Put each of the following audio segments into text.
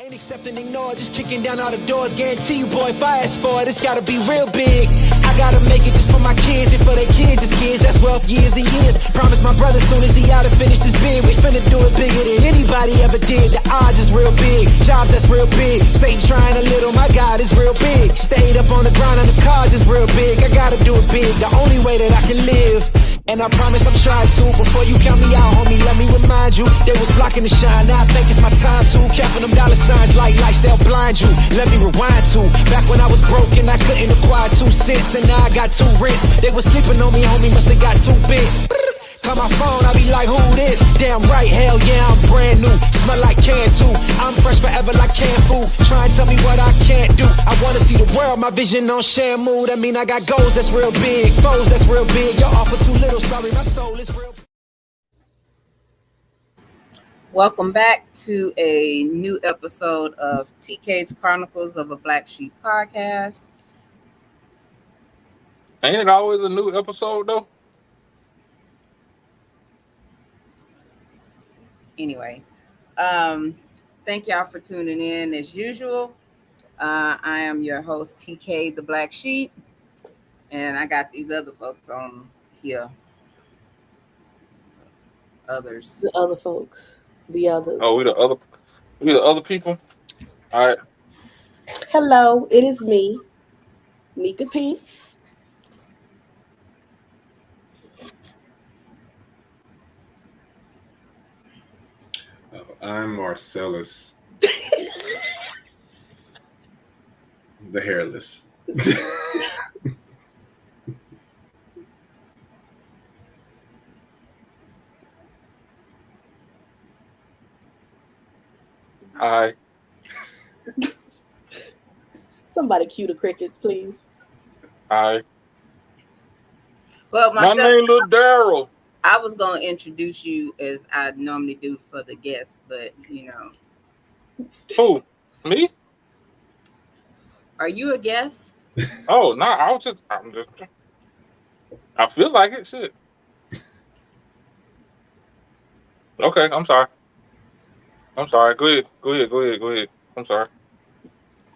Ain't accepting, ignore, just kicking down all the doors. Guarantee you, boy, fast forward, it's gotta be real big. I gotta make it just for my kids and for their kids, just kids. That's wealth years and years. Promise my brother soon as he out and finished his bid, we finna do it bigger than anybody ever did. The odds is real big, jobs that's real big. Satan trying a little, my God is real big. Stayed up on the grind on the cars is real big. I gotta do it big, the only way that I can live. And I promise I'm trying to. Before you count me out, homie, let me remind you, they was blocking the shine. Now I think it's my time to. Counting them dollar signs like lights, they'll blind you. Let me rewind to back when I was broken, I couldn't acquire 2 cents, and now I got 2 rents. They was sleeping on me, homie, must have got too big. Call my phone, I be like, who this? Damn right, hell yeah, I'm brand new. Smell like can too. I'm fresh forever like canned food. Try and tell me what I can't do. I wanna see the world, my vision on Shamu. That mean I got goals that's real big, foes that's real big. Your offer too little, sorry, my soul is real. Welcome back to a new episode of TK's Chronicles of a Black Sheep podcast. Ain't it always a new episode though? Anyway, thank y'all for tuning in as usual. I am your host, TK the Black Sheep, and I got these other folks on here. Others. The other folks. The others. Oh, we the other people? All right. Hello, it is me, Nika Pinks. I'm Marcellus, the hairless. Hi. Somebody cue the crickets, please. Hi. Well, My name is Daryl. I was going to introduce you as I normally do for the guests, but, you know. Who? Me? Are you a guest? Oh, no, I'm just, I feel like it, shit. Okay, I'm sorry. Go ahead. I'm sorry.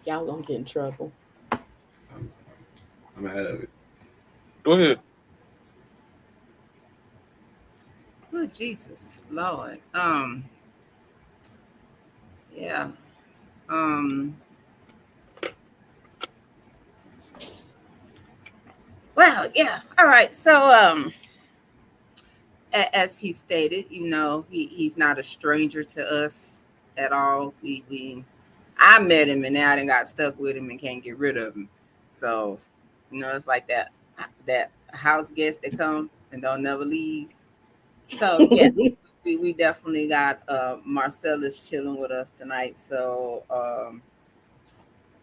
Y'all gonna get in trouble. I'm ahead of it. Go ahead. Oh, Jesus, Lord. Yeah. Well, yeah. All right. So, as he stated, you know, he's not a stranger to us at all. I met him and now I done got stuck with him and can't get rid of him. So, you know, it's like that house guest that come and don't never leave. So, yes, we definitely got Marcellus chilling with us tonight. So, all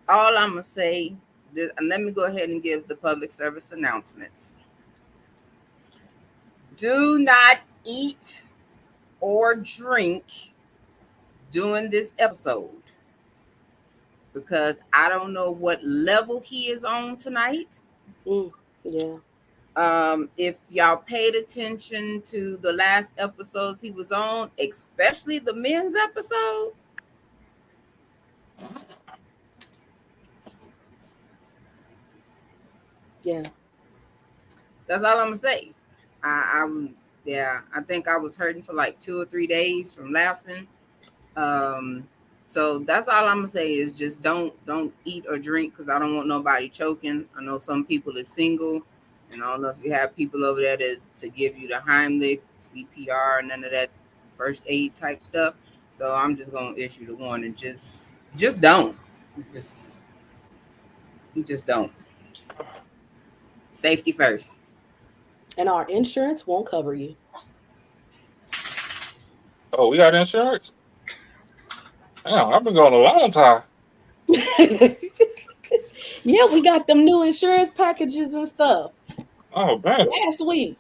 I'm going to say, let me go ahead and give the public service announcements. Do not eat or drink during this episode because I don't know what level he is on tonight. Yeah. If y'all paid attention to the last episodes he was on, especially the men's episode. Yeah. That's all I'm gonna say. I think I was hurting for like 2 or 3 days from laughing. So that's all I'm gonna say is just don't eat or drink because I don't want nobody choking. I know some people are single, and I don't know if you have people over there to give you the Heimlich, CPR, none of that first aid type stuff. So I'm just gonna issue the warning. Just don't. Just don't. Safety first. And our insurance won't cover you. Oh, we got insurance? Damn, I've been going a long time. Yeah, we got them new insurance packages and stuff. Oh, man. Last week.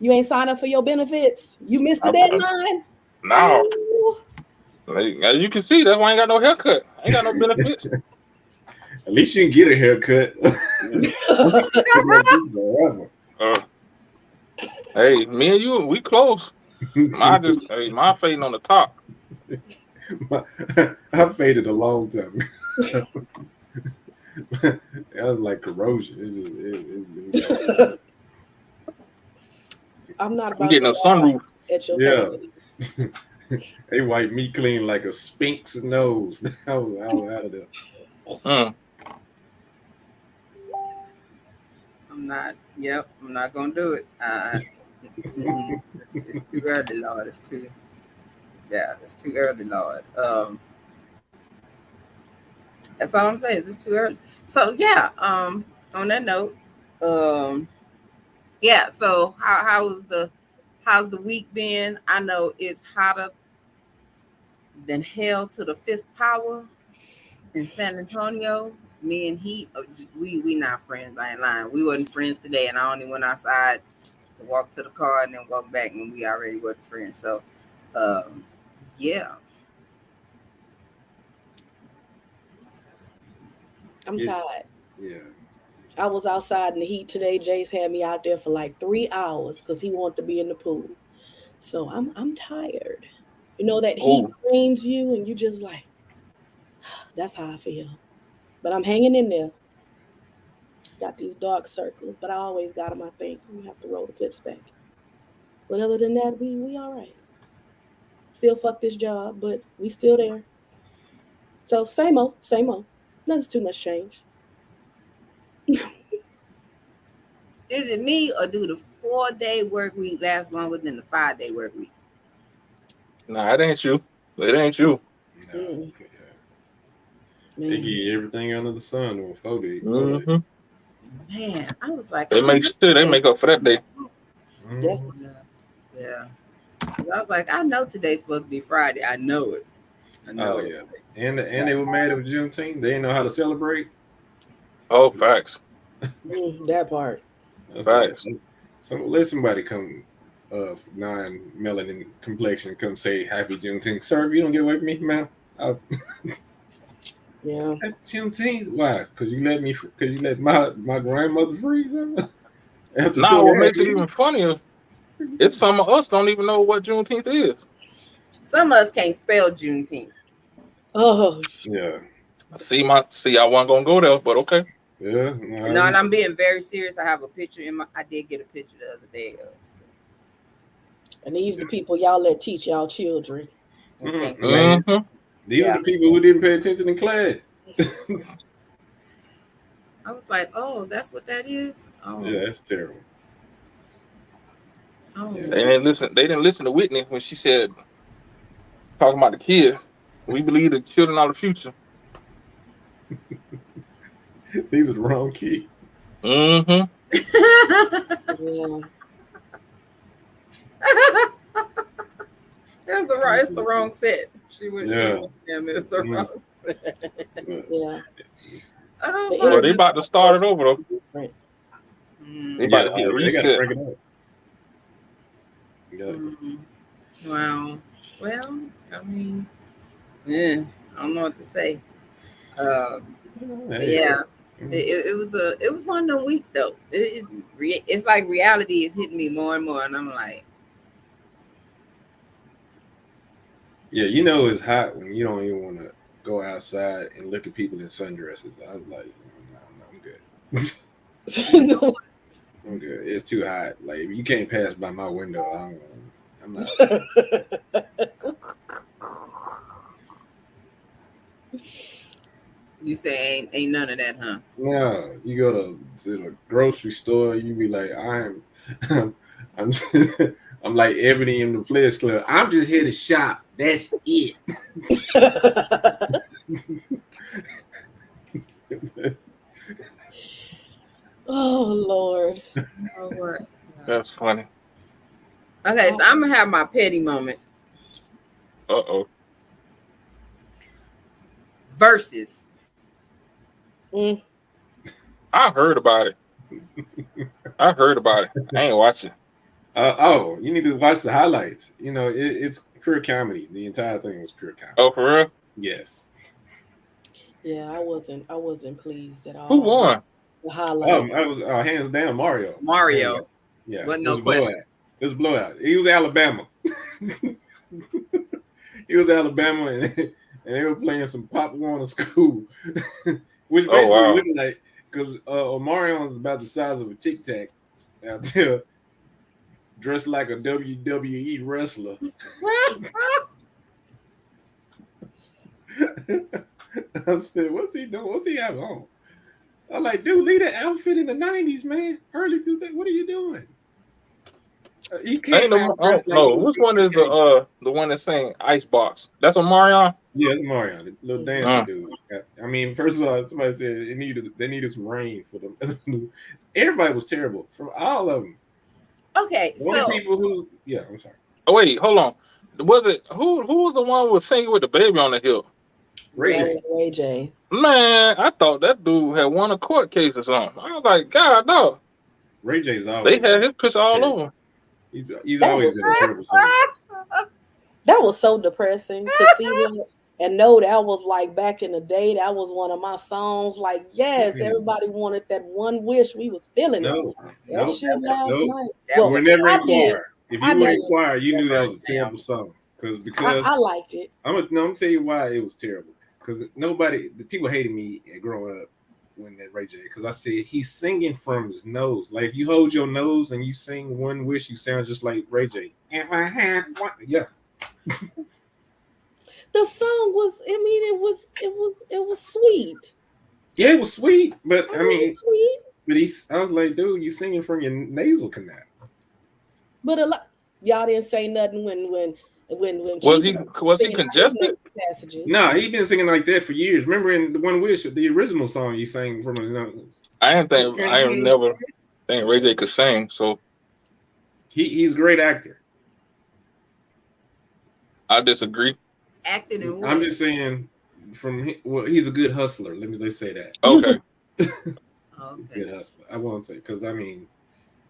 You ain't signed up for your benefits? You missed the deadline? No. As you can see, that's why I ain't got no haircut. I ain't got no benefits. At least you can get a haircut. Hey, me and you, we close. Mine fading on the top. I faded a long time. That was like corrosion. I'm not I'm about getting to a sunroof. at your Yeah. pain. They wiped me clean like a Sphinx nose. I was out of there. Mm. I'm not gonna do it. It's too early, Lord. It's too early, Lord. That's all I'm saying. It's too early. So yeah. On that note, yeah. So how's the week been? I know it's hotter than hell to the fifth power in San Antonio. Me and he, we not friends. I ain't lying. We wasn't friends today, and I only went outside to walk to the car and then walk back, and we already were friends. So, yeah. I'm tired. Yeah. I was outside in the heat today. Jace had me out there for like 3 hours because he wanted to be in the pool. So I'm tired. You know that heat drains you, and you just like, that's how I feel. But I'm hanging in there. Got these dark circles, but I always got them. I think we have to roll the clips back. But other than that, we all right. Still fuck this job, but we still there. So same old, same old. Nothing's too much change. Is it me, or do the 4-day work week last longer than the 5-day work week? Nah, it ain't you. It ain't you. No. Mm. They give you everything under the sun on 4-day. Mm-hmm. Man, I was like, They make sure they make up for that day. Yeah. Yeah. I was like, I know today's supposed to be Friday. I know it. Oh yeah. And they were mad at Juneteenth. They didn't know how to celebrate. Oh, facts. That part. Facts. Like, so let somebody come of non-melanin complexion come say Happy Juneteenth. Sir, if you don't get away from me, man. Yeah. Juneteenth? Why? Because you let my grandmother freeze? Nah, what makes it even funnier, it's some of us don't even know what Juneteenth is. Some of us can't spell Juneteenth. Oh. Yeah. See, I wasn't gonna go there, but okay. Yeah. No, and I'm being very serious. I have a picture I did get a picture the other day of. And these are the people y'all let teach y'all children. Mm-hmm. These are the people who didn't pay attention in class. I was like, oh, that's what that is? Oh. Yeah, that's terrible. Oh. Yeah. They didn't listen to Whitney when she said, talking about the kids. We believe the children are the future. These are the wrong kids. Mm-hmm. Yeah. It's the wrong set. She went him. It's the wrong set. Yeah. Oh, well, they about to start it over though. Right. They about to hit reset. They gotta break it up. Wow. Well, I mean, yeah, I don't know what to say. Yeah. It was one of them weeks though. It's like reality is hitting me more and more, and I'm like, yeah, you know it's hot when you don't even want to go outside and look at people in sundresses. I was like, no, I'm good. No. I'm good. It's too hot. Like if you can't pass by my window, I'm not. You say ain't none of that, huh? No, you go to the grocery store, you be like, I'm I'm like Ebony in the Players Club. I'm just here to shop. That's it. Oh Lord. Oh, Lord. That's funny. Okay, so I'm gonna have my petty moment. Uh-oh. Versus. I heard about it. I ain't watching. You need to watch the highlights. You know, it's pure comedy. The entire thing was pure comedy. Oh, for real? Yes. Yeah, I wasn't pleased at all. Who won? The highlight. I was hands down Mario. Yeah. Wasn't no question. It was a blowout. He was Alabama. he was Alabama, and they were playing some Pop Warner School, which Oh, basically wow. looked like because Omarion is about the size of a Tic Tac out there, dressed like a WWE wrestler. I said, "What's he doing? What's he have on?" I'm like, "Dude, leave that outfit in the '90s, man. Early 2000s. What are you doing?" He Ain't came no, out I dressed don't like know. he was Which one is B2K. the one that's saying Icebox? That's Omarion? Yeah, it's Mario, the little dancer Uh, dude. I mean, first of all, somebody said they needed some rain for them. Everybody was terrible from all of them. Okay, The only so people who, yeah, I'm sorry, oh, wait, hold on. Was it who was the one who was singing with the baby on the hip? Ray That J. was Ray J. Man, I thought that dude had won a court case or something. I was like, God, no. Ray J's They always had been his picture all terrible. over. He's That always was been a terrible singer. that was so depressing to see that and know that was like back in the day. That was one of my songs. Like, yes, Mm-mm. everybody wanted that one wish. We was feeling it. No, That nope, shit last nope. night. You that were was Well, never I in did. choir. If I you were did. in choir, you knew that never was a jam. terrible song. Because I liked it. I'm gonna tell you why it was terrible. Because the people hated me growing up when that Ray J. Because I said he's singing from his nose. Like if you hold your nose and you sing One Wish, you sound just like Ray J. If I had one, yeah, The song was. I mean, it was sweet. yeah, it was sweet. But I I mean, it mean, was sweet. I was like, dude, you singing from your nasal canal. But a lot y'all didn't say nothing when Was Keith he was was he singing out his congested? nasal passages. Nah, he been singing like that for years. Remember in the One Wish, the original song he sang from his nose. I ain't never think Ray J could sing, so He's a great actor. I disagree. acting in I'm what? just saying, he's a good hustler. Let's say that. Okay. He's a Okay. good hustler. I won't say because I mean,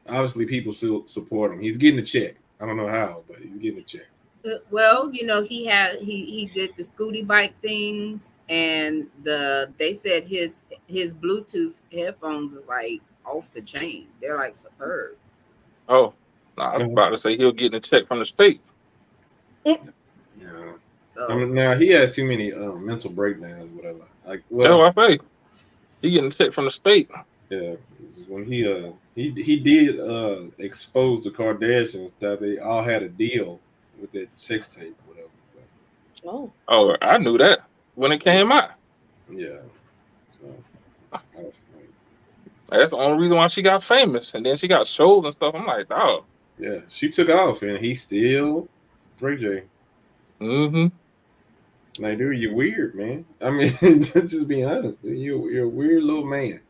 obviously people still support him. He's getting a check. I don't know how, but he's getting a check. Well, he did the Scooty bike things, and they said his Bluetooth headphones is like off the chain. They're like superb. Oh, nah, I was about to say he'll get a check from the state. Yeah. So I mean, now he has too many mental breakdowns, whatever. Like, That's well, what I say. He getting a check from the state. yeah, this is when he did expose the Kardashians that they all had a deal with that sex tape, whatever. But, Oh, Oh, I knew that when it came out. yeah. So that's, That's the only reason why she got famous, and then she got shows and stuff. I'm like, oh, yeah, she took off, and he still Ray J. mm-hmm. Like, dude, you're weird, man. I mean, just be honest, dude. You're a weird little man.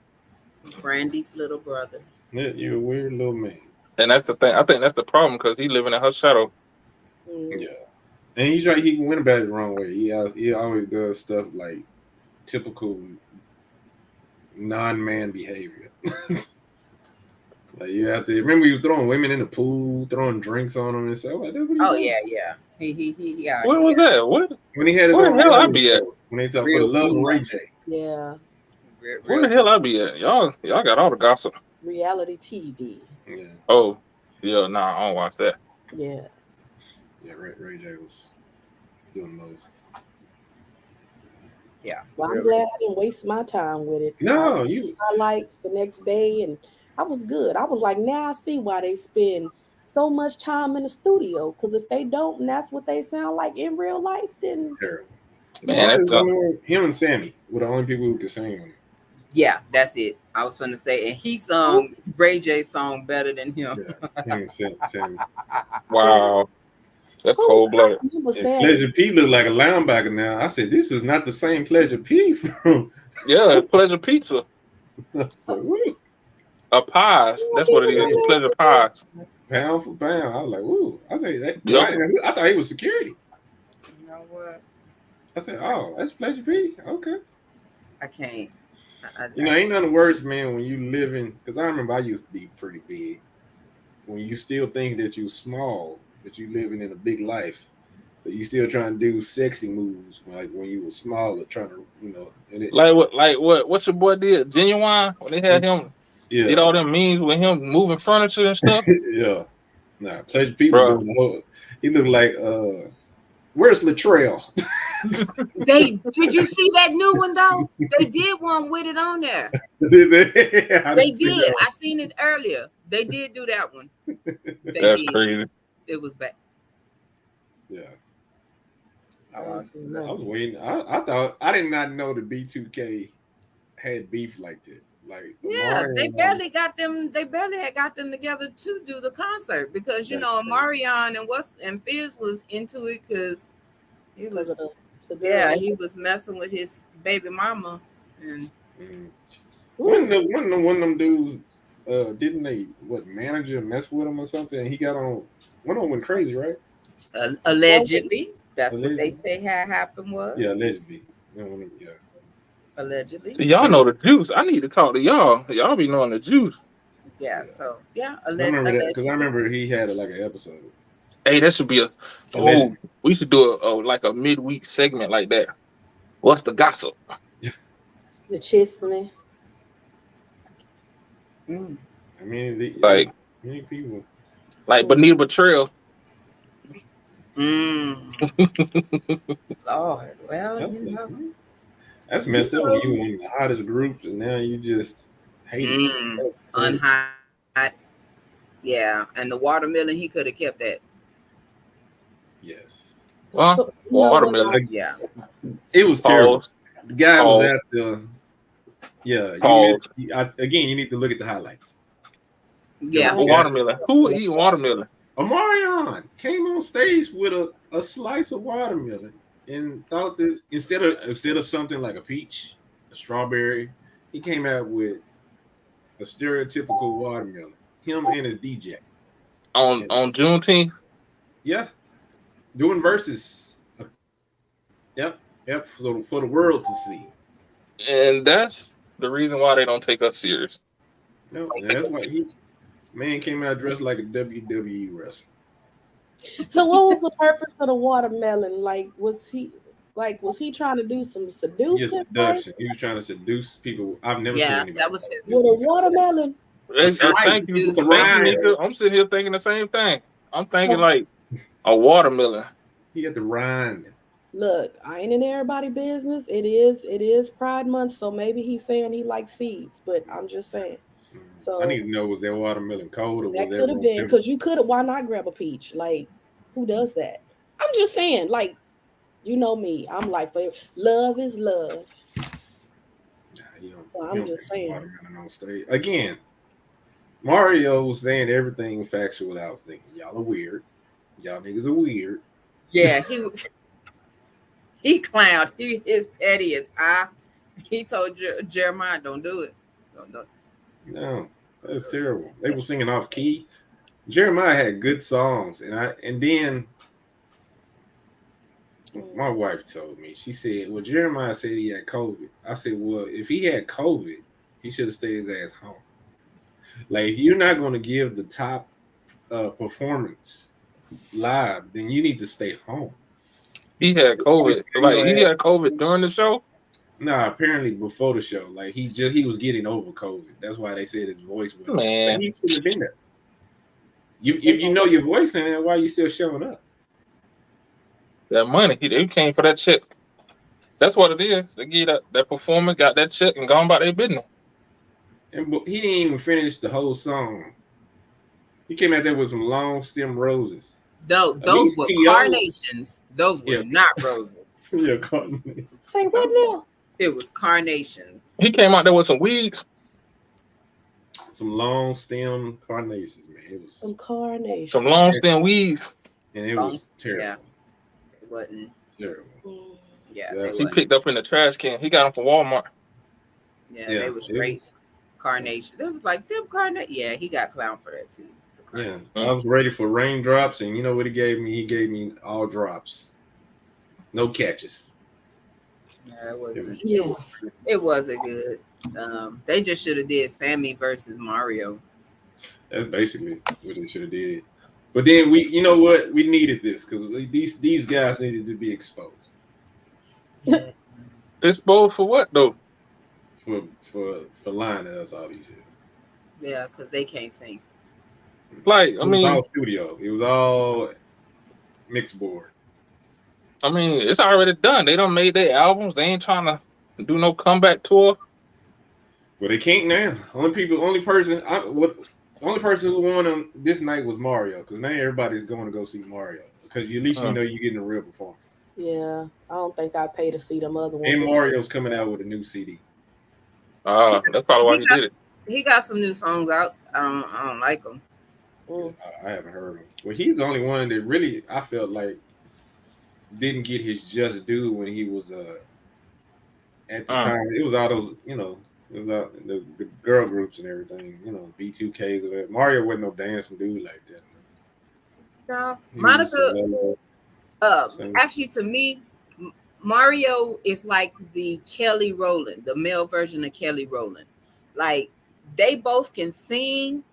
Brandy's little brother. Yeah, you're a weird little man. And that's the thing. I think that's the problem because he living in her shadow. Yeah, and he's right. He went about it the wrong way. He always does stuff like typical non-man behavior. Like you have to remember, he was throwing women in the pool, throwing drinks on them and stuff. Like, dude, what are you doing? Yeah. He got What was that? What? When he had his Where own the hell I reality be at? show, when they talk for Real the love of cool. Ray J. yeah. Where the hell I be at? Y'all got all the gossip. Reality TV. Yeah, Oh, yeah, nah, I don't watch that. Yeah. yeah. Ray J was doing most. Yeah. Well, I'm glad I didn't waste my time with it. No, I you. highlights the next day, and I was good. I was like, now I see why they spend so much time in the studio. Because if they don't, and that's what they sound like in real life, then Terrible. Man, that's Him and Sammy were the only people who could sing on it. Yeah, that's it. I was gonna say, and he sung Ray J's song better than him. Yeah, him and Sammy. wow. That's cold blooded. I remember And saying, Pleasure P looked like a linebacker now. I said, this is not the same Pleasure P from. Yeah, Pleasure Pizza. So, woo, A pies. That's what it is. Pleasure pies. pound for pound. I was like, woo. I said that. Yep. I thought he was security. You know what? I said, oh, that's Pleasure P. Okay. I can't. You know, ain't nothing worse, man, when you live in. Because I remember I used to be pretty big. When you still think that you're small, but you living in a big life. So you still trying to do sexy moves like when you were smaller, trying to, and it, What's your boy did? Genuine when they had him did all them memes with him moving furniture and stuff. yeah. Nah, Pleasure P was doing the whole. He looked like Where's Latrell? Did you see that new one though? They did one with it on there. Did they? They did. I seen it earlier. They did do that one. That's crazy. It was bad. Yeah. I I was waiting. I thought I did not know the B2K had beef like that. Like Yeah, Omarion, they barely got them. They barely had got them together to do the concert because you That's know crazy. Omarion and Fizz was into it because he was the he was messing with his baby mama and One of them dudes didn't they manager mess with him or something? And he got on one of them went crazy, right? allegedly that's what Allegedly. they say had happened was Yeah, allegedly. Yeah. allegedly. So y'all know the juice. I need to talk to y'all. Y'all be knowing the juice. Yeah. So yeah, I remember that because I allegedly. remember he had like an episode. Hey, that should be a. Allegedly. Oh, we should do like a midweek segment like that. What's the gossip? The chisme. Mm. I mean, Like many people. like Bonita Betrayal. Lord, well, That's, you know. that's messed up when you one of the hottest groups and now you just hate it. That's crazy. Unhot. Yeah, and the watermelon, he could have kept that. Yes. Well, So, you know watermelon. Yeah. It was terrible. Pause. The guy Pause. was at the. Yeah, Pause. again, you need to look at the highlights. Yeah. Watermelon. Who would eat watermelon? Omarion came on stage with a slice of watermelon and thought this instead of something like a peach, a strawberry, he came out with a stereotypical watermelon. Him and his DJ. On Juneteenth? Yeah. Doing verses. Yep. For the world to see. And that's the reason why they don't take us serious. No, that's why man came out dressed like a WWE wrestler. So what was the purpose of the watermelon? Like, was he trying to do some seducing? Yes, seduction. He was trying to seduce people. I've never seen anybody. That was his. With a watermelon? Thank you. I'm sitting here thinking the same thing. I'm thinking like a watermelon. He got the rind. Look, I ain't in everybody's business. It is Pride Month, so maybe he's saying he likes seeds, but I'm just saying. So I need to know, was that watermelon cold or that was could have been because you could have. Why not grab a peach? Like, who does that? I'm just saying, like, you know me. I'm like, love is love. So I'm just saying. Watermelon on stage. Again, Mario was saying everything factual. I was thinking, y'all are weird. Y'all niggas are weird. Yeah, he clowned. He is petty as he told Jeremiah, don't do it. Don't. No, that's terrible. They were singing off key. Jeremiah had good songs, and then my wife told me, she said, well, Jeremiah said he had COVID. I said, well, if he had COVID, he should have stayed his ass home. Like, you're not going to give the top performance live, then you need to stay home. He had COVID. Like, he had COVID during the show? Nah, apparently before the show. Like, he was getting over COVID. That's why they said his voice was. Man. He should have been there. If you know your voice in there, why are you still showing up? That money, they came for that check. That's what it is. They give that performer, got that check, and gone about their business. And he didn't even finish the whole song. He came out there with some long stem roses. Those were carnations. Those were not roses. Yeah, carnations. Say what now? It was carnations. He came out there with some weeds. Some long stem carnations, man. It was some carnations. Some long stem weeds. And it was terrible. Yeah. It wasn't terrible. Yeah. He picked up in the trash can. He got them from Walmart. Yeah, they were straight carnation. It was like them carnation. Yeah, he got clowned for that too. Yeah, I was ready for raindrops, and you know what he gave me? He gave me all drops, no catches. Yeah, it wasn't good. They just should have did Sammy versus Mario. That's basically what they should have did. But then you know what? We needed this because these guys needed to be exposed. Exposed for what though? For lying to us all these years. Yeah, because they can't sing. Like, it was all studio. It was all mixed board. I mean, it's already done. They done made their albums. They ain't trying to do no comeback tour. Well, they can't now. Only person who won on this night was Mario, because now everybody's going to go see Mario, because at least you know you're getting a real performance. Yeah, I don't think I'd pay to see them other ones. And Mario's coming out with a new CD. That's probably why he did it. He got some new songs out. I don't like them. I haven't heard him. Well, he's the only one that really I felt like didn't get his just due when he was at the time. It was all those, it was all the girl groups and everything, B2Ks or that. Mario wasn't no dancing dude like that. No, Monica. Actually, to me, Mario is like the Kelly Rowland, the male version of Kelly Rowland. Like, they both can sing,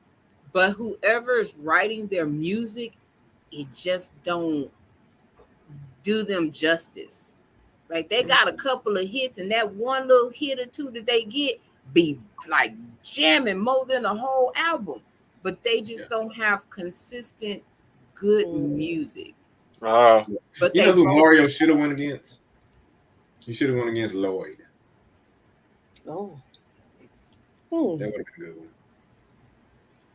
but whoever is writing their music, it just don't do them justice. Like, they got a couple of hits, and that one little hit or two that they get be like jamming more than a whole album. But they just don't have consistent good music. But you know who Mario should have went against? He should have went against Lloyd. Oh. That would have been a good one.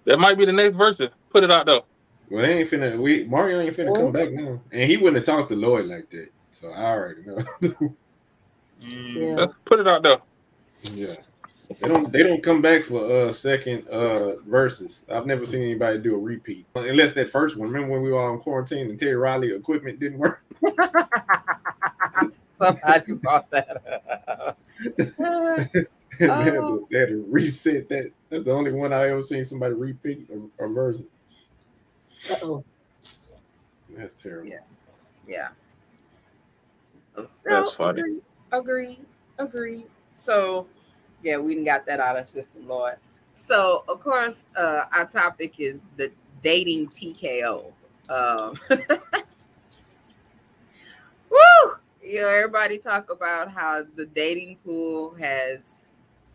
That might be the next version. Put it out though. Well, they ain't finna. Mario ain't finna come back now, and he wouldn't have talked to Lloyd like that. So I already know. Yeah. Put it out there. Yeah, they don't come back for second verses. I've never seen anybody do a repeat unless that first one. Remember when we were on quarantine and Terry Riley equipment didn't work? Somebody brought that up. They had to reset that. That's the only one I ever seen somebody repeat a verse. Uh-oh. That's terrible. Yeah. That's funny. Agree. So, yeah, we done got that out of system, Lord. So, of course, our topic is the dating TKO. Woo! Everybody talk about how the dating pool has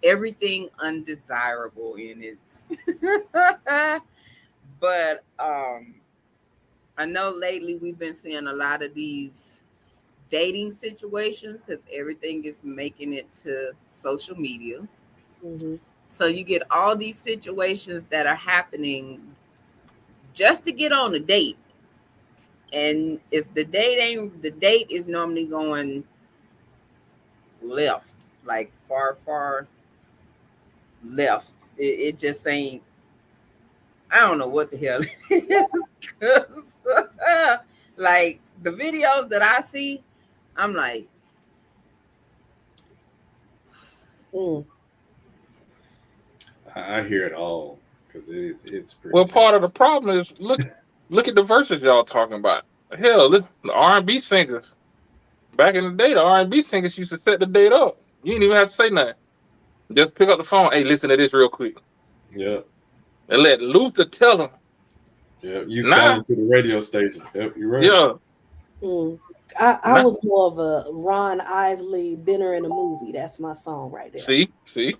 everything undesirable in it. But I know lately we've been seeing a lot of these dating situations because everything is making it to social media. Mm-hmm. So you get all these situations that are happening just to get on a date. And if the date is normally going left, like far left. It just ain't, I don't know what the hell it is. 'Cause, like, the videos that I see, I'm like, I hear it all because it's pretty. Well, part of the problem is look at the verses y'all talking about. Hell, the R&B singers back in the day, the R&B singers used to set the date up. You didn't even have to say nothing. Just pick up the phone. Hey, listen to this real quick. Yeah. And let Luther tell them. Yeah, you calling to the radio station. Yep, you're right. Yeah. I was more of a Ron Isley Dinner in a Movie. That's my song right there. See.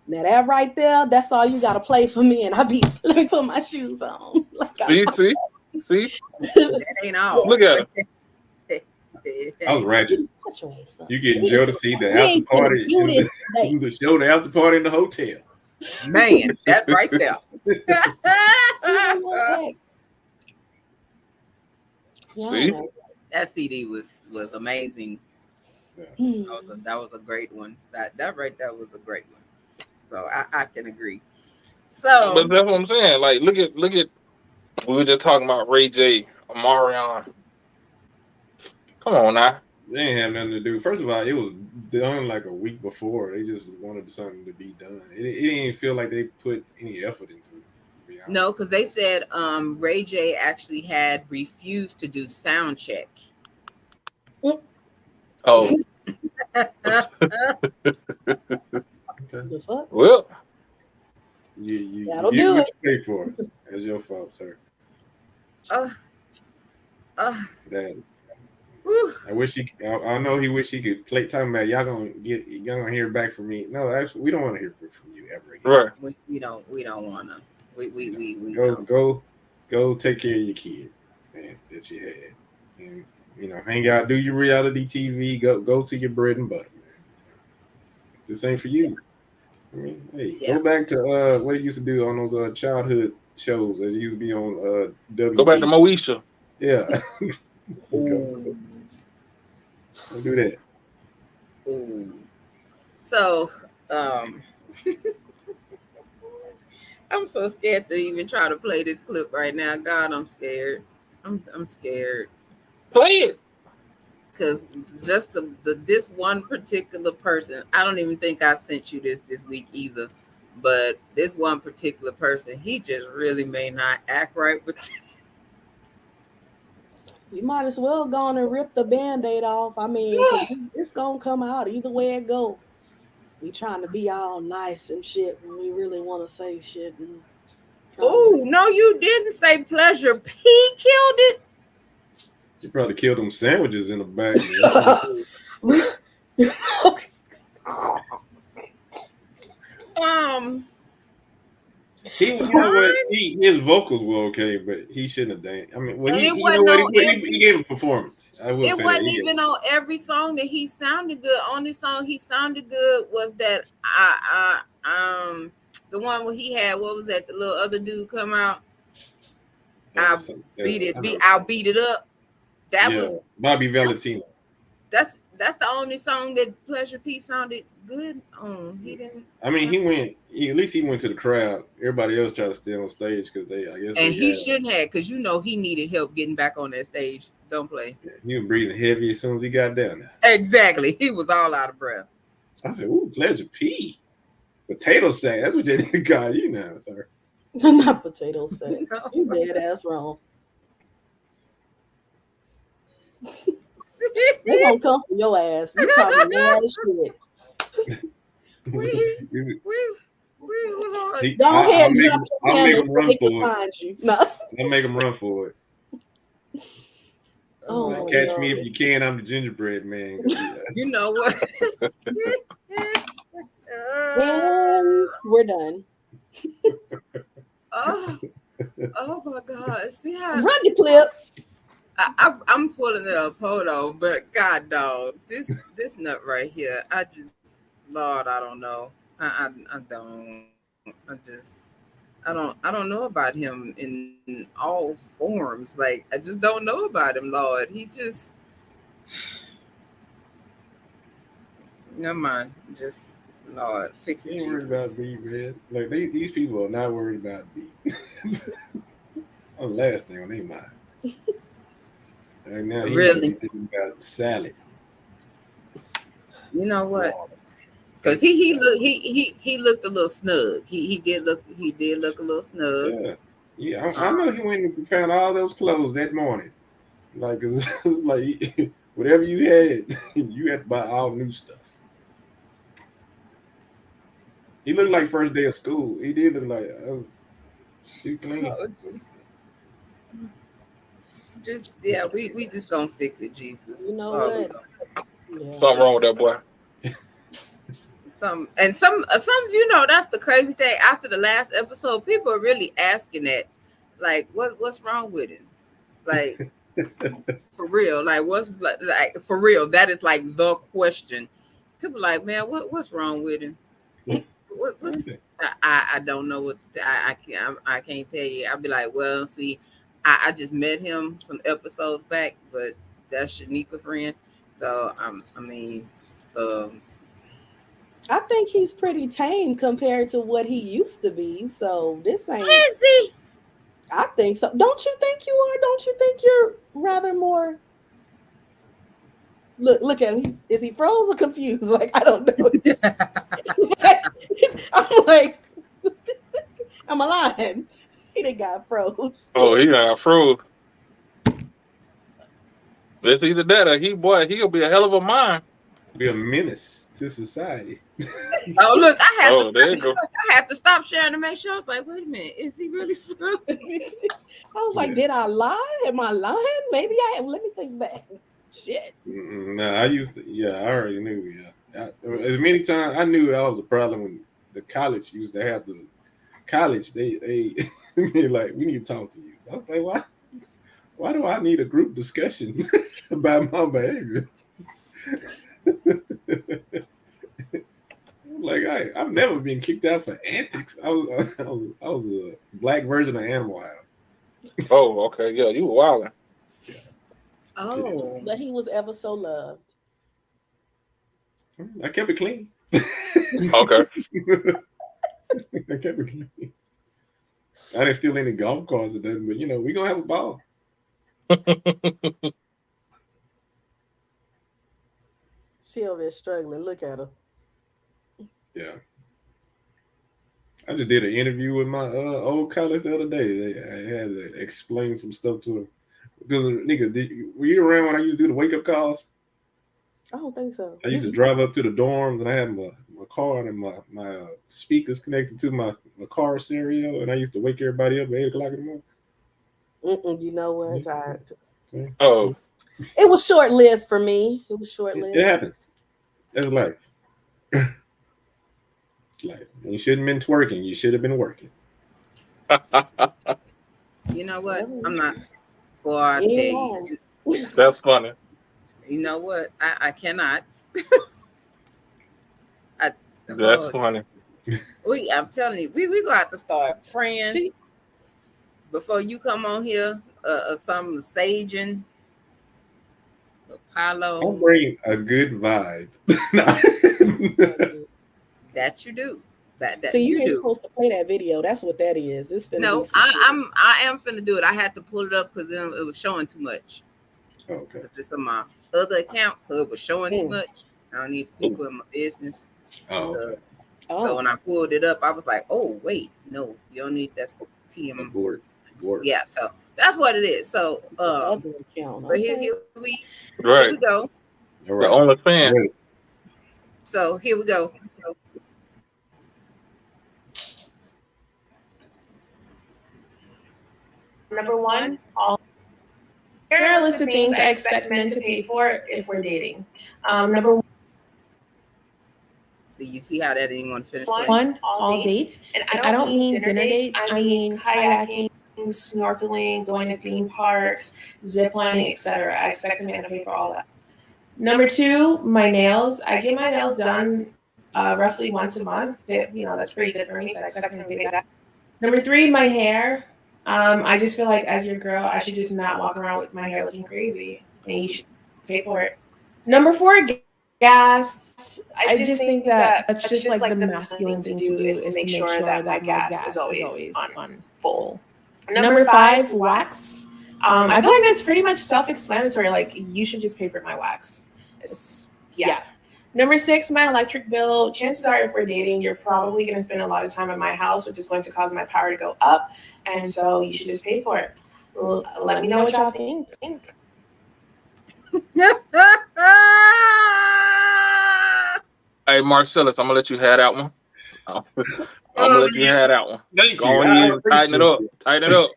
Now that right there, that's all you gotta play for me, and let me put my shoes on. Like, see. that ain't all. Look at it. I was ratchet. You getting Joe to see the after party, the show, the after party in the hotel. Man, that right there. See, that CD was amazing. Yeah. That was a great one. That right there was a great one. So I can agree. So, but that's what I'm saying. Like, look at. We were just talking about Ray J, Omarion. Come on now. They ain't have nothing to do. First of all, it was done like a week before. They just wanted something to be done. It didn't feel like they put any effort into it. No, because they said Ray J actually had refused to do sound check. Oh. The fuck? Well, that'll do it. You pay for it. That's your fault, sir. I wish I know he wish he could play. Talking about y'all gonna hear back from me. No, actually, we don't want to hear from you ever again. Right. We don't want to. We go take care of your kid, man, that you had, and hang out, do your reality TV, go to your bread and butter, man. This ain't for you. I mean, hey, go back to what you used to do on those childhood shows that used to be on WB. Go back to Moesha. Yeah. Go do that. Ooh. So, I'm so scared to even try to play this clip right now. God, I'm scared. I'm scared. Play it. Because just this one particular person, I don't even think I sent you this week either. But this one particular person, he just really may not act right with this. You might as well go on and rip the Band-Aid off. I mean, it's gonna come out either way it go. We trying to be all nice and shit when we really want to say shit. Oh, no, you didn't say Pleasure P killed it. You probably killed them sandwiches in the back. His vocals were okay, but he shouldn't have danced. I mean, he gave a performance. I will say that. It wasn't even on every song that he sounded good. Only song he sounded good was that the one where he had, what was that? The little other dude come out. I'll beat it up. That was Bobby Valentino. That's the only song that Pleasure P sounded good on. He didn't. I mean, at least he went to the crowd. Everybody else tried to stay on stage because he shouldn't have, because he needed help getting back on that stage. Don't play. Yeah, he was breathing heavy as soon as he got down there. Exactly, he was all out of breath. I said, "Ooh, Pleasure P, potato sack." That's what they got you now, sir. Not potato sack. You dead ass wrong. They gonna come for your ass. You talking mad shit. Go ahead, I'll make them run for it. I'll make them run for it. Catch me if you can. I'm the gingerbread man. You know what? And we're done. Oh my gosh! See how run the clip. I'm pulling it up, hold on, but God dog, this nut right here, Lord, I don't know. I don't know about him in all forms. Like, I just don't know about him, Lord. He just, never mind. Just, Lord, fix it. He ain't worried about me, man. Like, these people are not worried about me. That's the last thing on their mind. Right now, really thinking about salad. You know what? Because he looked a little snug. He did look a little snug. Yeah. I know he went and found all those clothes that morning. Like, cause it's like whatever you had to buy all new stuff. He looked like first day of school. He did look like he clean. Oh, Jesus. We just gonna fix it, Jesus. You know what? Something wrong with that boy. Some, that's the crazy thing. After the last episode, people are really asking that, like, what's wrong with him? Like, for real, like, for real? That is like the question. People are like, man, what's wrong with him? I don't know what I can't tell you. I'll be like, well, see, I just met him some episodes back, but that's Shanika friend. So I think he's pretty tame compared to what he used to be. So this ain't. Is he? I think so. Don't you think you are? Don't you think you're rather more? Look at him. Is he froze or confused? Like, I don't know. I'm like, am I lying? He done got froze. Oh, he got froze. It's either that or he'll be a hell of a mind. Be a menace to society. Oh, look, I have to stop sharing to make sure. I was like, wait a minute, is he really froze? I was like, did I lie? Am I lying? Maybe I am. Let me think back. Shit. No, I used to. Yeah, I already knew. Yeah, as many times I knew I was a problem when the college used to have the college. They like, we need to talk to you. I was like, why do I need a group discussion about my behavior? Like I've never been kicked out for antics. I was a black version of Animal House. Oh, okay, yeah, you were wilding. Oh, But he was ever so loved. I kept it clean. Okay. I kept it clean. I didn't steal any golf carts or nothing, but we gonna have a ball. She over there struggling. Look at her. Yeah. I just did an interview with my old college the other day. I had to explain some stuff to her. Because, nigga, were you around when I used to do the wake-up calls? I don't think so. I used to drive up to the dorms, and I had my car and my speakers connected to my car stereo, and I used to wake everybody up at 8 o'clock in the morning. You know what? Oh, It was short-lived for me. It was short-lived. It happens. That's life. Like, you shouldn't have been twerking. You should have been working. you know what? I'm not. Boy, I tell you. that's funny. You know what? I cannot. That's funny. I'm telling you, we gonna have to start praying before you come on here. Some saging, Apollo. I'll bring a good vibe. That you do. That So you ain't do. supposed to play that video. That's what that is. It's finna No, be some I am finna do it. I had to pull it up because it was showing too much. Okay. It's on my other account, so it was showing too much. I don't need people in my business. Oh, okay. So when I pulled it up, I was like, "Oh wait, no, you don't need that TM board." Yeah, so that's what it is. So other account. but here we go. The only fan. Right. So here we go. Number one, here are a list of things I expect men to pay for if we're dating. Number one. So you see how that didn't want to finish. One, all dates. And I don't mean dinner dates. I mean kayaking, snorkeling, going to theme parks, ziplining, etc. I expect a man to pay for all that. Number two, my nails. I get my nails done roughly once a month. That's pretty good for me, so I expect him to pay that. Number three, my hair. I just feel like as your girl, I should just not walk around with my hair looking crazy, and you should pay for it. Number four, gas. I just think that that's just like the masculine thing to do is to make sure that my gas is always on full. Number five, wax. I feel like that's pretty much self-explanatory. Like, you should just pay for my wax. Yeah. Number six, my electric bill. Chances are, if we're dating, you're probably going to spend a lot of time at my house, which is going to cause my power to go up. And so you should just pay for it. Let me know what y'all think. Hey, Marcellus, I'm gonna let you have that one. I'm gonna let you have that one. Thank Go you. on, tighten it up. Tighten it up.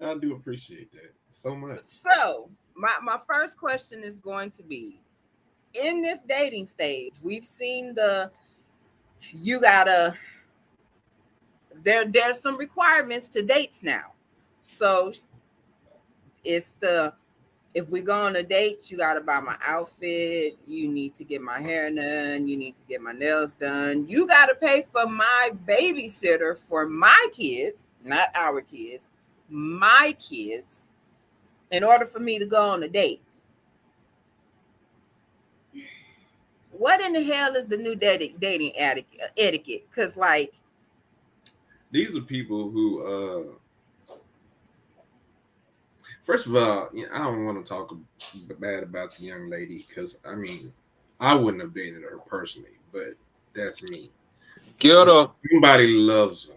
I do appreciate that so much. So my first question is going to be, in this dating stage, we've seen there's some requirements to dates now. So it's if we go on a date, you got to buy my outfit. You need to get my hair done. You need to get my nails done. You got to pay for my babysitter for my kids, not our kids, my kids, in order for me to go on a date. What in the hell is the new dating etiquette? Because, like, these are people who, first of all, I don't want to talk bad about the young lady because, I wouldn't have dated her personally, but that's me. Get her. Somebody loves her.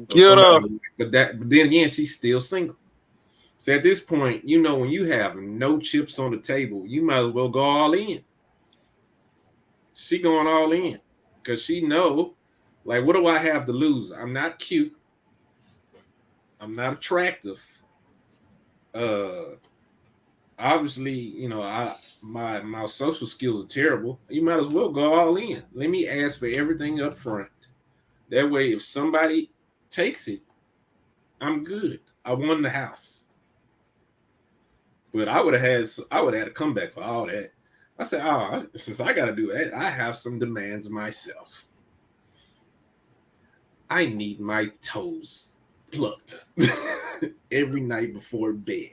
Get her. But then again, she's still single. So at this point, when you have no chips on the table, you might as well go all in. She going all in because she know, like, what do I have to lose? I'm not cute. I'm not attractive. Obviously, my social skills are terrible. You might as well go all in. Let me ask for everything up front. That way, if somebody takes it, I'm good. I won the house. But I would have had a comeback for all that. I said, since I got to do that, I have some demands myself. I need my toes plucked every night before bed.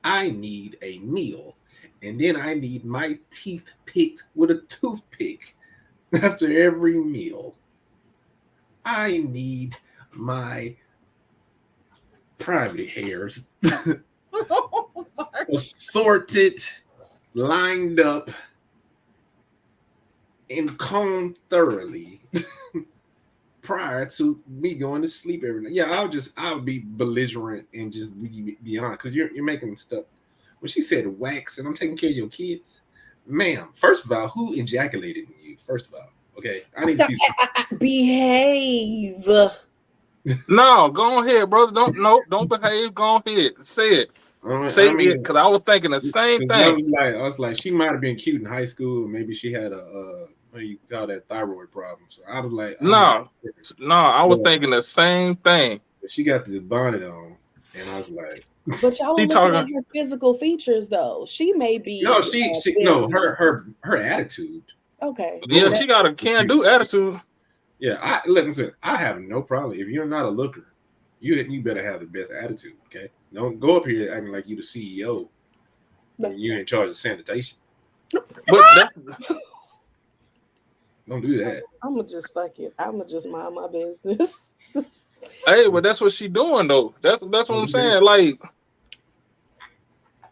I need a meal, and then I need my teeth picked with a toothpick after every meal. I need my private hairs assorted, lined up, and combed thoroughly prior to me going to sleep every night. Yeah, I would be belligerent and just be honest, because you're making stuff. When she said wax and I'm taking care of your kids, ma'am, first of all, who ejaculated in you? First of all, okay, I need to see something. Behave. No, go ahead, brother. Don't behave. Go ahead. Say it. Say it, because I was thinking the same thing. I was like, she might have been cute in high school, and maybe she had a what do you call that, thyroid problem. So I was like, I was thinking the same thing. She got this bonnet on, and I was like, but y'all are looking at her physical features, though. She may be her attitude. Okay. Yeah, she got a can-do attitude. Yeah, listen, I have no problem. If you're not a looker, you better have the best attitude, okay? Don't go up here acting like you the CEO when you're in charge of sanitation. But don't do that. I'm gonna just fuck it. I'm gonna just mind my business. Hey, but that's what she doing though. That's what I'm saying. Like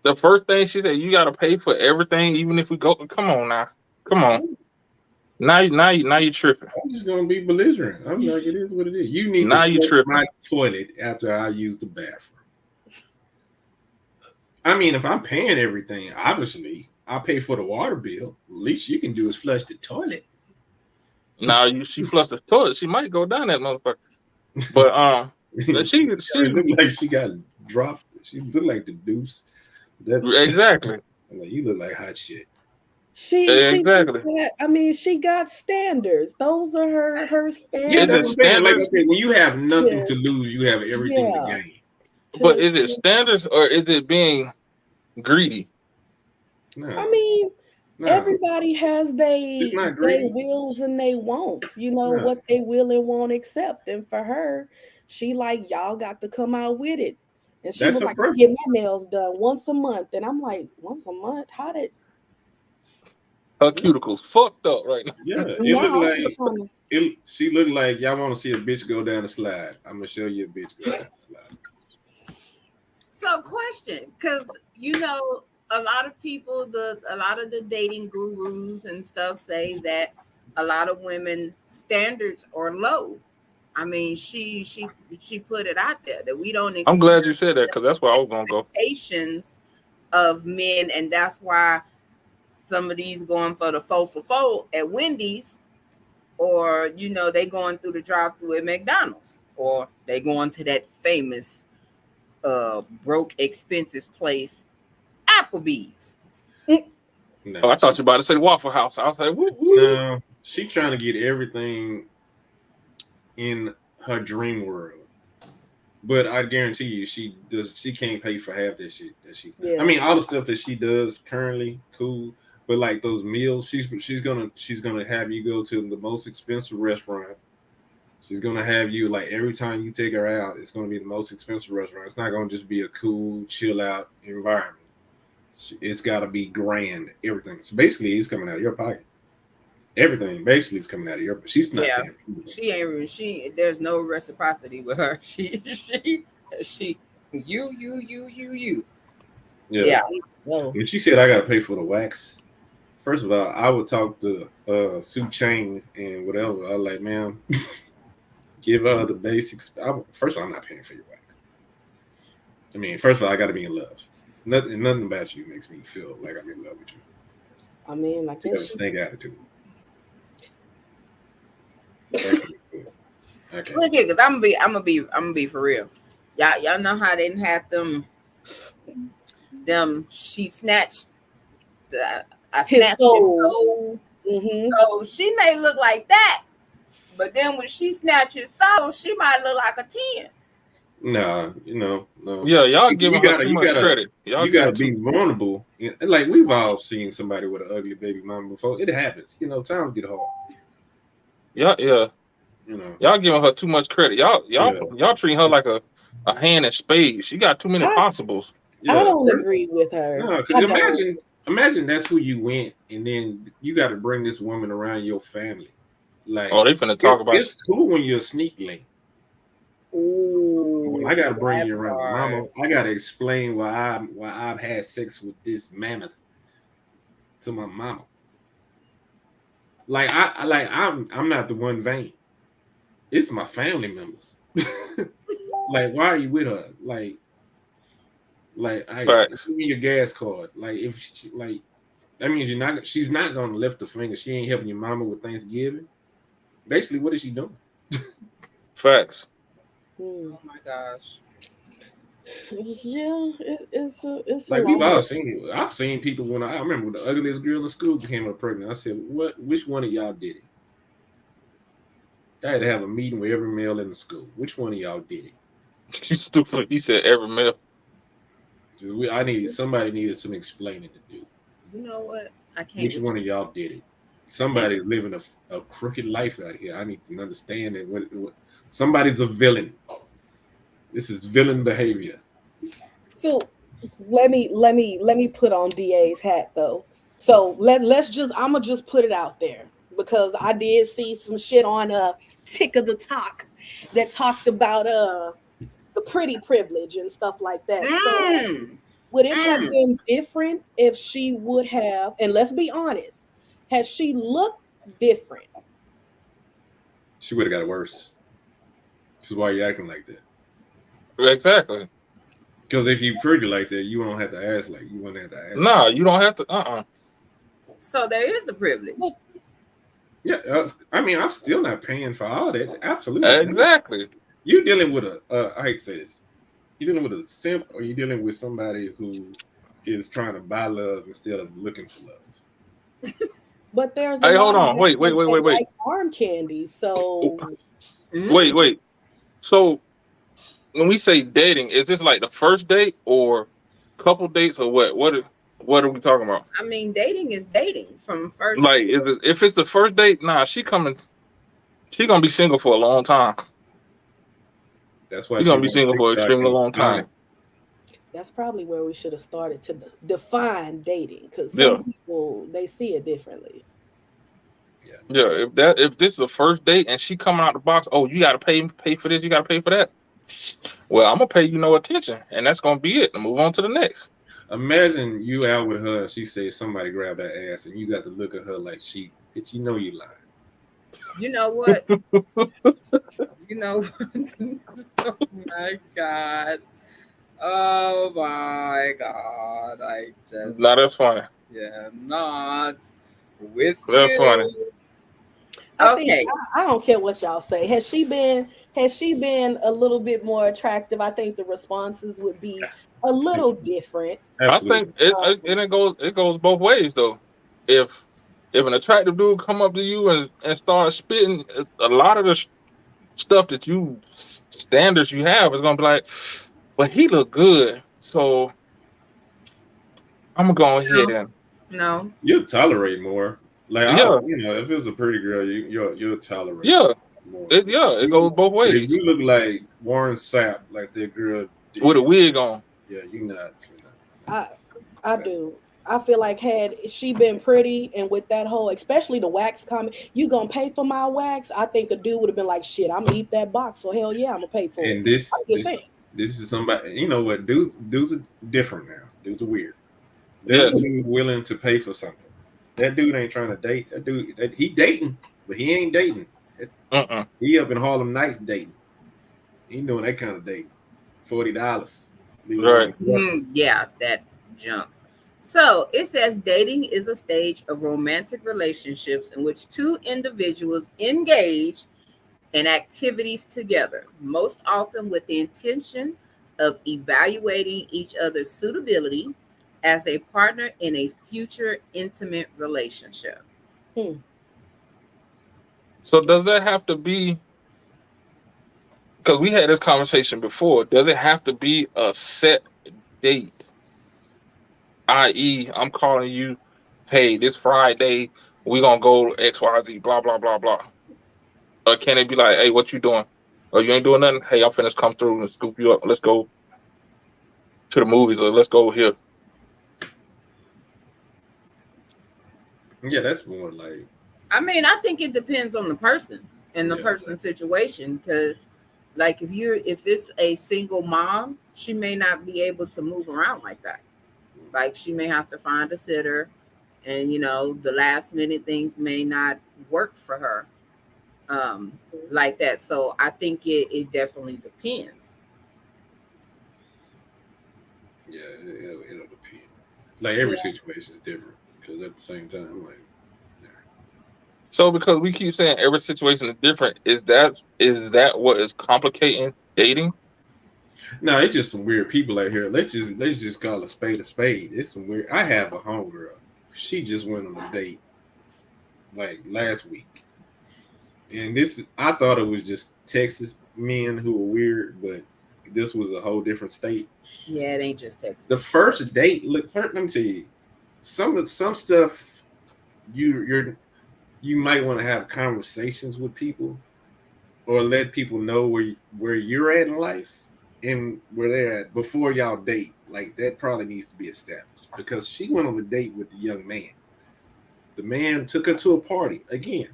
the first thing she said, you gotta pay for everything, even if we go. Come on now, come on. Now you're tripping. I'm just gonna be belligerent. I'm like, it is what it is. You need to flush my toilet after I use the bathroom. I mean, if I'm paying everything, obviously I pay for the water bill. Least you can do is flush the toilet. Now she flushed the toilet, she might go down that motherfucker. But she looked like she got dropped. She looked like the deuce. Exactly. Like, you look like hot shit. She got standards. Those are her standards. Like I said, when you have nothing to lose, you have everything to gain. But is it standards or is it being greedy? No. I mean, everybody has they wills and they wants. You know what they will and won't accept. And for her, she like, y'all got to come out with it. And she was like, I get my nails done once a month. And I'm like, once a month? How did her cuticles fucked up right now? Yeah, she looked like y'all want to see a bitch go down the slide. I'm gonna show you a bitch go down the slide. So, question, because a lot of people, a lot of the dating gurus and stuff say that a lot of women standards are low. I mean, she put it out there that we don't. I'm glad you said that because that's where I was gonna go. Expectations of men, and that's why some of these going for the 4 for 4 at Wendy's, or they going through the drive-thru at McDonald's, or they going to that famous broke expensive place, Applebee's. No, I thought you were about to say Waffle House. I was like, woo. No, she trying to get everything in her dream world, but I guarantee you, she can't pay for half that shit that she. Yeah. I mean, all the stuff that she does currently, cool, but like those meals, she's gonna have you go to the most expensive restaurant. She's gonna have you, like, every time you take her out, it's gonna be the most expensive restaurant. It's not gonna just be a cool, chill out environment. It's gotta be grand. Everything. So basically, it's coming out of your pocket. Everything basically is coming out of your. She's not. Yeah, she ain't. She there's no reciprocity with her. She. You. Yeah. When she said I gotta pay for the wax, first of all, I would talk to Sue Chain and whatever. I was like, ma'am, give her the basics. First of all, I'm not paying for your wax. I mean, first of all, I gotta be in love. Nothing about you makes me feel like I'm in love with you. I mean, I guess you have a snake attitude. Okay. Look here, because I'm gonna be for real. Y'all know how they didn't have them. She snatched. I snatched his soul. Mm-hmm. So she may look like that, but then when she snatches soul, she might look like a 10. Nah, no. Yeah, y'all You giving her gotta, too you much gotta, credit. Y'all you gotta giving be vulnerable. Like we've all seen somebody with an ugly baby mama before. It happens. Times get hard. yeah. Y'all giving her too much credit. Y'all treating her like a hand in spades. She got too many I possibles. I Yeah. don't agree with her. No, I because don't. imagine that's who you went, and then you got to bring this woman around your family. Oh, Like they finna talk about. it's cool when you're a sneak link. When I Ooh, got to bring that you around my part. mama, I got to explain why I've had sex with this mammoth to my mama. I'm not the one vain. It's my family members. Like, why are you with her? Give Facts. me your gas card. Like, that means she's not gonna lift a finger. She ain't helping your mama with Thanksgiving. Basically, what is she doing? Facts. Oh my gosh. Yeah, it's a Like we've all lot. seen it. I've seen people when I remember when the ugliest girl in school became up pregnant. I said, "What? Which one of y'all did it?" I had to have a meeting with every male in the school. Which one of y'all did it? You stupid. He said every meal. Somebody needed some explaining to do. You know what? I can't. Which one of y'all did it? Somebody's living a crooked life out here. I need to understand it. What somebody's a villain. This is villain behavior. So let me put on DA's hat though. So let's just I'ma just put it out there because I did see some shit on Tick of the Talk that talked about the pretty privilege and stuff like that. So Mm, would it have mm. been different if she would have, and let's be honest, has she looked different? She would have got it worse. This is why you're acting like that. Exactly. Because if you pretty like that, you won't have to ask like you wouldn't have to ask. Nah, you don't have to. So there is a privilege. Yeah, I mean, I'm still not paying for all that. Absolutely. Exactly. You dealing with I hate to say this. You dealing with a simp, or you dealing with somebody who is trying to buy love instead of looking for love. But there's a Hey, lot hold of on. Wait. guys that like arm candy. So Mm. Wait. So when we say dating, is this like the first date or couple dates or what? What are we talking about? I mean, dating is dating from first. Like, if it's the first date, nah, she gonna be single for a long time. That's why She's she's gonna be on single for an TikTok extremely and long time. that's probably where we should have started to define dating because Yeah. some people they see it differently. Yeah, if this is the first date and she coming out the box, oh, you gotta pay for this, you gotta pay for that. Well, I'm gonna pay you no attention, and that's gonna be it. And move on to the next. Imagine you out with her and she says somebody grabbed her ass and you got to look at her like bitch, you know you lying. You know what? You know what? Oh my God. Oh my God. I just Nah, that's funny. not with That's funny. you. I Okay. think I don't care what y'all say. Has she been a little bit more attractive? I think the responses would be a little different. Absolutely. I think it goes both ways though. If an attractive dude come up to you and start spitting, a lot of the stuff that standards you have is gonna be like, but he look good, so I'm gonna go ahead and No. You'll tolerate more. Like yeah, if it's a pretty girl, you'll tolerate yeah, more. it goes both But if ways you look like Warren Sapp, like that girl did, with a wig on. yeah, you not. I do. I feel like had she been pretty and with that whole, especially the wax comment, you gonna pay for my wax? I think a dude would have been like, shit, I'm gonna eat that box, so hell yeah, I'm gonna pay for And it. I'm just saying. this is somebody. You know what? Dudes are different now. Dudes are weird. Yes. There's a dude willing to pay for something. That dude ain't trying to date. That dude, he dating, but he ain't dating. He up in Harlem Nights dating. He doing that kind of dating. $40. Right. Yeah, that junk. So it says dating is a stage of romantic relationships in which two individuals engage in activities together, most often with the intention of evaluating each other's suitability as a partner in a future intimate relationship. So does that have to be? because we had this conversation before. Does it have to be a set date? I.e., I'm calling you, hey, this Friday we gonna go XYZ, blah blah blah blah. Or can it be like, hey, what you doing? Or you ain't doing nothing? Hey, I'm finna come through and scoop you up. Let's go to the movies, or let's go here. Yeah, that's more like. I mean, I think it depends on the person and the person's situation, because like if it's a single mom, she may not be able to move around like that. Like she may have to find a sitter, and the last minute things may not work for her like that. So I think it definitely depends. Yeah, it'll depend. Like every situation is different, because at the same time, like. So because we keep saying every situation is different, is that what is complicating dating? No, it's just some weird people out here. Let's just call a spade a spade. It's some weird. I have a homegirl. She just went on a date like last week, and I thought it was just Texas men who were weird, but this was a whole different state. Yeah, it ain't just Texas. The first date. Look, let me tell you, some stuff you might want to have conversations with people, or let people know where you're at in life and where they're at before y'all date. Like that probably needs to be established, because she went on a date with the young man. The man took her to a party, again,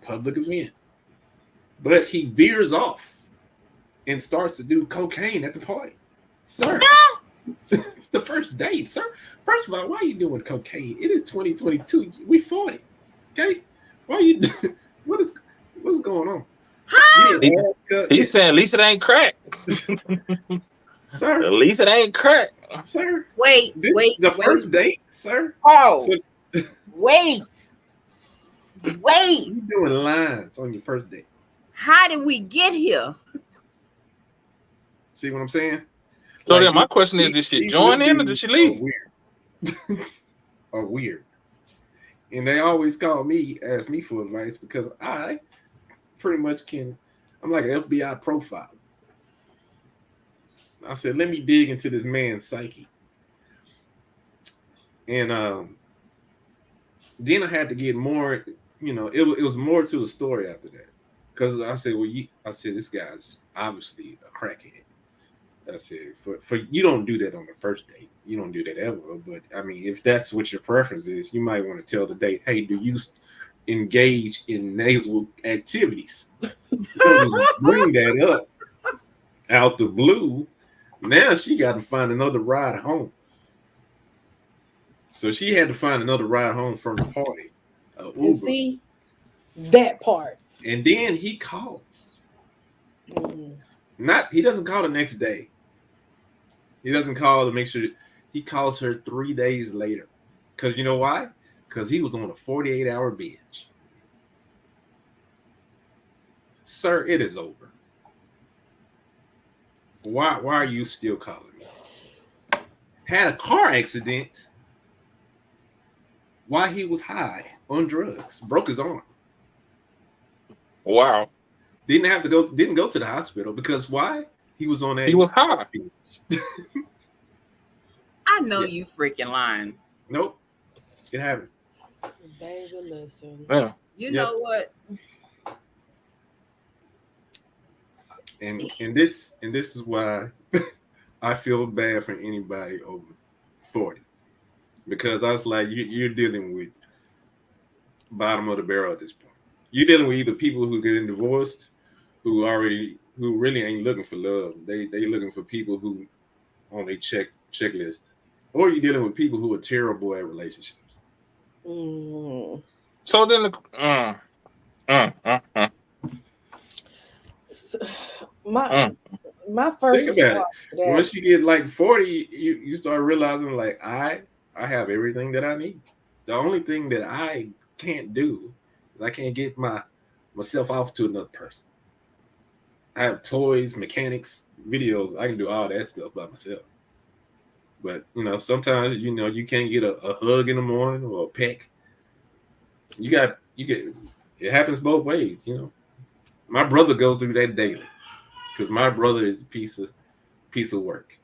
public event, but he veers off and starts to do cocaine at the party. Sir, it's the first date, sir. First of all, why are you doing cocaine? It is 2022. We 40. Okay, why are you? What's going on? He's saying at least it ain't crack. Sir, at least it ain't crack. Sir, wait. The first date, sir. Oh, so, wait. You doing lines on your first date? How did we get here? See what I'm saying? So then my question is, did she join in or did she leave? Weird. Or weird. And they always ask me for advice, because I pretty much I'm like an FBI profile. I said, let me dig into this man's psyche. And then I had to get more, it was more to the story after that. Because I said, this guy's obviously a crackhead. I said, for you don't do that on the first date. You don't do that ever. But I mean, if that's what your preference is, you might want to tell the date, hey, do you engage in nasal activities? Bring that up out the blue. Now she got to find another ride home. So she had to find another ride home from the party. And see that part. And then he calls. He doesn't call the next day. He doesn't call to make sure. He calls her 3 days later. Because you know why? Because he was on a 48-hour binge. Sir, it is over. Why are you still calling me? Had a car accident while he was high on drugs. Broke his arm. Wow. Didn't go to the hospital because why? He was on that. He was high. I know you freaking lying. Nope. It happened. Baby, listen. Yeah. You know what? And this is why I feel bad for anybody over 40. Because I was like, you're dealing with bottom of the barrel at this point. You're dealing with either people who get divorced, who really ain't looking for love. They looking for people who on a checklist, or you're dealing with people who are terrible at relationships. So then my first think about it. Once you get like 40, you start realizing like I have everything that I need. The only thing that I can't do is I can't get myself off to another person. I have toys, mechanics, videos. I can do all that stuff by myself. But sometimes you can't get a hug in the morning or a peck. You get it happens both ways. My brother goes through that daily. because my brother is a piece of work.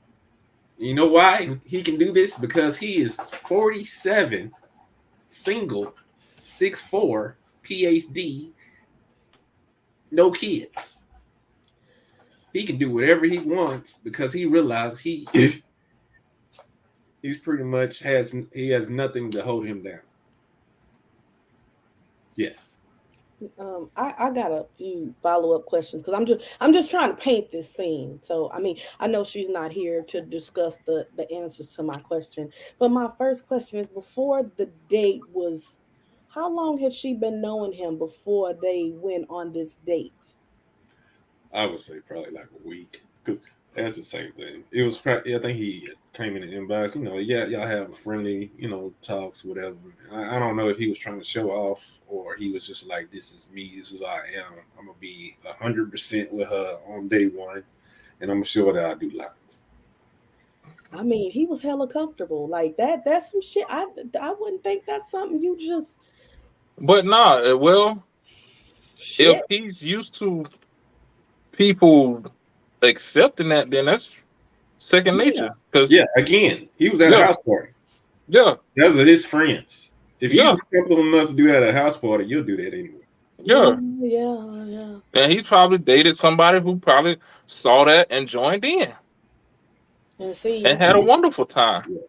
You know why he can do this? Because he is 47, single, 6'4", PhD, no kids. He can do whatever he wants because he realizes he's pretty much has nothing to hold him down. Yes. I got a few follow-up questions because I'm just trying to paint this scene. So I mean, I know she's not here to discuss the answers to my question, but my first question is, before the date was, how long had she been knowing him before they went on this date? I would say probably like a week, because that's the same thing. It was probably, I think he came in the inbox, y'all have friendly, talks, whatever. I don't know if he was trying to show off or he was just like, this is me, this is who I am. I'm going to be 100% with her on day one, and I'm sure that I'll do lots. I mean, he was hella comfortable. Like that's some shit. I wouldn't think that's something you just. But nah, well, shit. if he's used to people accepting that, then that's second nature. Because again, he was at a house party. Yeah, those are his friends. If you was comfortable enough to do that at a house party, you'll do that anyway. Yeah. And he probably dated somebody who probably saw that and joined in. And had a wonderful time.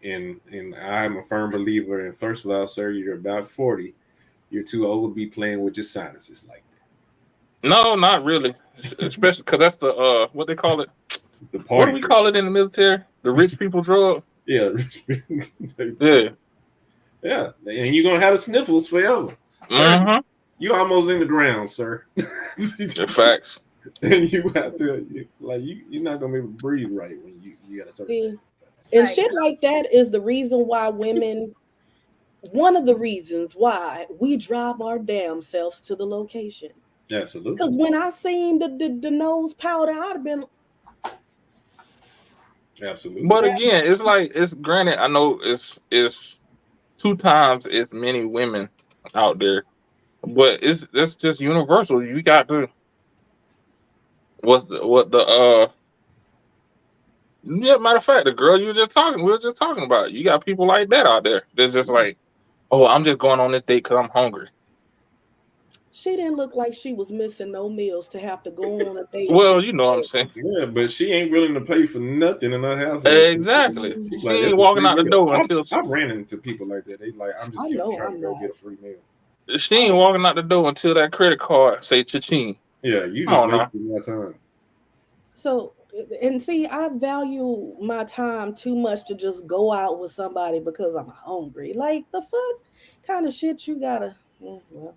And I'm a firm believer in, first of all, sir, you're about 40. You're too old to be playing with your sinuses like that. No, not really. Especially because that's the what they call it. The party. What do we call it in the military? The rich people drug. Yeah. Yeah. And you're gonna have the sniffles forever. Mm-hmm. You almost in the ground, sir. Facts. And you have to you're not gonna be able to breathe right when you got a certain. And shit like that is the reason why women. One of the reasons why we drive our damn selves to the location. Absolutely. Because when I seen the nose powder, I'd have been. Absolutely. But again, it's granted. I know it's 2 times as many women out there, but it's just universal. You got to. Matter of fact, the girl we were just talking about. You got people like that out there. They're just like, oh, I'm just going on this date because I'm hungry. She didn't look like she was missing no meals to have to go on a date. Well, you know what I'm saying. Yeah, but she ain't willing to pay for nothing in her house. Exactly. She ain't walking out the door until. I've ran into people like that. They like, I'm just trying to go get a free meal. She ain't walking out the door until that credit card say cha-ching. Yeah, you just wasting my time. So, and see, I value my time too much to just go out with somebody because I'm hungry. Like, the fuck kind of shit you gotta. Well.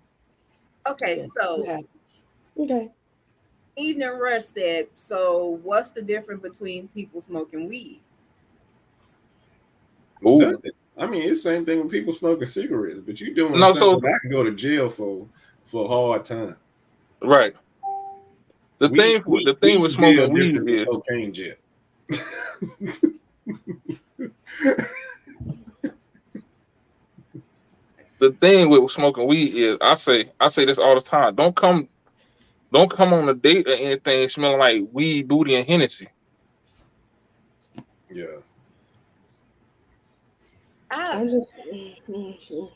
Okay, so. Okay. Evening Rush said, so what's the difference between people smoking weed? Ooh. I mean, it's the same thing with people smoking cigarettes, but you're doing something that I can go to jail for a hard time. Right. The thing with smoking weed is cocaine jail. The thing with smoking weed is, I say this all the time. Don't come on a date or anything smelling like weed, booty, and Hennessy. Yeah. I'm just.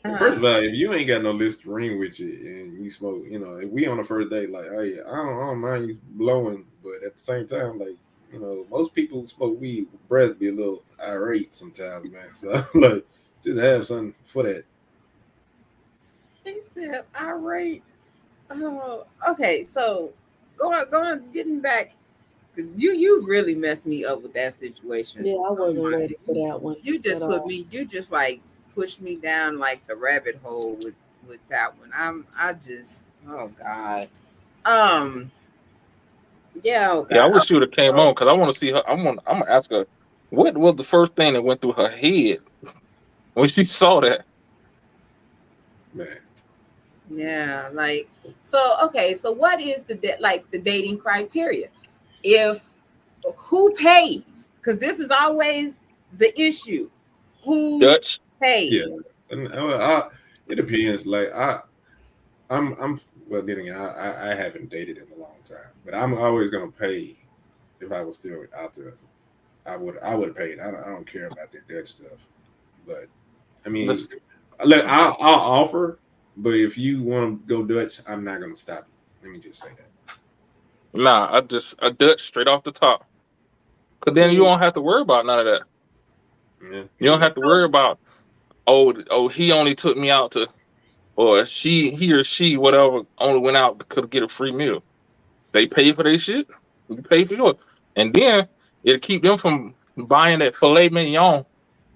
First of all, if you ain't got no Listerine with you and you smoke, if we on the first date, like, hey, I don't mind you blowing, but at the same time, like, most people who smoke weed, breath be a little irate sometimes, man. So like, just have something for that. He said irate. Oh, okay. So going, getting back. You really messed me up with that situation. Yeah, I wasn't ready for that one. You just pushed me down like the rabbit hole with that one. Oh God. Yeah. Oh God. Yeah, I wish she would have came on because I want to see her. I'm gonna ask her what was the first thing that went through her head when she saw that. Man. Yeah, like so. Okay, so what is the dating criteria? If who pays? Because this is always the issue. Who pays? Yeah. And it depends. Like I well. Then again, I haven't dated in a long time, but I'm always gonna pay if I was still out there. I would have paid. I don't care about that dead stuff, but I mean, I'll offer, but if you want to go Dutch, I'm not gonna stop you. Let me just say that. Nah, a Dutch straight off the top. Cause then you don't have to worry about none of that. Yeah. You don't have to worry about he only took me out to, or he or she whatever only went out because get a free meal. They pay for their shit. You pay for yours, and then it'll keep them from buying that filet mignon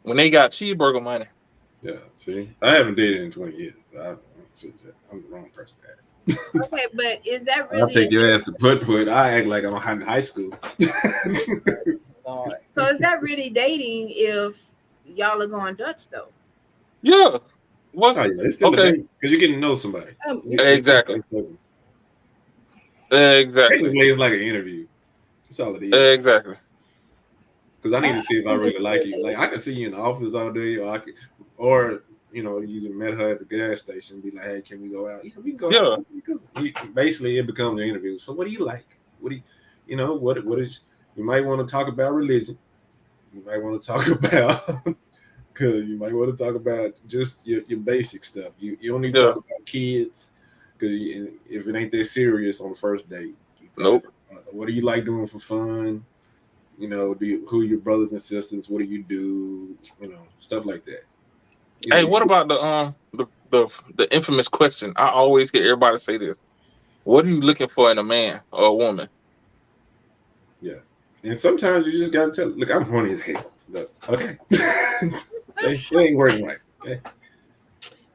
when they got cheeseburger money. Yeah. See, I haven't dated in 20 years. I'm the wrong person to ask. Okay, but is that really? I'll take your ass to put. I act like I'm in high school. So is that really dating if y'all are going Dutch though? Yeah. What's it's still okay? Because you're getting to know somebody. Exactly. Exactly. Technically, it's like an interview. That's all it is. Exactly. Because I need to see if I really like you. Like I can see you in the office all day, or you know, you met her at the gas station, be like, "Hey, can we go out?" Yeah, we can go out. Basically, it becomes an interview. So, what do you like? What do you know? What is? You might want to talk about religion. You might want to talk about because you might want to talk about just your basic stuff. You don't need to talk about kids because if it ain't that serious on the first date. Nope. What do you like doing for fun? You know, who are your brothers and sisters? What do you do? You know, stuff like that. Hey, what about the infamous question? I always hear everybody say this. What are you looking for in a man or a woman? Yeah. And sometimes you just gotta tell. Look, I'm horny as hell. Look, okay. It ain't working right. Okay.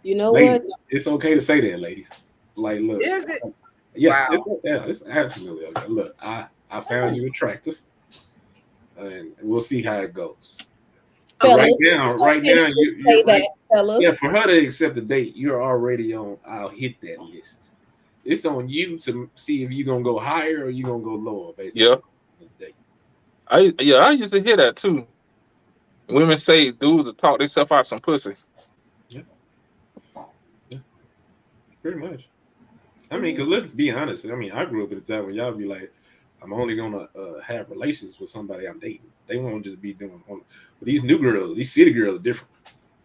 You know ladies, what? It's okay to say that, ladies. Like, look. Is it? Yeah, wow. It's absolutely okay. Look, I found you attractive, and we'll see how it goes. Fellas, right now, you that, fellas. Yeah, for her to accept the date, you're already on. I'll hit that list. It's on you to see if you're gonna go higher or you're gonna go lower, basically. Yeah. I used to hear that too. Women say dudes will talk themselves out some pussy. Yeah. Pretty much. I mean, because let's be honest. I mean, I grew up at a time when y'all be like, I'm only gonna have relations with somebody I'm dating. They won't just be doing. But these new girls, these city girls, are different.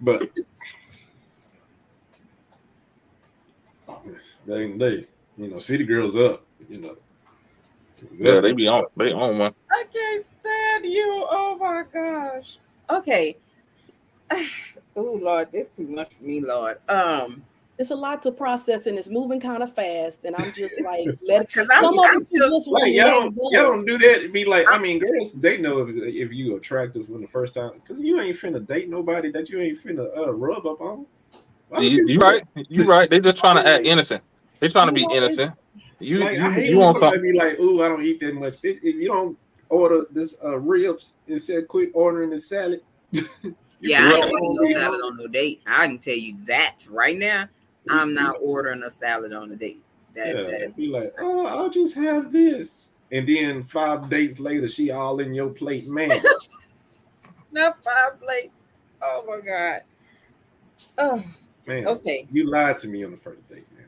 But back in the day, you know, city girls up. You know. Yeah, they be on. They on one. I can't stand you. Oh my gosh. Okay. Oh Lord, this is too much for me, Lord. It's a lot to process and it's moving kind of fast, and I'm just like, because I'm just like y'all don't do that. It'd be like, I mean, girls, they know if you attractive from the first time, because you ain't finna date nobody that you ain't finna rub up on. You right. You right. They just trying to act innocent. They trying to be innocent. You want somebody to be like, ooh, I don't eat that much fish. If you don't order this ribs instead of quit ordering the salad. Yeah, I ain't ordering no salad on no date. I can tell you that right now. I'm not ordering a salad on a date. That be like, oh, I'll just have this. And then 5 dates later, she all in your plate, man. Not 5 plates. Oh my God. Oh, man. Okay. You lied to me on the first date, man.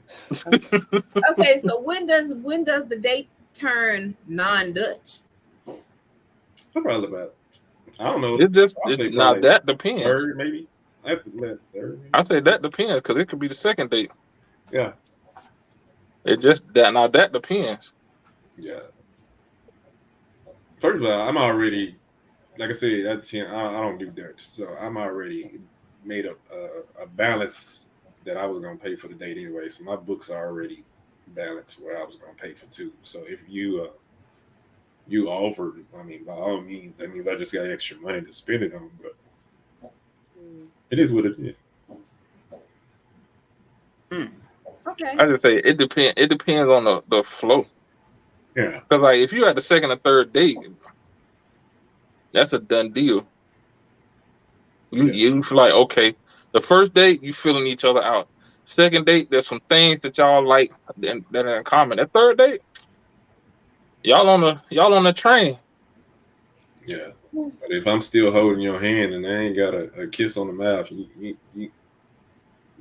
Okay, so when does the date turn non-Dutch? Probably about. I don't know. That depends. Third, maybe. I say that depends because it could be the second date. Yeah. It just that depends. Yeah. First of all, I'm already, like I said, I don't do Dutch, so I'm already made up a balance that I was gonna pay for the date anyway. So my books are already balanced where I was gonna pay for 2. So if you offered, I mean, by all means, that means I just got extra money to spend it on, but. It is what it is. Okay. I just say it depends. It depends on the flow. Yeah. Because like if you at the second or third date, that's a done deal. You feel like, okay, the first date you feeling each other out. Second date, there's some things that y'all like that are in common. That third date, y'all on the train. Yeah. But if I'm still holding your hand and I ain't got a kiss on the mouth,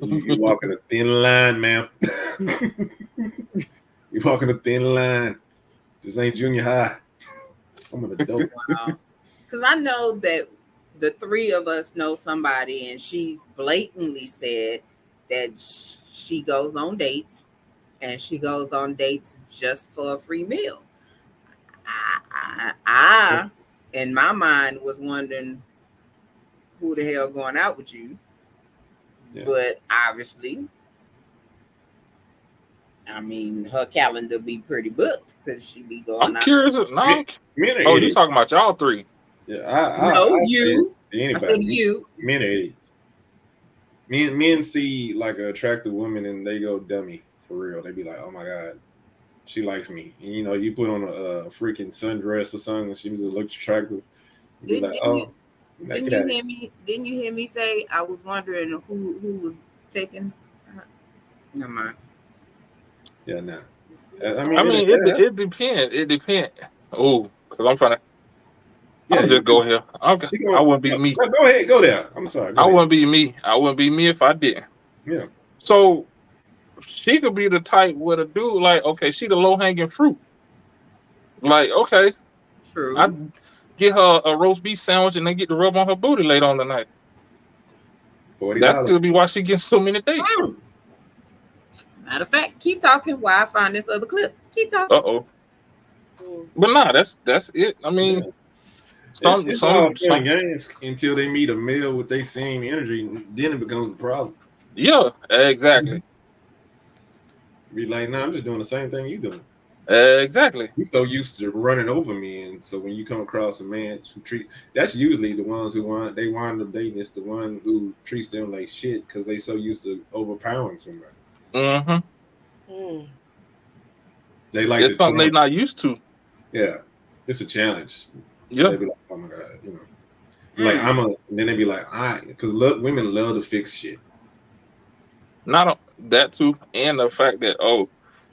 You walking a thin line, ma'am. You walking a thin line. This ain't junior high. I'm an adult. Wow. Because I know that the three of us know somebody, and she's blatantly said that she goes on dates, and she goes on dates just for a free meal. I in my mind, was wondering who the hell going out with you. Yeah. But obviously, I mean, her calendar be pretty booked because she be going out. I'm curious. You talking about y'all three? Yeah, you. Anybody. I said you. Men are idiots. Men see like an attractive woman and they go dummy for real. They be like, oh my God, she likes me. And you put on a freaking sundress or something and she was looks attractive. Didn't you hear me say I was wondering who was taking her? Never mind. Yeah, no. It depends. It depends. Oh, because I'm trying to. Yeah, I'll just go here. I wouldn't be me. Go ahead, go there. I'm sorry. I wouldn't be me. I wouldn't be me if I didn't. Yeah. So she could be the type with a dude like, okay, she the low hanging fruit. Like, okay, true. I get her a roast beef sandwich and then get to rub on her booty later on the night. $40. That could be why she gets so many dates. Matter of fact, keep talking while I find this other clip. Keep talking. But nah, that's it. I mean, it's all fun games until they meet a male with their same energy, then it becomes a problem. Yeah, exactly. Be like, nah, I'm just doing the same thing you doing. Exactly. You're so used to running over men, so when you come across a man who that's usually the ones who they wind up dating. It's the one who treats them like shit because they so used to overpowering somebody. Mm-hmm. They like it's something they're not used to. Yeah, it's a challenge. So yeah, they be like, oh my God, like and then they be like, because women love to fix shit. Not that too, and the fact that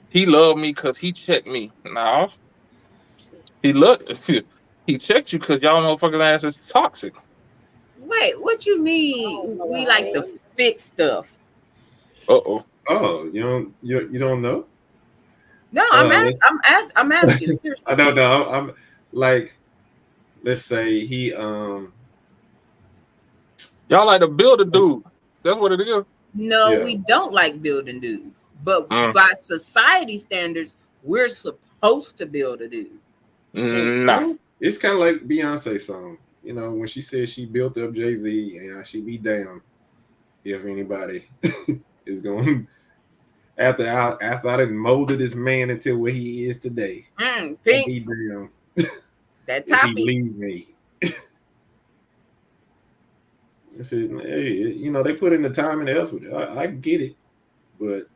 he loved me because he checked me. Nah, he checked you because y'all motherfucking ass is toxic. Wait, what you mean? We like to fix stuff. Oh, you don't know? No, I'm asking. Seriously. I don't know. I'm like, let's say he y'all like to build a dude. That's what it is. No, we don't like building dudes. But by society standards, we're supposed to build a dude. Nah. It's kind of like Beyonce's song. When she said she built up Jay-Z, and she be damned if anybody is going after I done molded this man into what he is today. Pinks. That topic. He leave me. I said, hey, they put in the time and the effort. I get it, but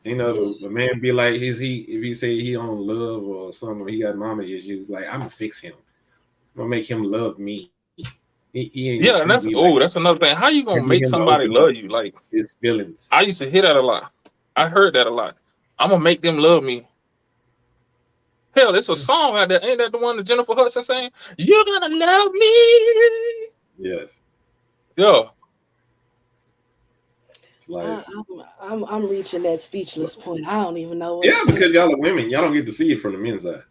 a man be like, if he say he don't love or something, he got mama issues, like I'm gonna fix him. I'm gonna make him love me. He ain't that's that's another thing. How you gonna make somebody love you? Like his feelings. I used to hear that a lot. I heard that a lot. I'm gonna make them love me. Hell, it's a song out there. Ain't that the one that Jennifer Hudson saying? You're gonna love me. Yes. Yeah. It's like I'm reaching that speechless point. I don't even know what because y'all are women. Y'all don't get to see it from the men's side.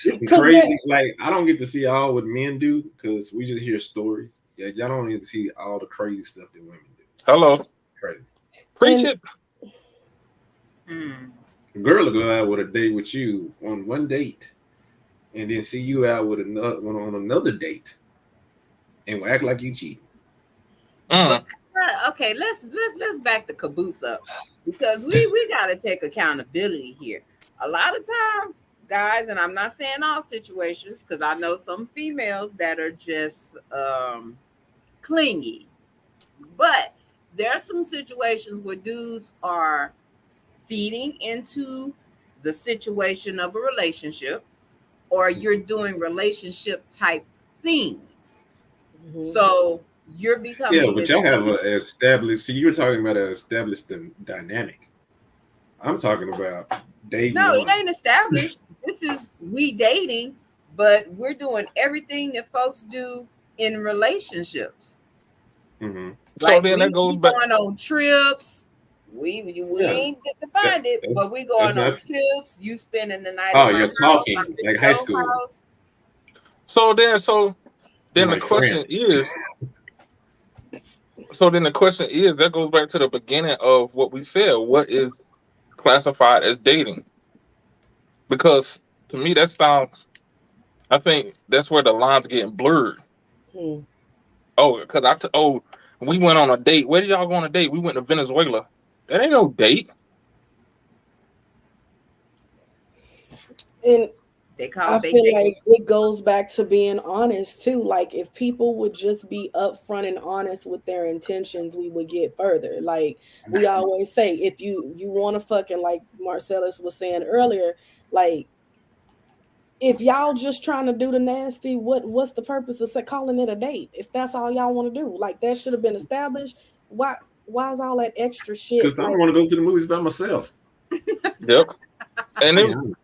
It's crazy. Like I don't get to see all what men do because we just hear stories. Yeah, y'all don't get to see all the crazy stuff that women do. Hello. Crazy. Preach it. A girl will go out with a date with you on one date, and then see you out with another one on another date, and will act like you cheating. Okay, let's back the caboose up because we got to take accountability here. A lot of times, guys, and I'm not saying all situations because I know some females that are just clingy, but there are some situations where dudes are feeding into the situation of a relationship, or you're doing relationship type things. Mm-hmm. So you're becoming but y'all have an established. See, you were talking about an established dynamic. I'm talking about dating. No, it ain't established. This is we dating, but we're doing everything that folks do in relationships. Mm-hmm. So like then that goes we back. going on trips. We ain't get to find it, but we going on trips. You spending the night at my you're house, talking I'm at like high your school. house. So then My the question is. So then the question is, that goes back to the beginning of what we said. What is classified as dating? Because to me, that sounds. I think that's where the lines getting blurred. Hmm. Oh, because we went on a date. Where did y'all go on a date? We went to Venezuela. That ain't no date. And They call I it feel vacation. like it goes back to being honest too. Like if people would just be upfront and honest with their intentions, we would get further. Like we always say, if you want to fucking, like Marcellus was saying earlier, like if y'all just trying to do the nasty, what's the purpose of calling it a date? If that's all y'all want to do, like that should have been established. Why is all that extra shit? Because I don't want to go to the movies by myself. Yep. And then,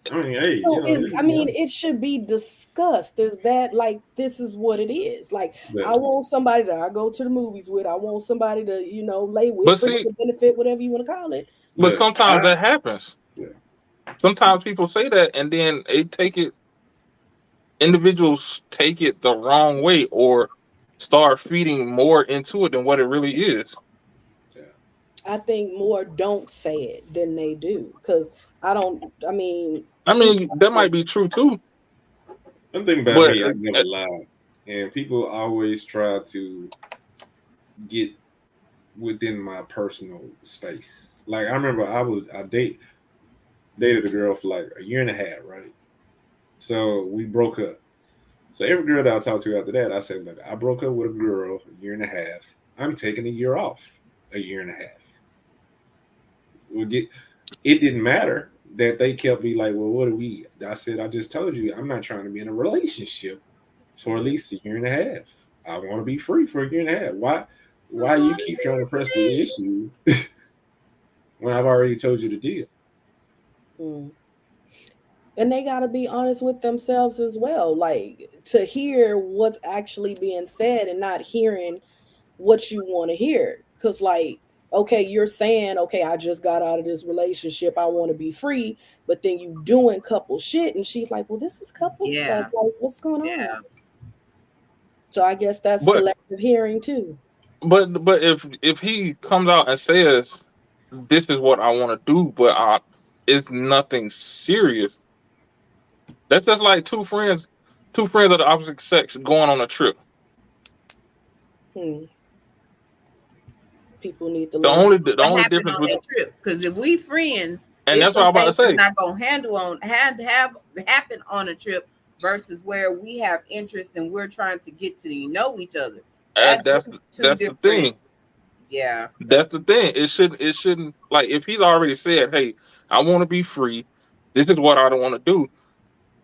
hey, it should be discussed. Is that like this is what it is? Like I want somebody that I go to the movies with. I want somebody to lay with for the benefit, whatever you want to call it. But sometimes that happens. Yeah. Sometimes people say that, and then individuals take it the wrong way, or start feeding more into it than what it really is. I think more don't say it than they do, because I mean, that might be true too. One thing about me, I never lie, and people always try to get within my personal space. Like I remember I dated a girl for like a year and a half, right? So we broke up. So every girl that I talked to after that, I said, look, I broke up with a girl a year and a half. I'm taking a year off, a year and a half. It didn't matter that they kept me like, well, what do we? I said, I just told you, I'm not trying to be in a relationship for at least a year and a half. I want to be free for a year and a half. Why you keep trying to press the issue when I've already told you the deal? And they got to be honest with themselves as well, like to hear what's actually being said and not hearing what you want to hear. Because like, okay, you're saying, okay, I just got out of this relationship, I want to be free, but then you doing couple shit, and she's like, well, this is couple stuff, like what's going on? So I guess that's selective hearing too. But if he comes out and says, this is what I want to do, but it's nothing serious, that's just like two friends of the opposite sex going on a trip. People need to the only difference on that trip, because if we friends, and that's what I'm about to say, not gonna happen on a trip versus where we have interest and we're trying to get to know each other. That's the thing. Yeah, that's the thing. It shouldn't, like, if he's already said, hey, I want to be free, this is what I don't want to do,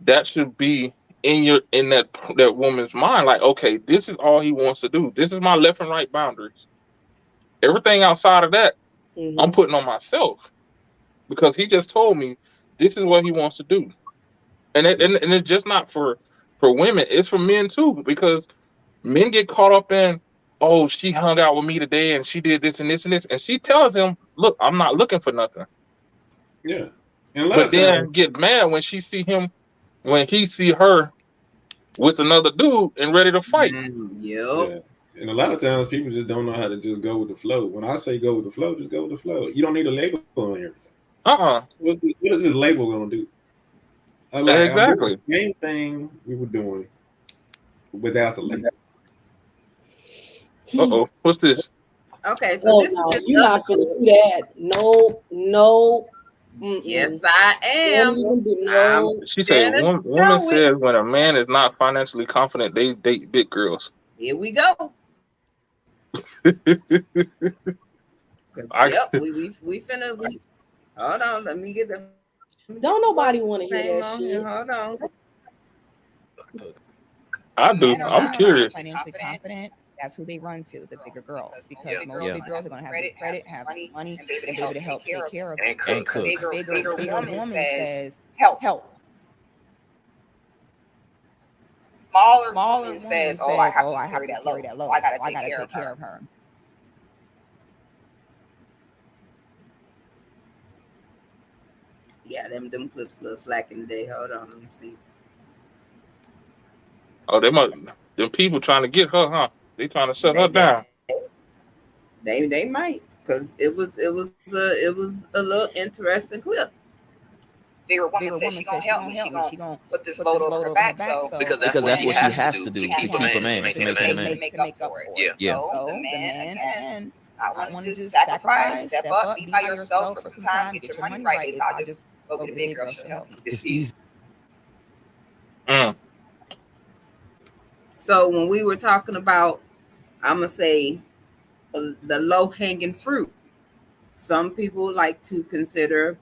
that should be in that woman's mind, like, okay, this is all he wants to do, this is my left and right boundaries. Everything outside of that, I'm putting on myself, because he just told me this is what he wants to do. And it's just not for women, it's for men too, because men get caught up in, oh, she hung out with me today and she did this and this and this, and she tells him, look, I'm not looking for nothing. Yeah. But then get mad when he see her with another dude and ready to fight. Yeah. And a lot of times people just don't know how to just go with the flow. When I say go with the flow, just go with the flow. You don't need a label on everything. What is this label gonna do? Exactly. The same thing we were doing without the label. What's this? Okay, so this is you're not gonna do that. No. Yes, I am. She said, woman says when a man is not financially confident, they date big girls. Here we go. We finna. Hold on, let me get them. Don't nobody want to hear that shit. Hold on. I do. I'm curious. Financially confident, that's who they run to, the bigger girls, because most big girls are going to have credit, have money, and be able to help take care of it. And bigger woman says, help. Smaller woman says, I have to carry that load. I got to take care of her. Yeah, them clips a little slack in the day. Hold on, let me see. Oh, them people trying to get her, huh? They trying to shut her down. They might, because it was a little interesting clip. Bigger woman says she gonna help me. She gonna put this load over her back. So because that's what she has to do to keep a man, to make up for it. Yeah. So the man again, I want to just sacrifice, step up, be by yourself for some time, get your money right. So I'll just go get a big girl. She'll help me. It's easy. So when we were talking about, I'm gonna say the low hanging fruit. Some people like to consider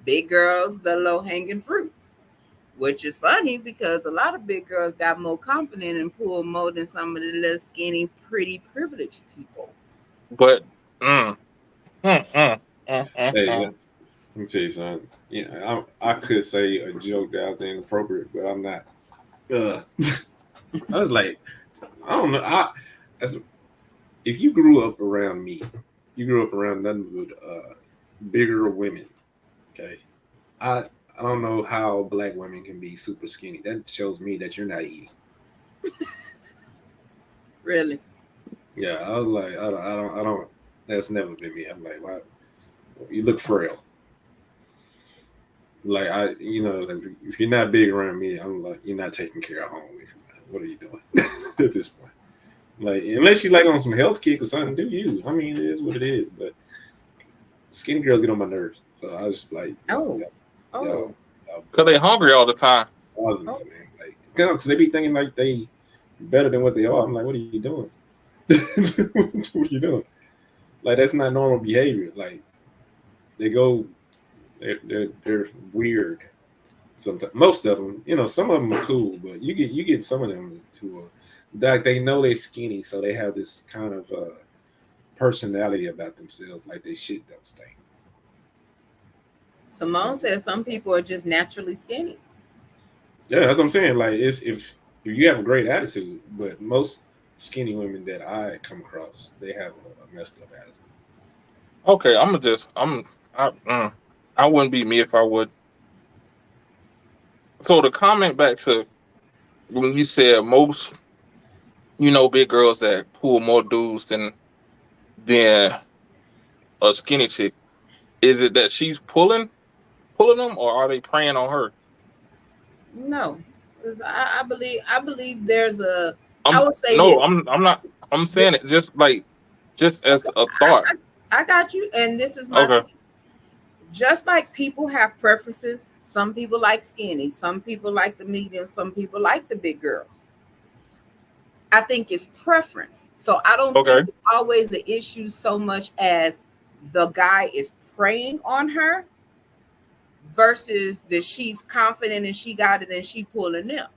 big girls the low hanging fruit, which is funny because a lot of big girls got more confident and pull more than some of the little skinny, pretty, privileged people. But Hey, let me tell you something. Yeah, I could say a joke that I think inappropriate, but I'm not. I was like, I don't know. If you grew up around me, you grew up around nothing but bigger women. Okay, I don't know how black women can be super skinny. That shows me that you're not eating. Really? Yeah, I was like, I don't. That's never been me. I'm like, why? You look frail. Like like, if you're not big around me, I'm like, you're not taking care of home. What are you doing at this point? Like, unless you like on some health kick or something, do you? I mean, it is what it is. But skinny girls get on my nerves, so I was like, because they hungry all the time. Man. Like, because they be thinking like they better than what they are. I'm like, what are you doing? What are you doing? Like, that's not normal behavior. Like, they're weird. Sometimes, most of them, some of them are cool, but you get some of them who are like, they know they're skinny, so they have this kind of personality about themselves, like they shit don't stink. Simone says some people are just naturally skinny. Yeah, that's what I'm saying. Like, it's if you have a great attitude, but most skinny women that I come across, they have a messed up attitude. Okay, I wouldn't be me if I would. So to comment back to when you said most, big girls that pull more dudes than a skinny chick, is it that she's pulling them, or are they preying on her? No, I believe there's a. I would say no. This. I'm not. I'm saying it just as a thought. I got you, and this is my. Okay. Just like people have preferences, some people like skinny, some people like the medium, some people like the big girls. I think it's preference. So I don't think it's always the issue so much as the guy is preying on her versus that she's confident and she got it and she pulling them.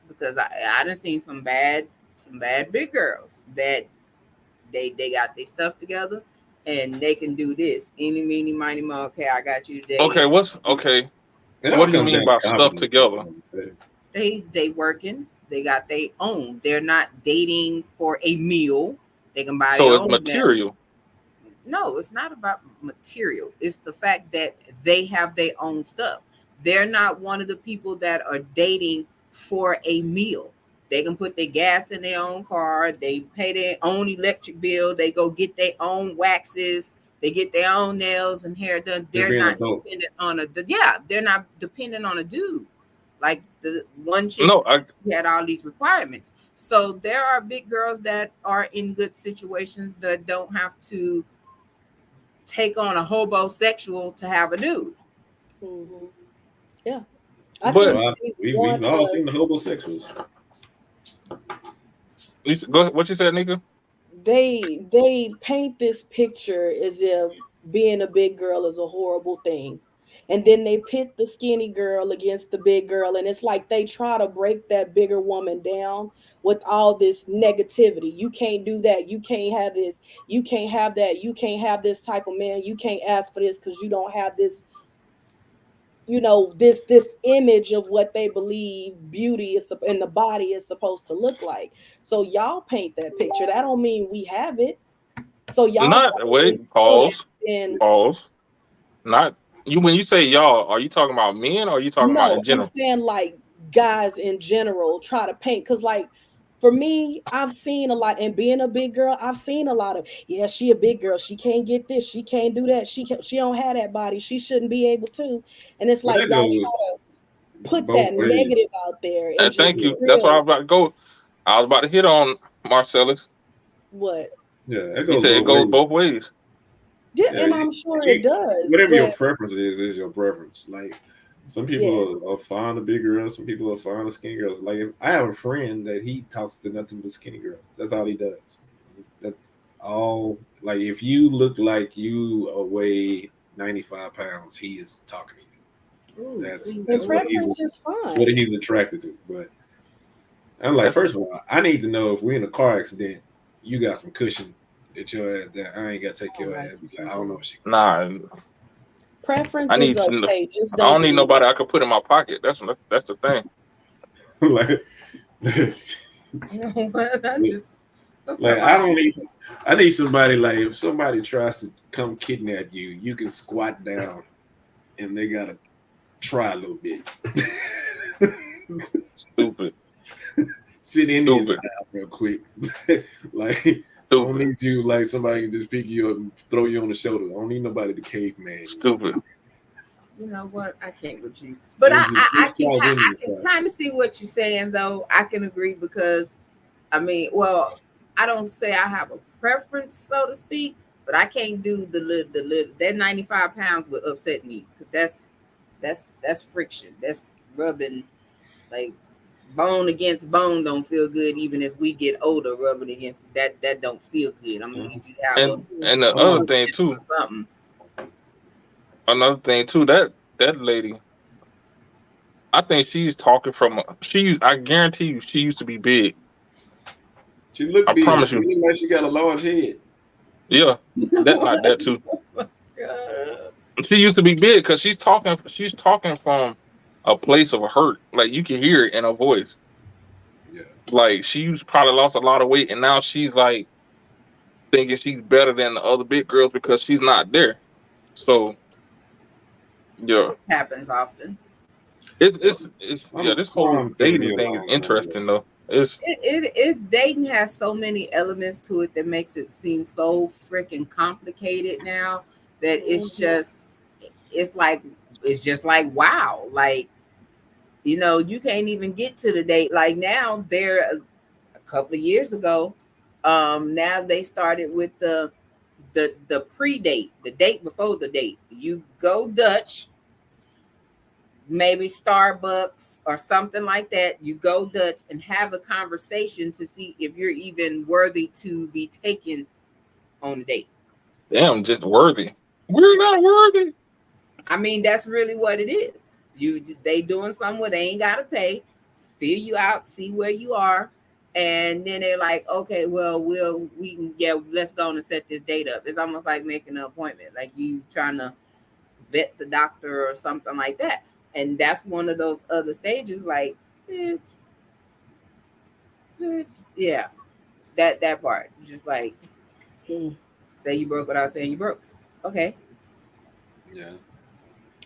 Because I done seen some bad big girls that they got their stuff together. And they can do this. Eeny, meeny, miny, mo. Okay, I got you today. Okay, what do you mean by stuff together? They working. They got their own. They're not dating for a meal. They can buy. So it's material. No, it's not about material. It's the fact that they have their own stuff. They're not one of the people that are dating for a meal. They can put their gas in their own car. They pay their own electric bill. They go get their own waxes. They get their own nails and hair done. They're not dependent on they're not dependent on a dude. Like the one chick had all these requirements. So there are big girls that are in good situations that don't have to take on a homosexual to have a dude. Mm-hmm. Yeah. We've all seen the homosexuals. Go ahead. What you said, Nika? They paint this picture as if being a big girl is a horrible thing. And then they pit the skinny girl against the big girl. And it's like they try to break that bigger woman down with all this negativity. You can't do that. You can't have this. You can't have that. You can't have this type of man. You can't ask for this because you don't have this, this image of what they believe beauty is in the body is supposed to look like. So y'all paint that picture. That don't mean we have it. So y'all pause. Not when you say y'all, are you talking about men or are you talking about in I'm general? saying like guys in general try to paint, because like for me, I've seen a lot, and being a big girl, I've seen a lot of, yeah, she a big girl, she can't get this, she can't do that, she don't have that body, she shouldn't be able to. And it's But like that y'all try goes to put both that ways. negative out there and just Thank you. That's what I was about to go. I was about to hit on Marcellus. what? Yeah, it He goes said it both goes ways. both ways. Yeah, Yeah, and I'm sure it does. whatever your But preference is your preference. Like some yes, people are fond of big girls, some people are fond of skinny girls. Like if I have a friend that he talks to nothing but skinny girls. That's all he does. That's all. Like if you look like you weigh 95 pounds, he is talking to you. Ooh, That's see, that's what preference is what fine. he's attracted to. But I'm like, first of all, I need to know if we're in a car accident, you got some cushion that your ass that I ain't got to take your ass. Like, I don't know what she. Nah, Preference I is need to know. okay, just I don't don't need be nobody I could put in my pocket. That's the thing. like, that's just like I don't need. I need somebody like if somebody tries to come kidnap you, you can squat down, and they gotta try a little bit. Stupid. Sit Indian style real quick. Like I don't need you like somebody can just pick you up and throw you on the shoulder. I don't need nobody to caveman. Stupid. You know what? I can't with you, but I can kind of see what you're saying though. I can agree because, I mean, well, I don't say I have a preference, so to speak, but I can't do the little that 95 pounds would upset me because that's friction. That's rubbing, like bone against bone don't feel good even as we get older. Rubbing against that don't feel good. I'm gonna need you to have and the other thing too. Something. Another thing too, that lady, I think she's talking from I guarantee you she used to be big. She looked I big. promise you. She looked like she got a large head. Yeah, that too. She used to be big because she's talking from a place of hurt. Like you can hear it in her voice. Yeah. Like she probably lost a lot of weight and now she's like thinking she's better than the other big girls because she's not there. So yeah. It happens often. It's this whole dating thing is interesting though. It dating has so many elements to it that makes it seem so freaking complicated now that it's just like wow, like you know, you can't even get to the date. Like now there a couple of years ago, now they started with the pre-date, the date before the date. You go Dutch, maybe Starbucks or something like that. You go Dutch and have a conversation to see if you're even worthy to be taken on a date. Damn, just worthy. We're not worthy. I mean, that's really what it is. They doing something where they ain't gotta pay, fill you out, see where you are, and then they're like, okay, well, let's go and set this date up. It's almost like making an appointment, like you trying to vet the doctor or something like that. And that's one of those other stages, like, yeah, that part, just like, say you broke without saying you broke. Okay. Yeah.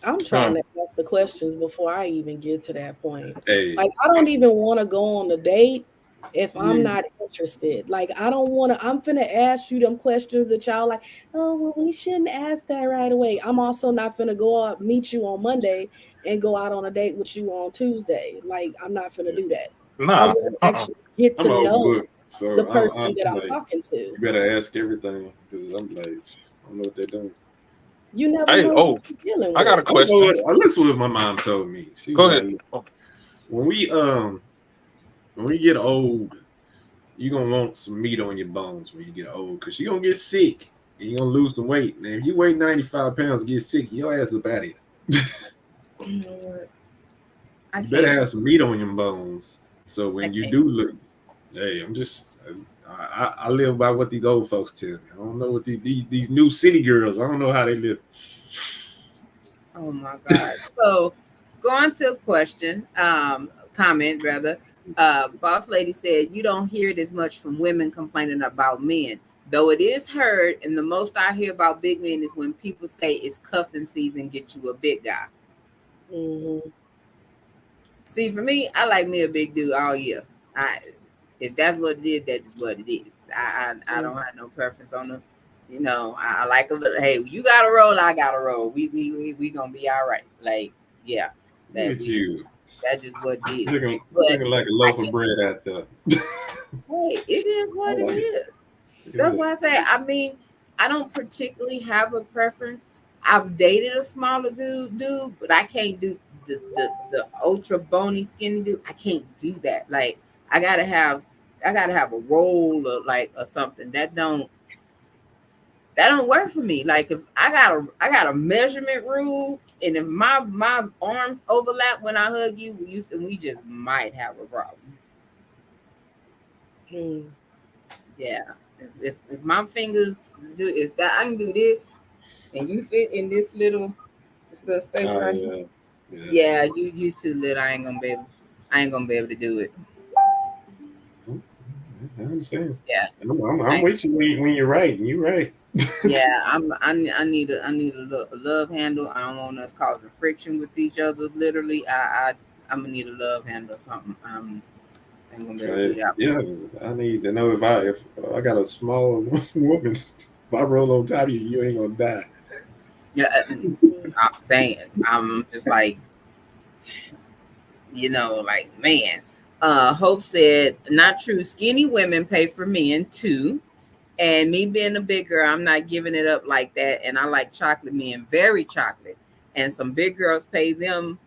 I'm trying to ask the questions before I even get to that point. Hey. Like, I don't even want to go on a date if I'm not interested. Like, I don't want to. I'm finna ask you them questions that y'all like, oh, well, we shouldn't ask that right away. I'm also not finna go out, meet you on Monday and go out on a date with you on Tuesday. Like, I'm not finna do that. I want to actually get to know the person that I'm talking to. You better ask everything because I'm like, I don't know what they're doing. You never know what you're dealing with. I got a question. Listen to what my mom told me. She Go was ahead. Like, when we get old, you're gonna want some meat on your bones when you get old, because you're gonna get sick and you're gonna lose the weight. Now, if you weigh 95 pounds and get sick, your ass is out of here. You know what? You better have some meat on your bones. So when you do look, hey, I live by what these old folks tell me. I don't know what these new city girls, I don't know how they live. Oh my God. So going to a comment rather. Boss Lady said, you don't hear it as much from women complaining about men. Though it is heard, and the most I hear about big men is when people say it's cuffing season, get you a big guy. Mm-hmm. See, for me, I like me a big dude all year. If that's what it is, that's just what it is. I don't have no preference on them. You know, I like a little. Hey, you got to roll, I got to roll. We gonna be all right. Like, yeah, Look at you. That's just what it is. Looking But like a loaf of bread out there. hey, it is what it is. That's why I say. I mean, I don't particularly have a preference. I've dated a smaller dude, but I can't do the ultra bony skinny dude. I can't do that. Like I gotta have a roll or something that don't work for me. Like if I got a measurement rule, and if my arms overlap when I hug you, we just might have a problem. Yeah. If my fingers do, if that I can do this and you fit in this little space right here. Yeah, you too little. I ain't gonna be able to do it. I understand. Yeah, I'm with you when you're right. You're right. Yeah, I need a love handle. I don't want us causing friction with each other. Literally, I'm gonna need a love handle or something. I ain't gonna be able to do that. Yeah, I need to know if I got a small woman, if I roll on top of you, you ain't gonna die. Yeah, I'm saying, I'm just like, like, man. Hope said, not true. Skinny women pay for men too. And me being a big girl, I'm not giving it up like that. And I like chocolate men, very chocolate. And some big girls pay them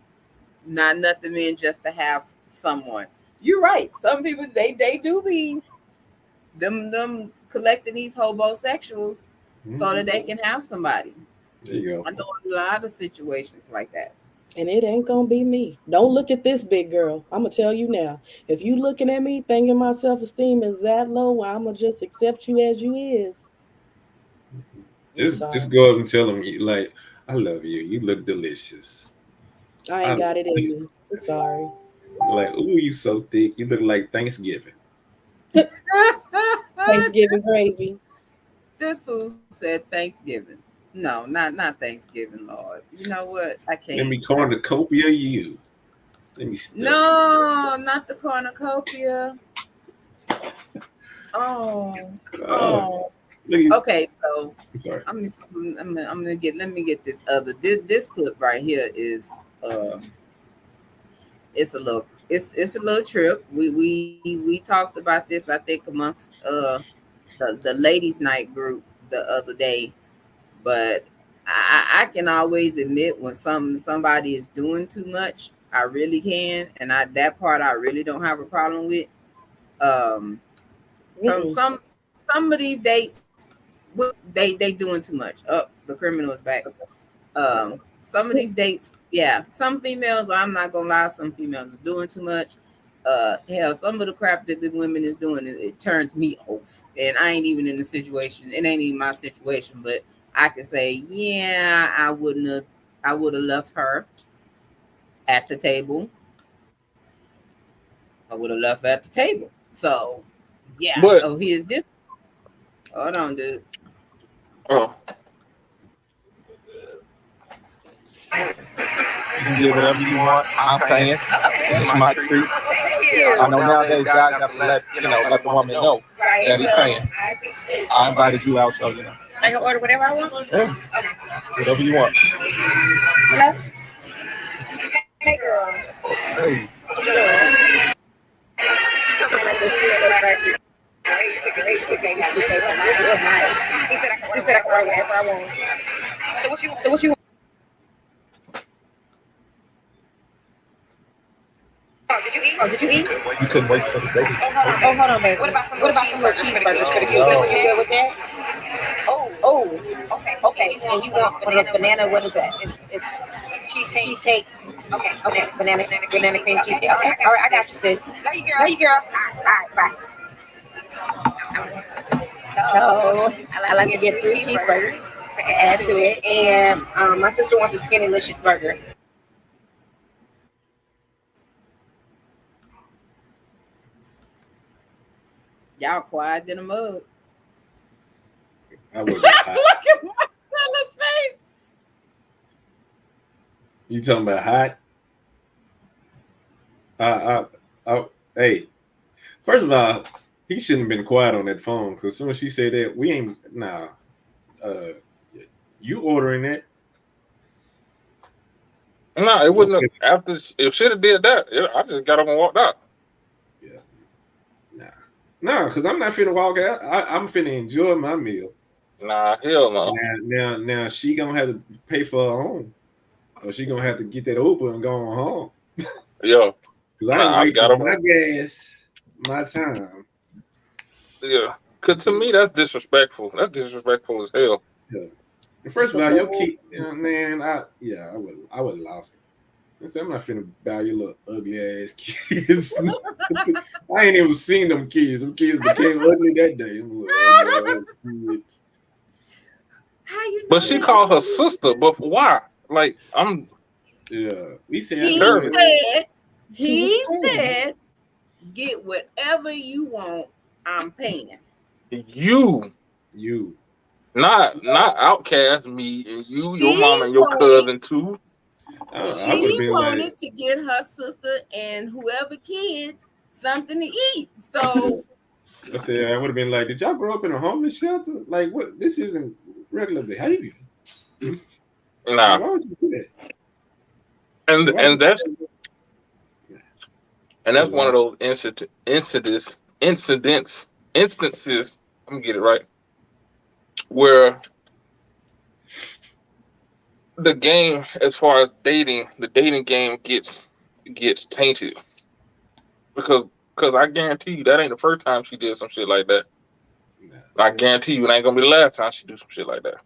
not nothing men just to have someone. You're right. Some people they do be them collecting these hobosexuals so that they can have somebody. There you go. I know a lot of situations like that. And it ain't gonna be me. Don't look at this big girl. I'm gonna tell you now. If you looking at me thinking my self-esteem is that low, I'm gonna just accept you as you is. Just go up and tell them like, I love you. You look delicious. I ain't got it in me. I'm sorry. Like, ooh, you so thick. You look like Thanksgiving. Thanksgiving gravy. This fool said Thanksgiving. No, not Thanksgiving, Lord. You know what? I can't. Let me cornucopia you. Let me No, not the cornucopia. Oh. Okay, so let me get this other. This clip right here is it's a little trip. We talked about this, I think, amongst the ladies' night group the other day, but I can always admit when somebody is doing too much. I really can, and that part I really don't have a problem with. Some of these dates, they doing too much. Oh, the criminal is back. Some of these dates, yeah, some females, I'm not gonna lie, some females is doing too much. Hell, some of the crap that the women is doing, it turns me off, and I ain't even in the situation. It ain't even my situation, but I could say, yeah, I would have left her at the table. I would have left her at the table. So, yeah. So here's this. Hold on, dude. Oh. You can get whatever you want. I'm paying. This is my treat. I know nowadays guys got to let the woman know that he's paying. I invited you out, so you know. So I can order whatever I want? Yeah. Whatever you want. Hello? Hey, girl. Hey. He said I can order whatever I want. So what you want? Oh, did you eat? You couldn't wait till the day. Oh, hold on, baby. What about some little cheeseburgers? Could you good with that? Oh, okay. And you want one of those banana? What is that? It's cheesecake. Okay. Banana cream cheesecake. Okay. All right, I got you, sis. Love you, girl. All right, bye. So I like to get 3 cheeseburgers to add to it, and my sister wants the Skinny-licious burger. Y'all quiet in the mug. I wouldn't be hot. Look at Marcella's face. You talking about hot? Hey, first of all, he shouldn't have been quiet on that phone because as soon as she said that, we ain't you ordering that? No, it wouldn't have. After if she'd have did that, I just got up and walked out. Yeah, nah, because I'm not finna walk out. I'm finna enjoy my meal. Nah, hell no. Now she gonna have to pay for her own, or she gonna have to get that Uber and go on home. Yeah, because I ain't wasting my gas, my time. Yeah, because to me that's disrespectful. That's disrespectful as hell. Yeah. First of all, your kid, man, I would have lost it. I said, I'm not finna buy your little ugly ass kids. I ain't even seen them kids. Them kids became ugly that day. How you know but she called her sister, but why? Like, we said he said, get whatever you want, I'm paying. You. Not Outcast, me and you, your mom and your cousin too. She wanted to get her sister and whoever kids something to eat. So I said I would have been like, did y'all grow up in a homeless shelter? Like, what? This isn't regular behavior. Nah. Why would you do that? And that's one of those instances. I'm gonna get it right. Where the game, as far as dating, the dating game gets tainted because I guarantee you that ain't the first time she did some shit like that. Nah. I guarantee you it ain't gonna be the last time she do some shit like that.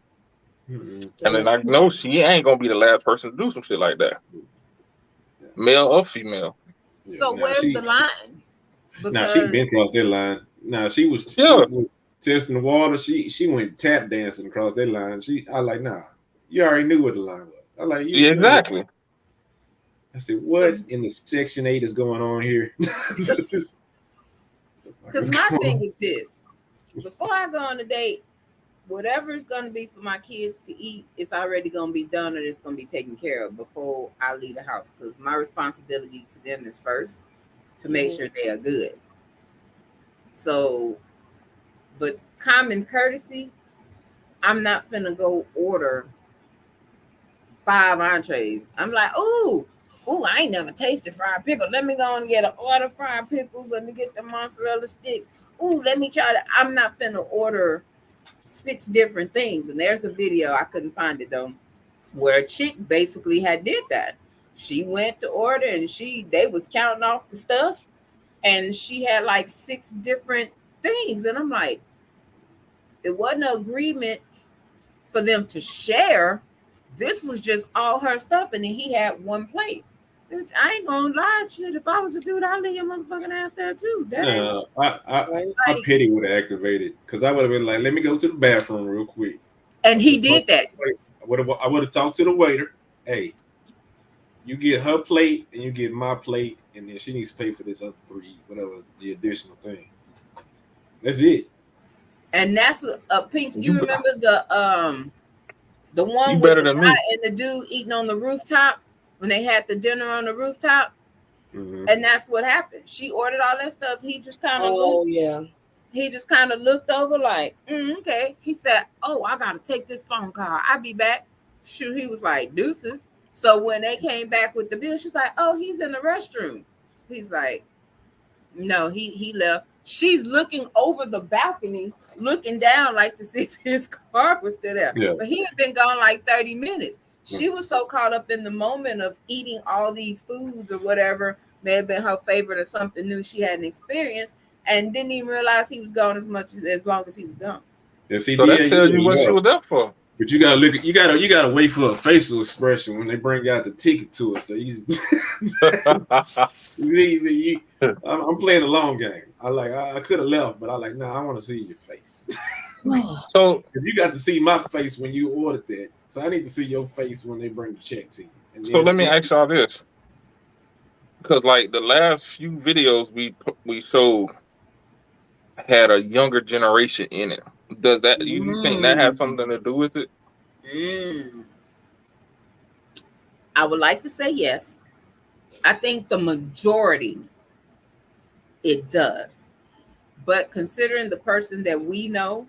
Mm-hmm. And then I know she ain't gonna be the last person to do some shit like that, male or female. So where's the line? Now she been across that line. Now she was testing the water. She went tap dancing across that line. I like, nah, you already knew what the line was. I like, you exactly. I said, what in the Section 8 is going on here? Because my thing is this: before I go on a date, whatever it's going to be for my kids to eat, it's already going to be done or it's going to be taken care of before I leave the house. Because my responsibility to them is first to make sure they are good. So, but common courtesy, I'm not finna go order 5 entrees. I'm like, ooh, I ain't never tasted fried pickle. Let me go and get an order fried pickles. Let me get the mozzarella sticks. Ooh, let me try that. I'm not finna order 6 different things. And there's a video, I couldn't find it though, where a chick basically did that. She went to order and they was counting off the stuff and she had like 6 different things. And I'm like, it wasn't an agreement for them to share. This was just all her stuff. And then he had 1 plate. Which I ain't gonna lie, shit. If I was a dude, I'd leave your motherfucking ass there too. I pity would have activated because I would have been like, let me go to the bathroom real quick. And he did that. I would have talked to the waiter. Hey, you get her plate and you get my plate, and then she needs to pay for this other 3, whatever the additional thing. That's it. And that's Pinks. Do you remember the one you with the guy and the dude eating on the rooftop when they had the dinner on the rooftop? Mm-hmm. And that's what happened. She ordered all that stuff. He just kind of He just kind of looked over like, okay. He said, "Oh, I gotta take this phone call. I'll be back." Shoot, he was like, "Deuces." So when they came back with the bill, she's like, "Oh, he's in the restroom." He's like, "No, he left." She's looking over the balcony, looking down like to see if his car was still there. Yeah. But he had been gone like 30 minutes. She was so caught up in the moment of eating all these foods or whatever, may have been her favorite or something new she hadn't experienced, and didn't even realize he was gone as long as he was gone. Yeah, see, so that tells you what she was there for. But you gotta look. You gotta wait for a facial expression when they bring out the ticket to us. So you I'm playing the long game. I could have left, but I want to see your face. So because you got to see my face when you ordered that, so I need to see your face when they bring the check to you. So let me ask y'all this, because like the last few videos we showed had a younger generation in it. Does that you think that has something to do with it? I would like to say yes. I think the majority it does. But considering the person that we know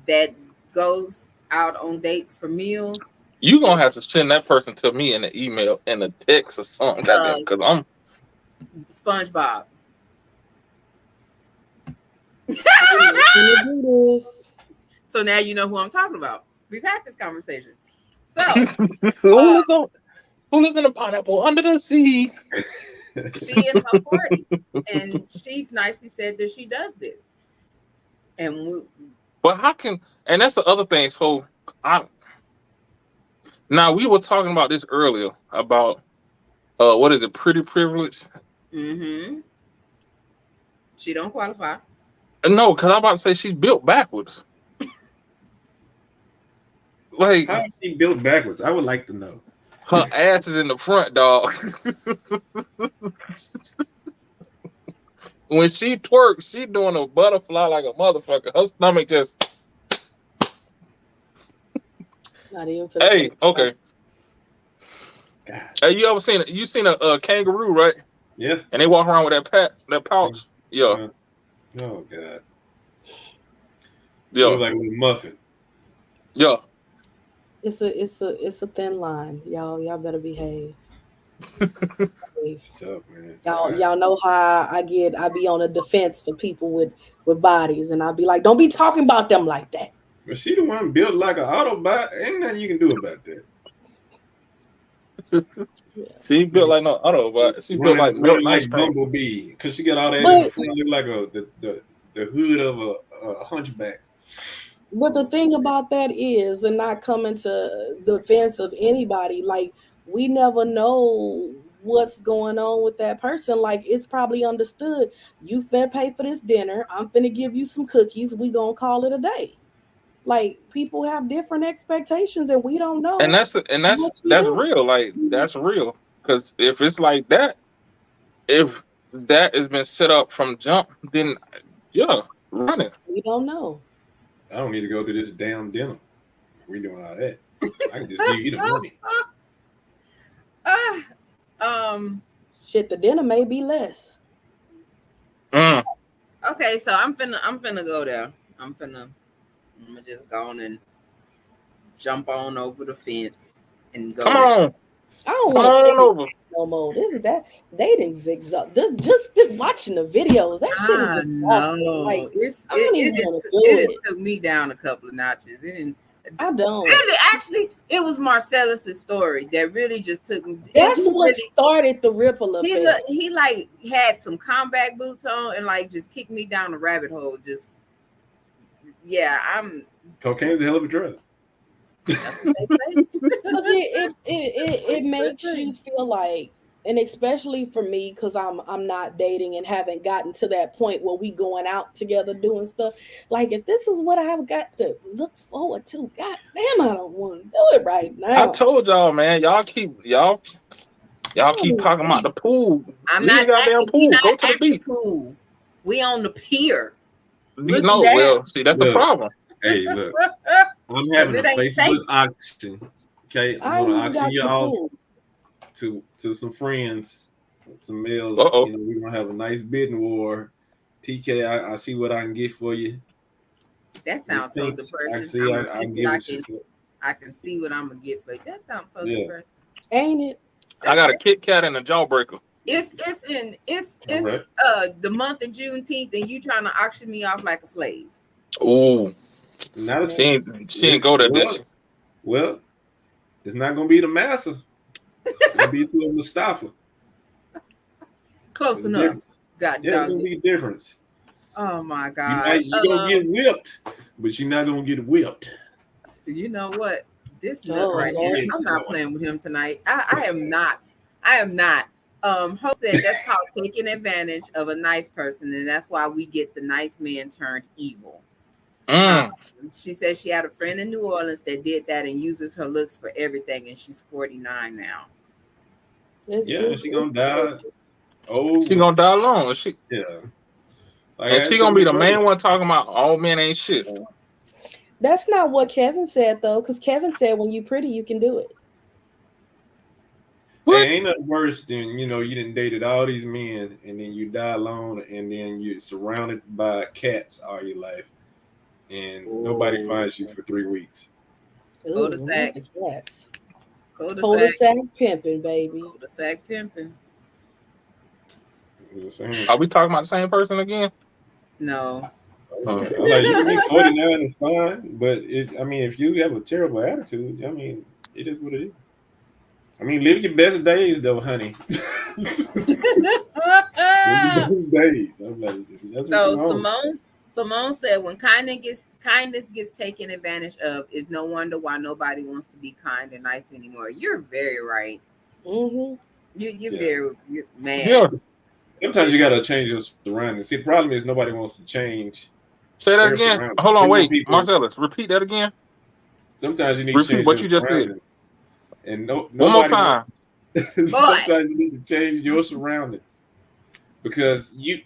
that goes out on dates for meals, You gonna have to send that person to me in an email, in a text, or something, goddamn, because I'm SpongeBob. So now you know who I'm talking about. We've had this conversation. So who lives in a pineapple under the sea? She in her 40s, and she's nicely said that she does this. But how can? And that's the other thing. So now we were talking about this earlier about what is it? Pretty privilege. Mm-hmm. She don't qualify. No, because I'm about to say she's built backwards. Like, how is she built backwards? I would like to know. Her ass is in the front, dog. When she twerks, she doing a butterfly like a motherfucker. Her stomach just. Not even for hey, okay. God. Hey, you ever seen it? You seen a kangaroo, right? Yeah. And they walk around with that pouch. Yeah. Oh God. Yeah. Look like a little muffin. Yeah. It's a thin line. Y'all better behave. Tough, man. Y'all know how I be on a defense for people with bodies, and I'll be like, don't be talking about them like that. But she the one built like an Autobot. Ain't nothing you can do about that. She built like no Autobot. She built like milk like Bumblebee, because she got all that in the front, look like the hood of a hunchback. But the thing about that is, and not coming to the defense of anybody, like, we never know what's going on with that person. Like, it's probably understood, you finna pay for this dinner, I'm finna give you some cookies, we gonna call it a day. Like, people have different expectations, and we don't know. And that's real. Like, that's real. Because if it's like that, if that has been set up from jump, then yeah, run it. We don't know. I don't need to go to this damn dinner. We doing all that. I can just give you the money. Shit, the dinner may be less. Okay, so I'm finna go there. I'm gonna just go on and jump on over the fence and go. Come on. I don't want to no more. That's dating zigzag. Just watching the videos, that shit is exhausting. Like, I don't even want to do it. It took me down a couple of notches. I don't. Really, actually, it was Marcellus's story that really just took me. That's what started the ripple effect. He like had some combat boots on and like just kicked me down the rabbit hole. Just Cocaine's a hell of a drug. It makes you feel like, and especially for me, because I'm not dating and haven't gotten to that point where we going out together doing stuff. Like, if this is what I've got to look forward to, god damn, I don't want to do it right now. I told y'all, man, y'all keep talking about the pool. I'm not goddamn pool. Go to the beach. Pool. We on the pier. See, that's the problem. Hey, look, I'm having a Facebook auction. Okay, I'm gonna auction you off to some friends, some males. You know, we're gonna have a nice bidding war. TK, I see what I can get for you. That sounds so depressing. I can see what I'm gonna get for you. That sounds so depressing. Ain't it? I got a Kit Kat and a Jawbreaker. It's the month of Juneteenth, and you trying to auction me off like a slave. Ooh. She didn't go there, did she? Well, it's not gonna be the massa. It's gonna be to Mustafa. Close enough. God, yeah, it's gonna be a difference. Oh my God! You're gonna get whipped, but you're not gonna get whipped. You know what? This nut right here. I'm not playing with him tonight. I am not. Hope said that's called taking advantage of a nice person, and that's why we get the nice man turned evil. She said she had a friend in New Orleans that did that and uses her looks for everything, and she's 49 now. She's gonna die. Oh, she's gonna die alone. Yeah. Like, And she gonna be the main one talking about all men ain't shit. That's not what Kevin said though, because Kevin said when you pretty, you can do it. Hey, ain't nothing worse than you didn't dated all these men and then you die alone and then you're surrounded by cats all your life and nobody finds you for 3 weeks. Cul-de-sac. Cul-de-sac pimping, baby. Cul-de-sac pimping. Are we talking about the same person again? No. I'm like, you can be 49 and fine, but if you have a terrible attitude, it is what it is. Live your best days though, honey. Live your best days. I'm like, so Simone said when kindness gets taken advantage of, is no wonder why nobody wants to be kind and nice anymore. You're very right. Mm-hmm. You're man. Yeah. Sometimes you gotta change your surroundings. See, the problem is nobody wants to change. Say that again. Hold on, wait, Marcellus, repeat that again. Sometimes you need to change what you just said. And one more time. Sometimes you need to change your surroundings because you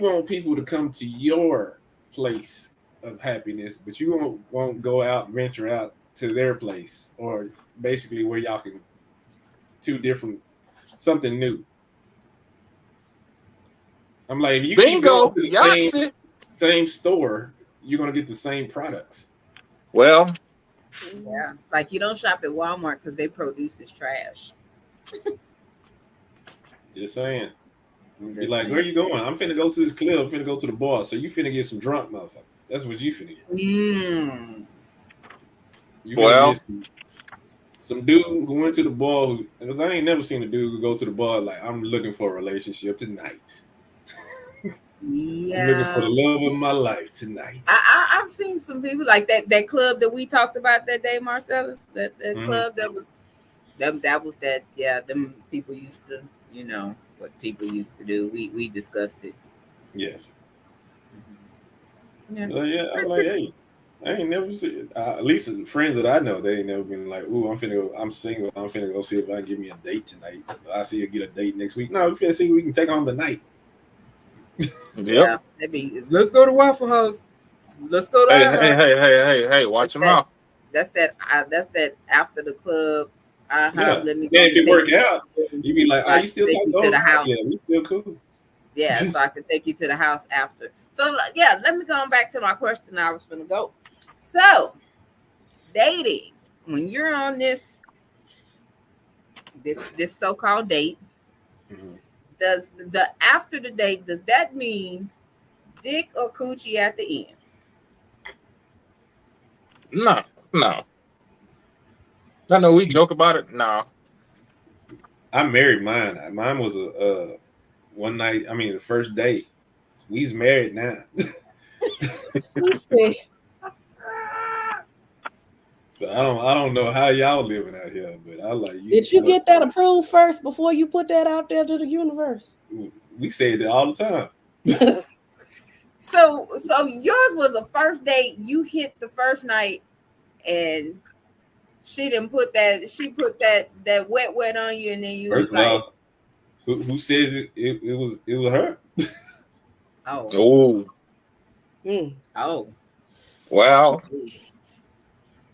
want people to come to your place of happiness, but you won't go out and venture out to their place or basically where y'all can something new. I'm like, if you keep going to the same store, you're gonna get the same products. Well, yeah, like you don't shop at Walmart because they produce is trash. Just saying. Be like, where you going? I'm finna go to this club. I'm finna go to the bar. So you finna get some drunk motherfuckers. That's what you finna get. You finna get some dude who went to the bar. Because I ain't never seen a dude who go to the bar like, I'm looking for a relationship tonight. Yeah, I'm looking for the love of my life tonight. I've seen some people like that club that we talked about that day, Marcellus. That club that was that. Yeah, them people used to, what people used to do. We discussed it. Yes. Yeah. I'm like, hey, I ain't never seen. At least the friends that I know, they ain't never been like, ooh, I'm single. I'm finna go see if I can get me a date tonight. I see you get a date next week. No, we finna see if we can take on tonight. Yeah, let's go to Waffle House. Let's go to. Hey! Watch your mouth. That's that after the club. Let me go. If it work out, you be like, you still talking to the house? Yeah, we still cool. Yeah, so I can take you to the house after. So yeah, let me go back to my question. I was gonna go. So, dating, when you're on this so-called date, does the after the date, does that mean dick or coochie at the end? No. I know we joke about it. No. I married mine. Mine was a one night. The first date. We's married now. So I don't know how y'all living out here, but I like you. Did you get that approved first before you put that out there to the universe? We say that all the time. So yours was a first date. You hit the first night, and she didn't put that. She put that wet on you, and then you first was like, who says it was her? Oh. Oh.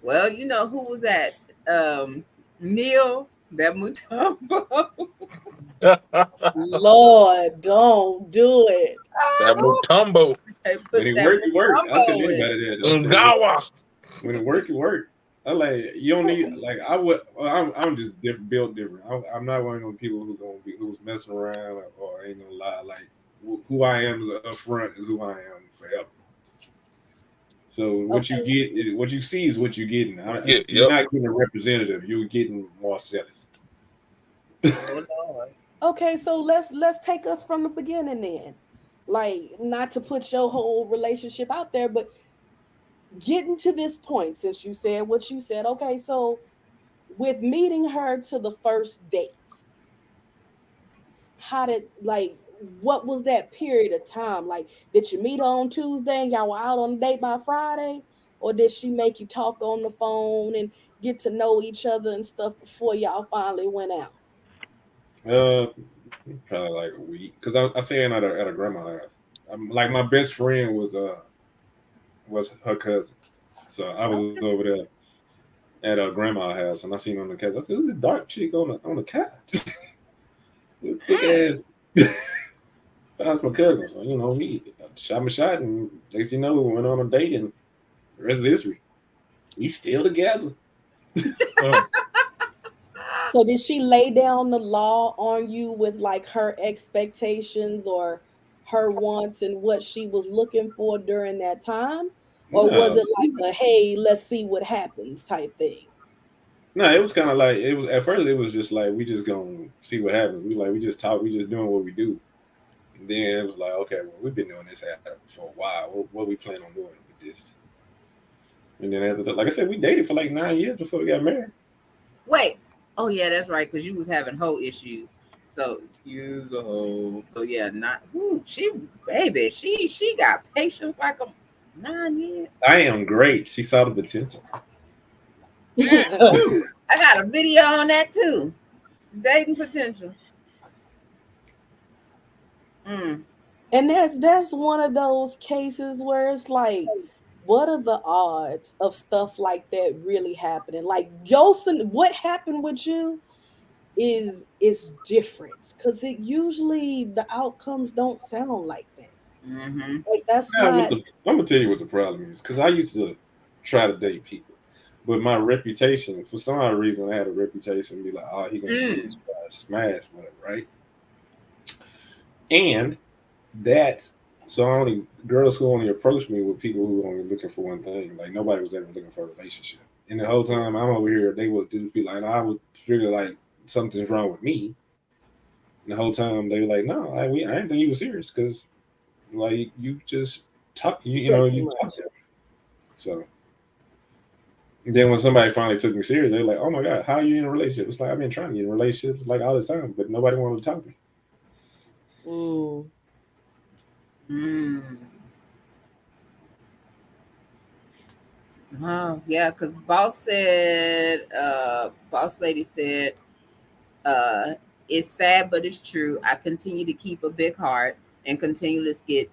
Well, you know who was that? Neil, that Mutombo. Lord, don't do it. That Mutombo. When it work, it work. I tell anybody that. When it work, it work. I like, you don't need, like, I'm just built different. I'm not one of those people who's messing around or ain't gonna lie. Like, who I am up front is who I am forever. So what you get, what you see is what you're getting. You're not getting a representative. You're getting Marcellus. Okay, so let's take us from the beginning then. Like, not to put your whole relationship out there, but getting to this point, since you said what you said. Okay, so with meeting her to the first date, what was that period of time? Like, did you meet her on Tuesday and y'all were out on a date by Friday? Or did she make you talk on the phone and get to know each other and stuff before y'all finally went out? Probably like a week. Because I staying at a grandma's house. like my best friend was her cousin, so I was over there at her grandma's house, and I seen her on the couch. I said, "Who's this dark chick on the couch?" Thick ass. So that's my cousin. So he shot my shot, and next thing you know, we went on a date, and the rest is history. We still together. So did she lay down the law on you with like her expectations or her wants and what she was looking for during that time? Or was No, it like a hey, let's see what happens type thing? no, it was kind of like it was at first. It was just like we just gonna see what happens. We just talk. We just doing what we do. And then it was like, okay, well, we've been doing this for a while. What we plan on doing with this? And then after that, like I said, we dated for like 9 years before we got married. Wait. Oh yeah, that's right. Because you was having hoe issues. So use a hoe. So yeah, not she got patience like a 9 years. I am great. She saw the potential. I got a video on that too. Dating potential. And that's one of those cases where it's like, what are the odds of stuff like that really happening? Like Yosin, what happened with you is different because it usually the outcomes don't sound like that. Like that's not. I'm gonna tell you what the problem is, because I used to try to date people, but my reputation, for some odd reason, I had a reputation to be like, oh, he gonna smash whatever, right? And that, so only girls who only approached me were people who were only looking for one thing. Like nobody was ever looking for a relationship. And the whole time I'm over here, they would just be like, I would figure like something's wrong with me. And the whole time they were like, no, I didn't think you were serious because like you just talk, you talk to me. So and then when somebody finally took me serious, they're like, oh my God, how are you in a relationship? It's like, I've been trying to get in relationships like all this time, but nobody wanted to talk to me. Oh yeah, because boss lady said, it's sad but it's true. I continue to keep a big heart and continuously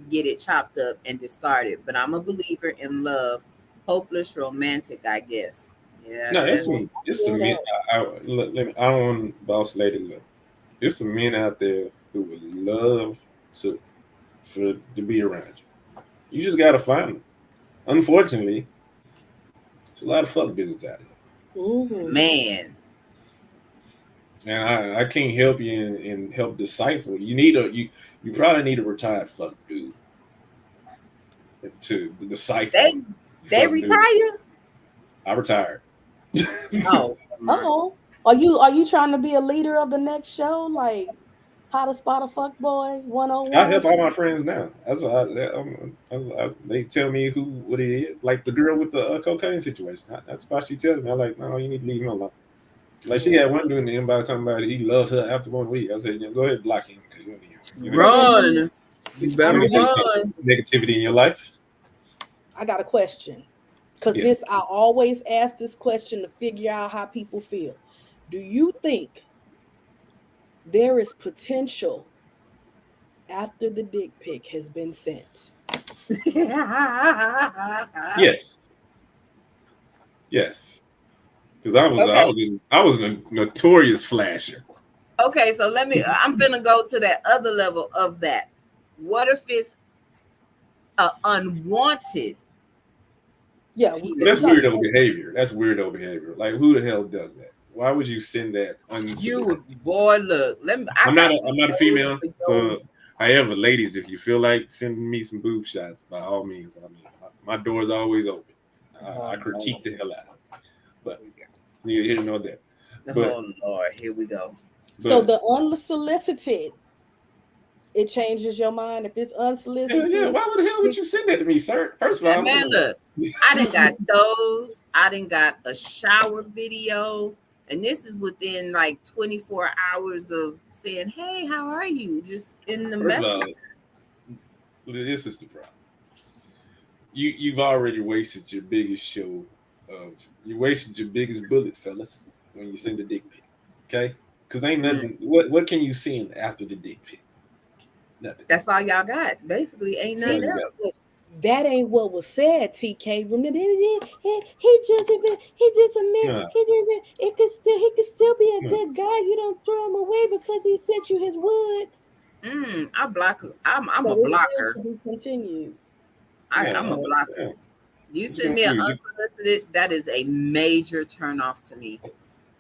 get it chopped up and discarded. But I'm a believer in love, hopeless romantic, I guess. Yeah. No, it's some men. I don't want boss lady love. There's some men out there who would love to be around you. You just gotta find them. Unfortunately, there's a lot of fuck dudes out there. Man. And I can't help you and help decipher. You probably need a retired fuck dude to decipher. They retire? I retired. Oh. Are you trying to be a leader of the next show? Like how to spot a fuck boy 101? I help all my friends now. That's why they tell me what it is. Like the girl with the cocaine situation. That's why she tells me. I'm like, no, you need to leave him alone. Like she had one dude in the inbox talking about he loves her after 1 week. I said, go ahead and block him because you want to run. You better run. Negativity in your life. I got a question. Because I always ask this question to figure out how people feel. Do you think there is potential after the dick pic has been sent? Yes. Because I was a notorious flasher. Okay, so I'm gonna go to that other level of that. What if it's unwanted? Yeah, that's weirdo behavior. Like who the hell does that? Why would you send that? Boy, look. I'm not a female. So, however, ladies, if you feel like sending me some boob shots, by all means. I mean, my door is always open. I critique the hell out of it. But neither here nor there. Oh Lord, here we go. So the unsolicited, it changes your mind if it's unsolicited. Yeah, why the hell would you send that to me, sir? First of all, man, look, I done got those. I done got a shower video, and this is within like 24 hours of saying, "Hey, how are you?" Just in the message. This is the problem. You've already wasted your biggest show you wasted your biggest bullet, fellas, when you send a dick pic. Okay, because ain't nothing. What can you send after the dick pic? Nothing. That's all y'all got. Basically, ain't nothing else. That ain't what was said, TK. He just a man. Yeah. He could still be a good guy. You don't throw him away because he sent you his wood. I block. I'm So a it's blocker. still to be continued. I'm a blocker. Yeah. You send me an unsolicited, that is a major turnoff to me.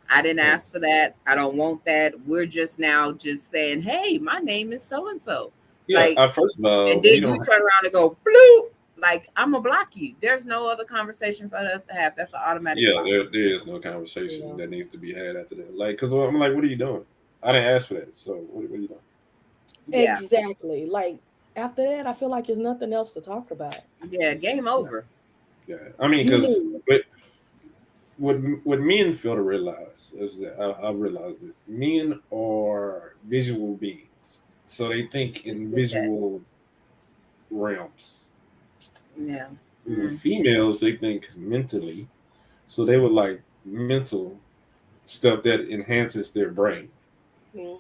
I didn't ask for that. I don't want that. We're just now just saying, hey, my name is so and so. Yeah. Like, First of all, and then you turn around and go bloop. Like, I'm gonna block you. There's no other conversation for us to have. That's an automatic. Yeah, block. there is no conversation that needs to be had after that. Like, because I'm like, what are you doing? I didn't ask for that. So what are you doing? Yeah. Exactly. Like after that, I feel like there's nothing else to talk about. Yeah, game over. Yeah, I mean, because what men fail to realize is that I realize this: men are visual beings, so they think in visual realms. Yeah. Females, they think mentally, so they would like mental stuff that enhances their brain.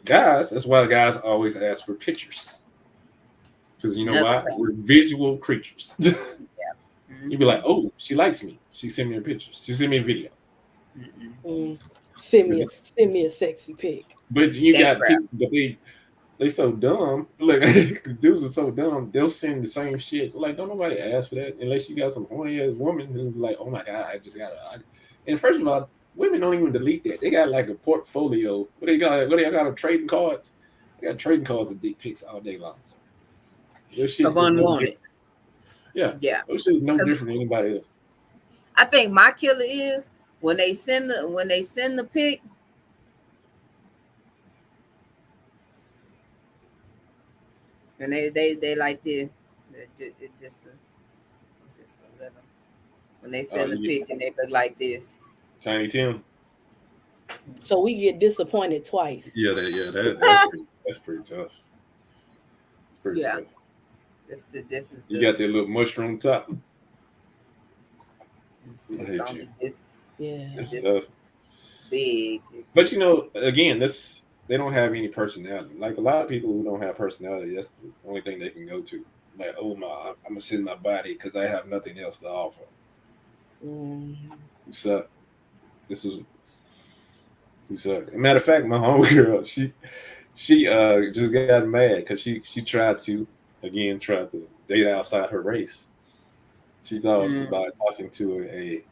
Guys, that's why guys always ask for pictures. Because you know why? We're visual creatures. You'd be like, oh, she likes me. She sent me a picture. She sent me a video. Send me a sexy pic. But you got people, but they so dumb. Like dudes are so dumb. They'll send the same shit. Like, don't nobody ask for that unless you got some horny ass woman who's like, oh my god, I just got to. And first of all, women don't even delete that. They got like a portfolio. What they got? Trading cards. They got trading cards of dick pics all day long. Of unwanted. Yeah. Those shit is no different than anybody else. I think my killer is when they send the pic. And they like this. Just a little. When they send the pic and they look like this. Tiny Tim. So we get disappointed twice. Yeah, that's pretty tough. Pretty tough. This is you got that little mushroom top. It's tough. Big. But you know, again, they don't have any personality. Like a lot of people who don't have personality, that's the only thing they can go to. Like, oh my, I'm gonna send my body because I have nothing else to offer. You suck. You suck. Matter of fact, my homegirl, she just got mad because she tried to date outside her race. She thought about talking to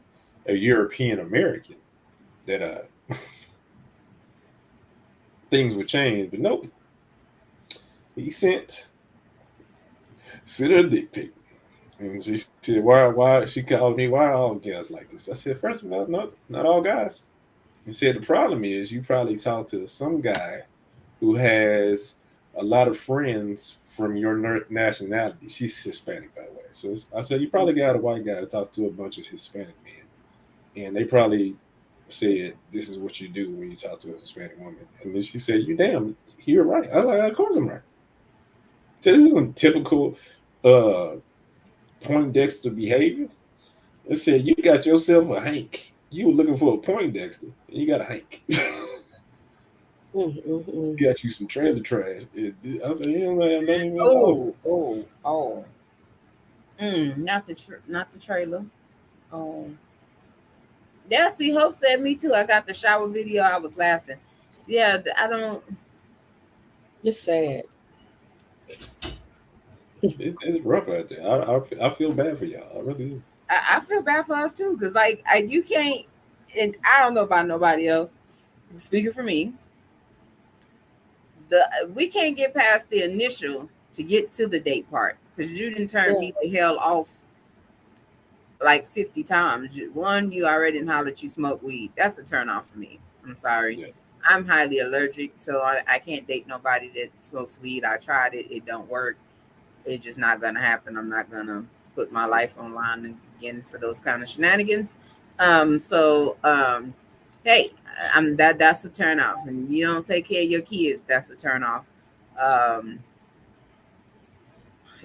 a European American that things would change, but nope. He sent her a dick pic. And she said, why she called me, why are all guys like this? I said, first of all, no, not all guys. He said the problem is you probably talk to some guy who has a lot of friends from your nationality. She's Hispanic, by the way. So I said, you probably got a white guy who talks to a bunch of Hispanic men. And they probably said, this is what you do when you talk to a Hispanic woman. And then she said, you're right. I was like, of course I'm right. So this isn't typical Poindexter behavior. It said, you got yourself a Hank. You were looking for a Poindexter, and you got a Hank. You got you some trailer trash. I said, not the trailer. Yeah, see, Hope said me too. I got the shower video. I was laughing. Yeah, I don't. It's sad. It's rough out there. I feel bad for y'all. I really do. I feel bad for us too, because like you can't, and I don't know about nobody else. Speaking for me, we can't get past the initial to get to the date part because you didn't turn me the hell off like 50 times. One, you already know that you smoke weed. That's a turn off for me. I'm sorry. Yeah. I'm highly allergic, so I can't date nobody that smokes weed. I tried it. It don't work. It's just not going to happen. I'm not going to put my life online again for those kind of shenanigans. Hey, that's a turn off. And you don't take care of your kids, that's a turn off.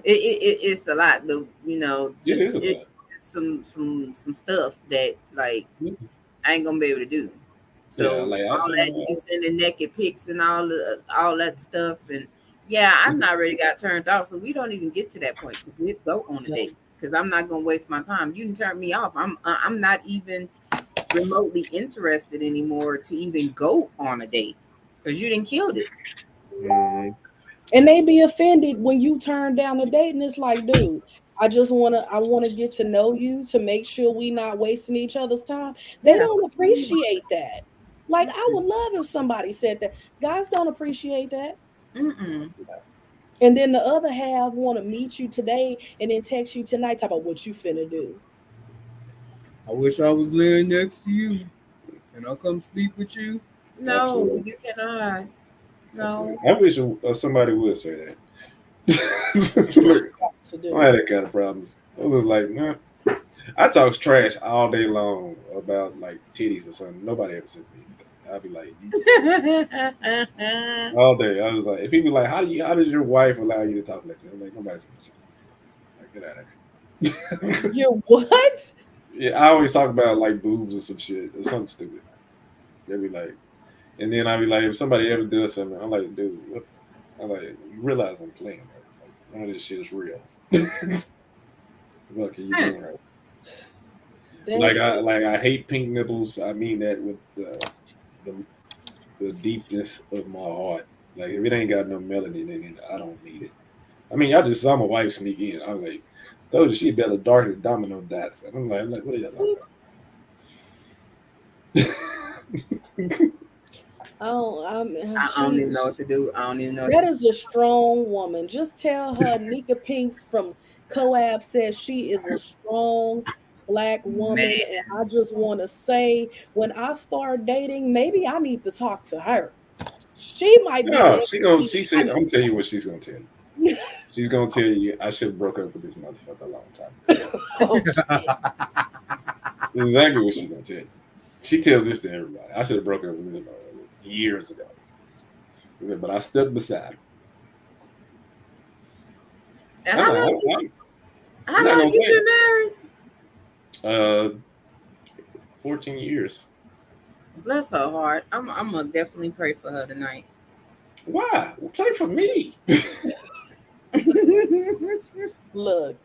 It's a lot, but you know, it's some stuff that like I ain't gonna be able to do. So all that you sending naked pics and all that stuff, and Yeah, I've not already got turned off, so we don't even get to that point to go on a date because I'm not gonna waste my time. You can turn me off. I'm not even remotely interested anymore to even go on a date because you didn't kill it. Mm-hmm. And they be offended when you turn down a date, and it's like, dude, I wanna get to know you to make sure we not wasting each other's time. They don't appreciate that. Like, I would love if somebody said that. Guys don't appreciate that. Mm-mm. And then the other half want to meet you today and then text you tonight, talk about what you finna do. I wish I was laying next to you. Can I come sleep with you? No, Absolutely. you cannot. No. I wish somebody would say that. I had that kind of problems. I was like, nah. I talk trash all day long about like titties or something. Nobody ever says to me anything. I'll be like, all day. I was like, if people like, how does your wife allow you to talk like that? I'm like, nobody's gonna say that. Like, get out of here. You're what? Yeah, I always talk about like boobs or some shit or something stupid. They'll be like, and then I'll be like, if somebody ever does something, I'm like, dude, what? I'm like, you realize I'm playing, right? Like, none of this shit is real. What are you doing right? I hate pink nipples. I mean that with the deepness of my heart. Like if it ain't got no melanin in it, I don't need it. I mean, I just saw my wife sneak in. I'm like, told you she better dark than domino dots. And I'm like, what are y'all talking about? I don't even know what to do. I don't even know. That is a strong woman. Just tell her Nika Pinks from Coab says she is a strong Black woman. Man. And I just want to say, when I start dating, maybe I need to talk to her. She might be. No, she said, I'm telling you what she's gonna tell you. She's gonna tell you I should have broke up with this motherfucker a long time ago. Oh, This is exactly what she's gonna tell you. She tells this to everybody. I should have broken up with him years ago. But I stood beside her. How long you been married? 14 years. Bless her heart. I'm gonna definitely pray for her tonight. Why? Well, pray for me. Look,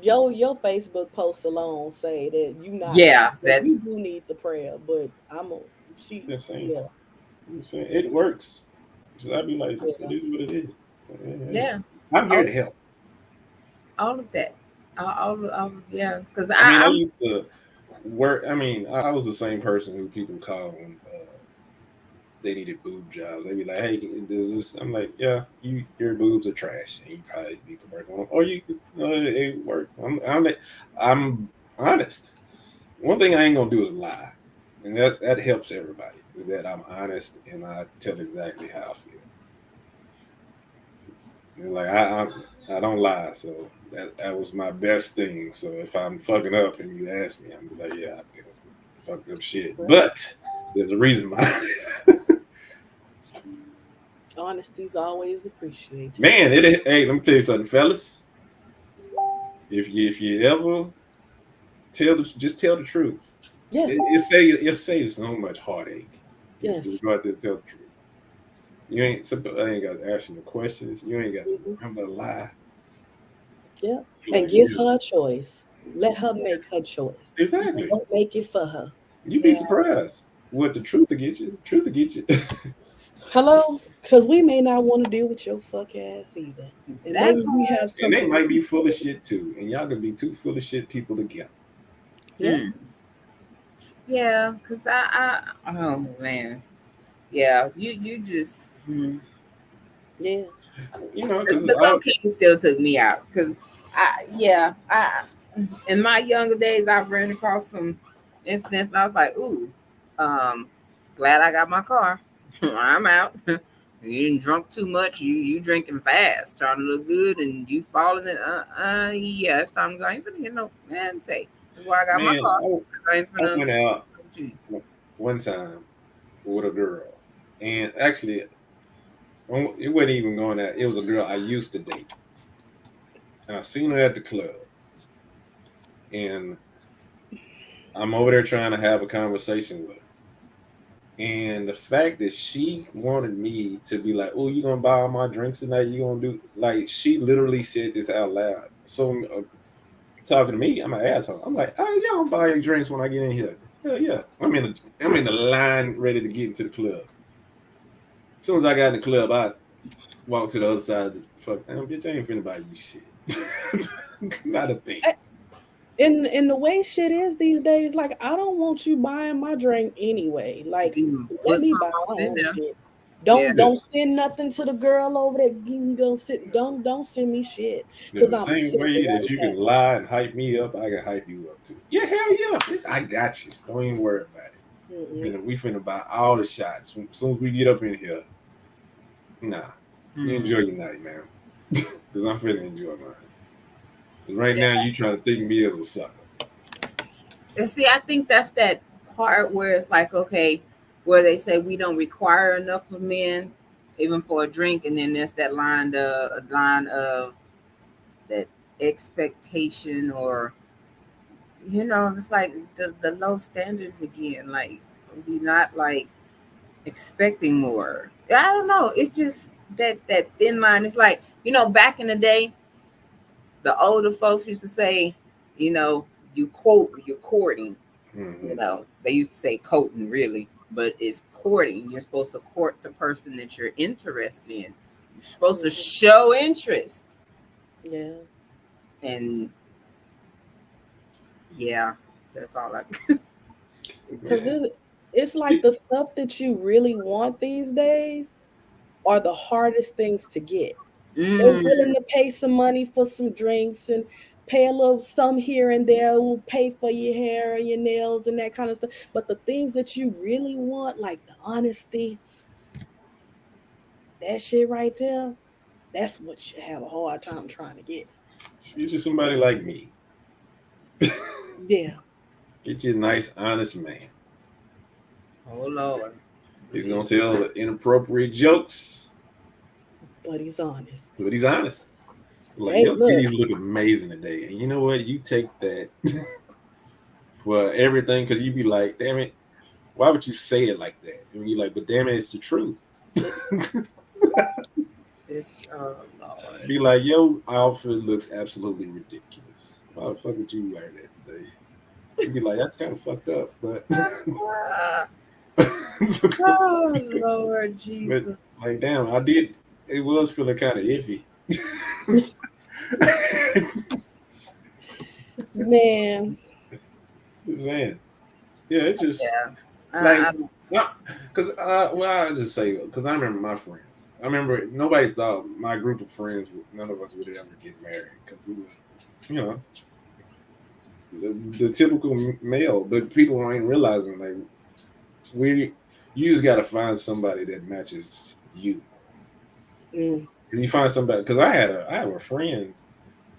your Facebook post alone say that you not. Yeah, that you do need the prayer, but I'm saying it works. So I'd be like, it is what it is. Yeah, I'm here to help. All of that. Yeah, because I used to work. I mean, I was the same person who people call when they needed boob jobs. They'd be like, "Hey, does this?" I'm like, "Yeah, your boobs are trash, and you probably need to work on them, or you could it work." I'm honest. One thing I ain't gonna do is lie, and that helps everybody. Is that I'm honest and I tell exactly how I feel. And like I don't lie, so that was my best thing. So if I'm fucking up and you ask me, I'm like, yeah, I did fucked up shit. But there's a reason why. Honesty's always appreciated. Man, hey, let me tell you something, fellas. If you ever just tell the truth. Yeah. It saves so much heartache. Yes. Just go out there and tell the truth. I ain't got to ask you no questions. You ain't got to remember to lie. Yeah. And give her a choice. Let her make her choice. Exactly. Don't make it for her. You'd be surprised what the truth will get you. Truth will get you. Hello? Because we may not want to deal with your fuck ass either. And maybe we have something. And they might be full of shit too. And y'all can be two full of shit people together. Yeah. Yeah, because oh man. Yeah, you just yeah. You know, the cocaine still took me out because in my younger days I've ran across some incidents and I was like, ooh, glad I got my car. I'm out. You didn't drunk too much. You drinking fast, trying to look good, and you falling in. Yeah, it's time to go. I ain't finna get no man say. That's why I got my car. I went out one time with a girl, and actually, it wasn't even going out. It was a girl I used to date, and I seen her at the club, and I'm over there trying to have a conversation with her, And the fact that she wanted me to be like, "Oh, you gonna buy all my drinks tonight? You gonna do like?" She literally said this out loud. So talking to me, I'm an asshole. I'm like, "Oh, y'all gonna buy your drinks when I get in here?" Hell yeah, I'm in the line ready to get into the club. As soon as I got in the club, I walked to the other side. Of the fuck, damn bitch, I ain't finna buy you shit. Not a thing. In the way shit is these days, like I don't want you buying my drink anyway. Like let me buy my own shit. Don't send nothing to the girl over there. You gonna sit. Don't send me shit because The I'm same way that you can lie and hype me up, I can hype you up too. Yeah, hell yeah, bitch, I got you. Don't even worry about it. We finna buy all the shots as soon as we get up in here. Nah, you enjoy your night, man. Because I'm finna enjoy mine. Right now, you trying to think of me as a sucker. And see, I think that's that part where it's like, okay, where they say we don't require enough of men, even for a drink, and then there's that line of that expectation, or it's like the low standards again. Like we not like expecting more. I don't know. It's just that thin line. It's like back in the day, the older folks used to say, you're courting. Mm-hmm. They used to say courting, really, but it's courting. You're supposed to court the person that you're interested in. You're supposed to show interest. Yeah. And yeah, that's all I. Because it's like the stuff that you really want these days are the hardest things to get. They're willing to pay some money for some drinks and pay a little some here and there, will pay for your hair and your nails and that kind of stuff. But the things that you really want, like the honesty, that shit right there, that's what you have a hard time trying to get. Get you somebody like me. Yeah. Get you a nice, honest man. Oh Lord. He's gonna tell inappropriate jokes. But he's honest. Like, your titties look amazing today. And you know what? You take that for everything because you be like, damn it, why would you say it like that? And you're like, but damn it, it's the truth. Lord. Be like, yo, outfit looks absolutely ridiculous. Why the fuck would you wear that today? You'd be like, that's kind of fucked up, but oh Lord Jesus. But, like, damn, it was feeling kind of iffy. Man. Just saying. Yeah, it just because I just say because I remember my friends. I remember nobody thought my group of friends, none of us would ever get married because we were, the typical male. But people ain't realizing like you just got to find somebody that matches you. And you find somebody because I have a friend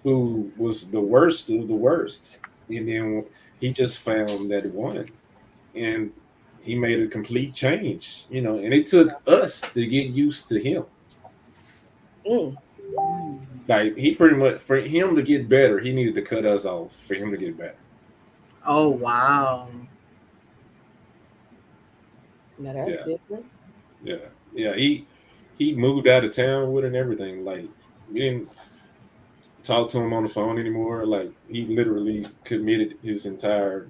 who was the worst of the worst, and then he just found that one, and he made a complete change, and it took us to get used to him. Like he pretty much for him to get better, he needed to cut us off for him to get better. Oh wow. Now that's different. Yeah. He moved out of town with it and everything. Like we didn't talk to him on the phone anymore. Like he literally committed his entire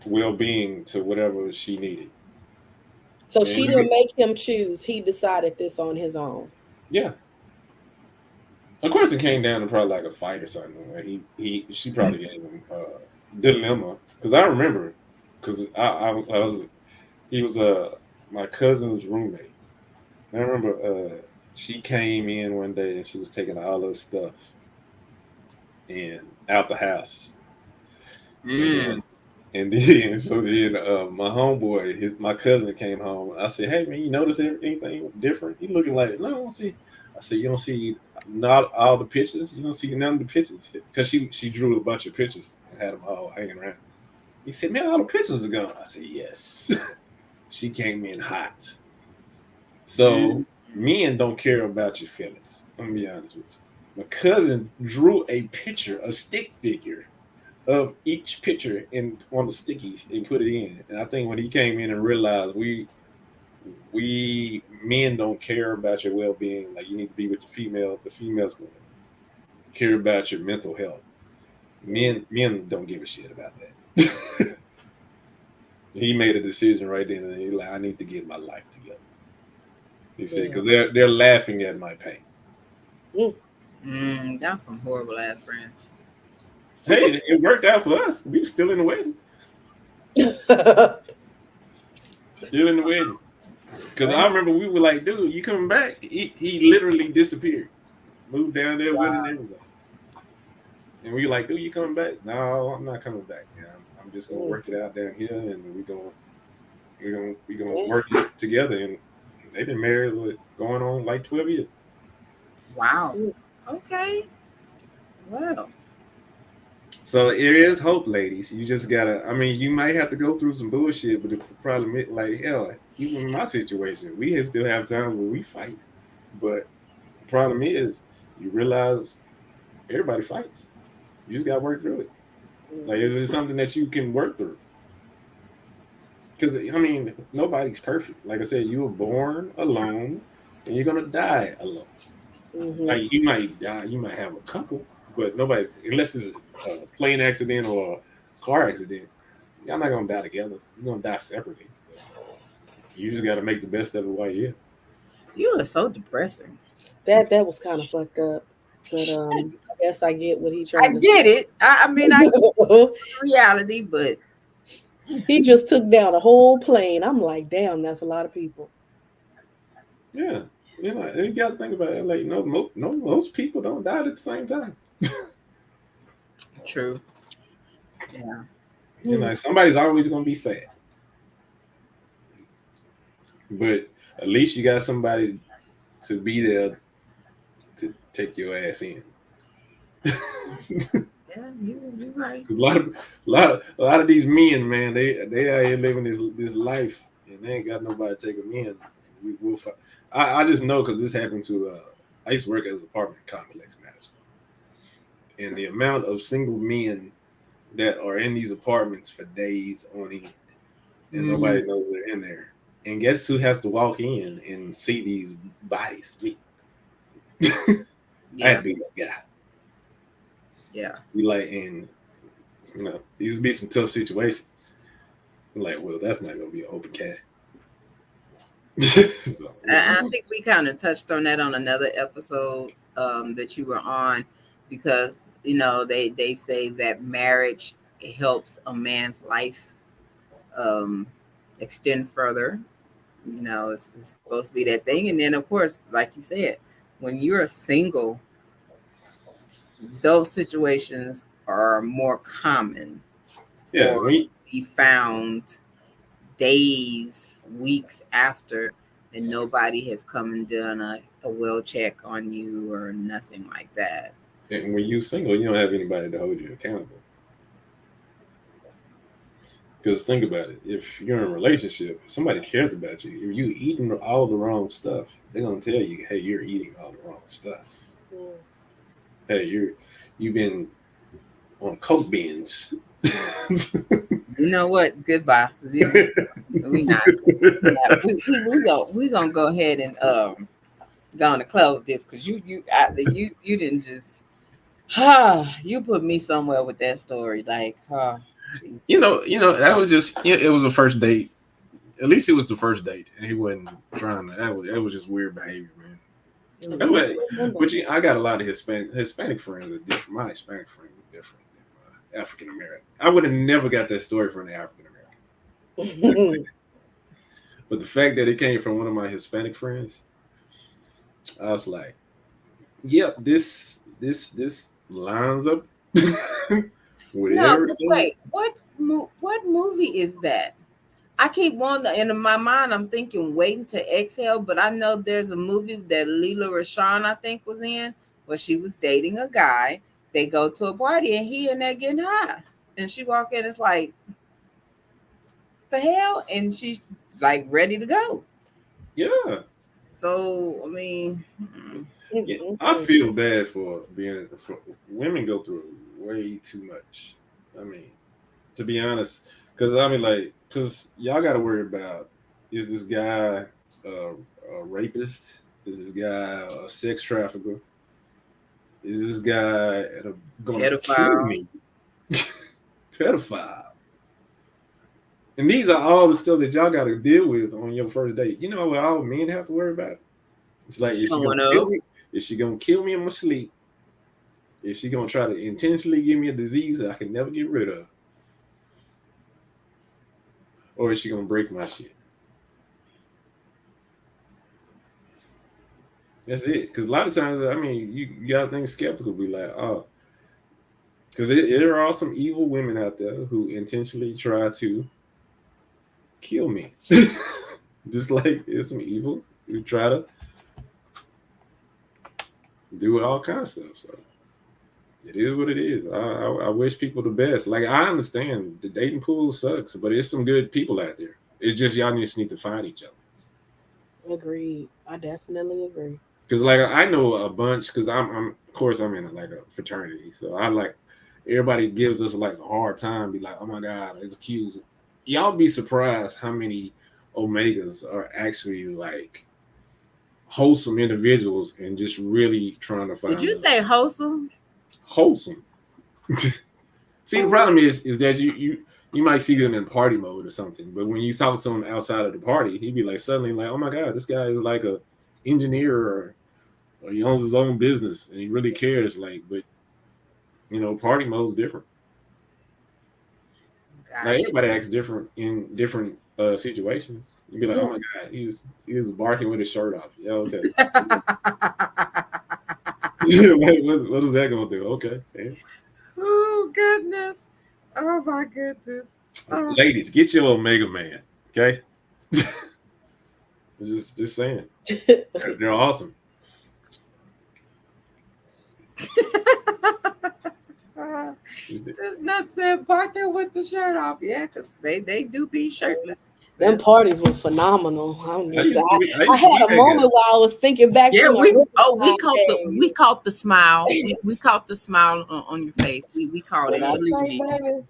well-being to whatever she needed. So she didn't make him choose. He decided this on his own. Yeah. Of course, it came down to probably like a fight or something. Like she probably gave him a dilemma because I remember because he was my cousin's roommate. I remember she came in one day and she was taking all her stuff and out the house. And then so then my homeboy, my cousin came home. I said, "Hey man, you notice anything different?" He looking like, "No, I don't see." I said, "You don't see not all the pictures? You don't see none of the pictures?" Because she drew a bunch of pictures and had them all hanging around. He said, "Man, all the pictures are gone." I said, "Yes." She came in hot. So men don't care about your feelings. I'm gonna be honest with you. My cousin drew a picture, a stick figure of each picture in on the stickies and put it in. And I think when he came in and realized we men don't care about your well being. Like you need to be with the female. The females gonna care about your mental health. Men don't give a shit about that. He made a decision right then, and he's like, I need to get my life together. He said because they're laughing at my pain. That's some horrible ass friends. Hey, it worked out for us. We were still in the wedding. Still in the wedding. Because I remember we were like, dude, you coming back? He literally disappeared. Moved down there with him and everything. And we were like, dude, you coming back? No, I'm not coming back. Yeah, I'm just gonna work it out down here, and we're gonna work it together. And they've been married going on like 12 years. Wow. Okay. Wow. So there is hope, ladies. You just gotta. I mean, you might have to go through some bullshit, but the problem is, like, hell, even in my situation, we still have times where we fight. But the problem is, you realize everybody fights. You just gotta work through it. Like, is it something that you can work through? Because I mean, nobody's perfect. Like I said, you were born alone, and you're gonna die alone. Like you might die, you might have a couple, but nobody's unless it's a plane accident or a car accident. Y'all not gonna die together. You're gonna die separately. You just got to make the best of it while you're here. You are so depressing. That was kind of fucked up. But I guess I get what he's trying to say. I get it. I mean, I get reality, but he just took down a whole plane. I'm like, damn, that's a lot of people. Yeah. You know, you got to think about it. Like, most people don't die at the same time. True. Yeah. You know, somebody's always going to be sad. But at least you got somebody to be there to take your ass in. Yeah, you're right. A lot of these men, man, they out here living this life, and they ain't got nobody to take them in. We'll fight. I just know because this happened to. I used to work as an apartment complex manager, and the amount of single men that are in these apartments for days on end, and nobody knows they're in there. And guess who has to walk in and see these bodies? Me. I had to be that guy. Yeah. We like, and you know, these would be some tough situations. I'm like, well, that's not gonna be an open casket. So, I think we kind of touched on that on another episode that you were on, because you know they say that marriage helps a man's life extend further. You know, it's supposed to be that thing, and then of course, like you said, when you're single, those situations are more common for to be found days, weeks after, and nobody has come and done a well check on you or nothing like that. And when you're single, you don't have anybody to hold you accountable. Because think about it, if you're in a relationship, somebody cares about you. If you're eating all the wrong stuff, they're gonna tell you, "Hey, you're eating all the wrong stuff. Hey, you've been on coke binge." You know what? Goodbye. We not. We gonna go ahead and go on to close this, because you didn't just you put me somewhere with that story, like you know that was just it was a first date. At least it was the first date, and he wasn't trying to. That was just weird behavior, man. That's what. But I got a lot of Hispanic friends that are different. My Hispanic friends are different than African American. I would have never got that story from the African American. But the fact that it came from one of my Hispanic friends, I was like, "Yep, this lines up." No, just wait. What movie is that? I keep wondering, and in my mind, I'm thinking Waiting to Exhale, but I know there's a movie that Leela Rashawn, I think, was in, where she was dating a guy. They go to a party, and he and they're getting high. And she walk in, it's like, the hell? And she's like ready to go. Yeah. So, I mean, I feel bad for women go through way too much. I mean, to be honest, because I mean, like, because y'all got to worry about, is this guy a rapist? Is this guy a sex trafficker? Is this guy going to kill me? Pedophile. And these are all the stuff that y'all got to deal with on your first date. You know what all men have to worry about? It's like, is she going to kill me? Is she going to kill me in my sleep? Is she going to try to intentionally give me a disease that I can never get rid of? Or is she going to break my shit? That's it. Because a lot of times, I mean, you got to think skeptical, be like, oh. Because there are some evil women out there who intentionally try to kill me. Just like there's some evil who try to do all kinds of stuff. So it is what it is. I wish people the best. Like, I understand the dating pool sucks, but there's some good people out there. It's just y'all just need to find each other. Agreed. I definitely agree. Because like I know a bunch. Because I'm of course I'm in like a fraternity, so I like everybody gives us like a hard time. Be like, oh my god, it's accused. Y'all be surprised how many Omegas are actually like wholesome individuals and just really trying to find. Did you say wholesome? Wholesome. See, the problem is that you might see them in party mode or something, but when you talk to him outside of the party, he'd be like suddenly like, oh my god, this guy is like a engineer or he owns his own business and he really cares. Like, but you know, party mode is different. Gotcha. Like everybody acts different in different situations. You'd be like, oh my god, he was barking with his shirt off. Yeah, okay. what is that gonna do? Okay. Yeah. Oh goodness. Oh my goodness. Oh. Ladies, get your Omega man. Okay. just saying. They're awesome. This nut said barking with the shirt off. Yeah, because they do be shirtless. Them parties were phenomenal. I had a moment while I was thinking back to my we caught the smile. We caught the smile on your face. We caught it. I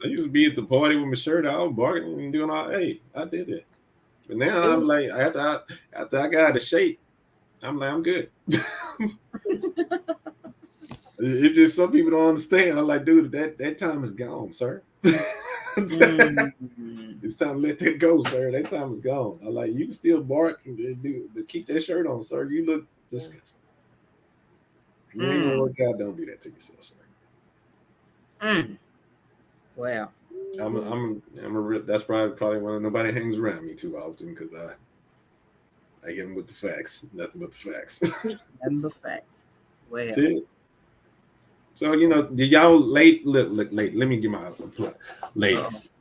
used to be at the party with my shirt out, barking and doing all. Hey, I did it. But now I'm like, after I got out of shape, I'm like, I'm good. It's just some people don't understand. I'm like, dude, that time is gone, sir. It's time to let that go, sir. That time is gone. I'm like, you can still bark and do, but keep that shirt on, sir. You look disgusting. You ain't gonna work out. Don't do that to yourself, sir. Well, I'm a real. That's probably why nobody hangs around me too often because I get them with the facts. Nothing but the facts. Nothing but facts. Well. That's it. So, you know, did y'all look, let me get my plug. Ladies,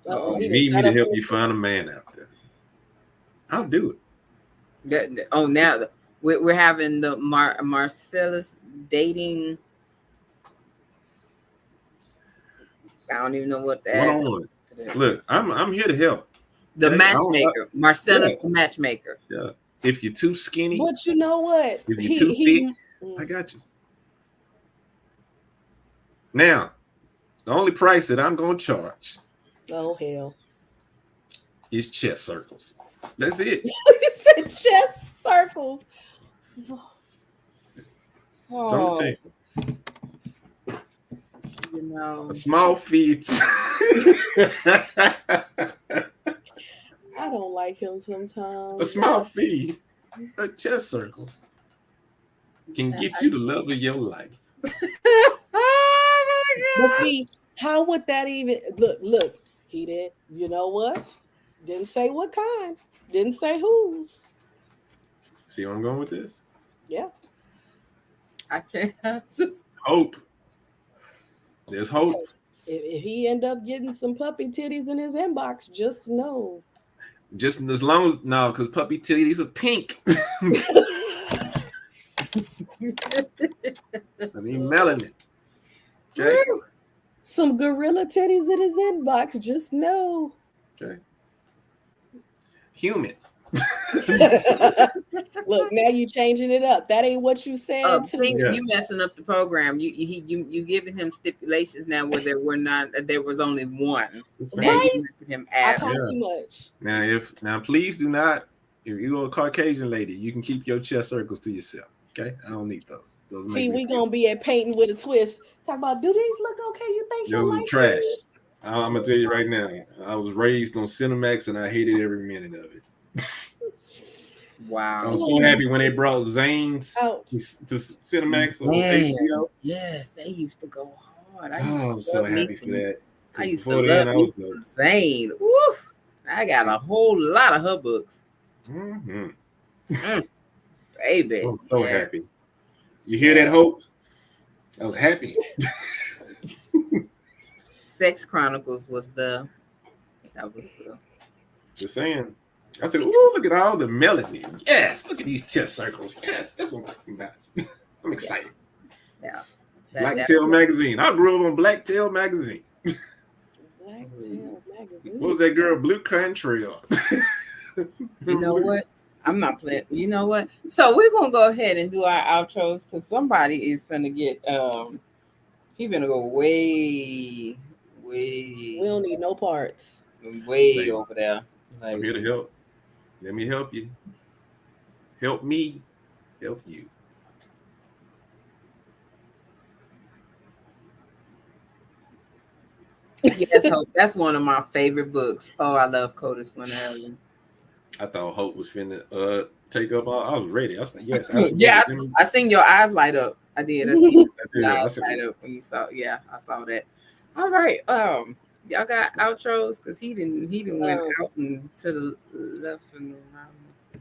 you need me to help you find a man out there. I'll do it. Now we're having the Marcellus dating. I don't even know what that is. Look, I'm here to help. The matchmaker. Marcellus, the matchmaker. Yeah. If you're too skinny. But you know what? If you're too thick, I got you. Now, the only price that I'm going to charge. Oh, hell. Is chest circles. That's it. You said chest circles. Oh. You know. A small feet. I don't like him sometimes. A small fee. Chest circles. Can get you the love of your life. But see, how would that even look? He did. You know what? Didn't say what kind. Didn't say whose. See where I'm going with this? Yeah. I can't. Just hope. There's hope. If he end up getting some puppy titties in his inbox, just know. Just as long as because puppy titties are pink. I mean melanin. Okay. Some gorilla titties in his inbox, just know. Okay. Human. Look, now you changing it up. That ain't what you said. You messing up the program. You giving him stipulations now where there was only one. Right? Him I talk too much. Now please do not. If you're a Caucasian lady, you can keep your chest circles to yourself. Okay, I don't need those. See, we gonna be at painting with a twist. Talk about, do these look okay? You think those are trash? I'm gonna tell you right now. I was raised on Cinemax, and I hated every minute of it. Wow! I was so happy when they brought Zane's to Cinemax or HBO. Yes, they used to go hard. I was so happy for that. I used to love Zane. Oof! I got a whole lot of her books. Baby, I'm so happy. You hear that, Hope? I was happy. Sex Chronicles was the. Just saying. I said, "Ooh, look at all the melanin. Yes, look at these chest circles. Yes, that's what I'm talking about. I'm excited." Yeah. Blacktail magazine. I grew up on Blacktail magazine. Blacktail magazine. What was that girl? Blue Country. You know what? I'm not playing. You know what? So we're gonna go ahead and do our outros because somebody is gonna get. He's gonna go way. We don't need no parts. Way over there. I'm here to help. Let me help you. Help me. Help you. Yes, Hope. That's one of my favorite books. Oh, I love Codus Winter. I thought Hope was finna take up all. I was ready. I was like, yes. Yeah, I seen your eyes light up. I did. I seen your eyes light up when you saw. Yeah, I saw that. All right. Y'all got outros because he didn't went out and to the left and around.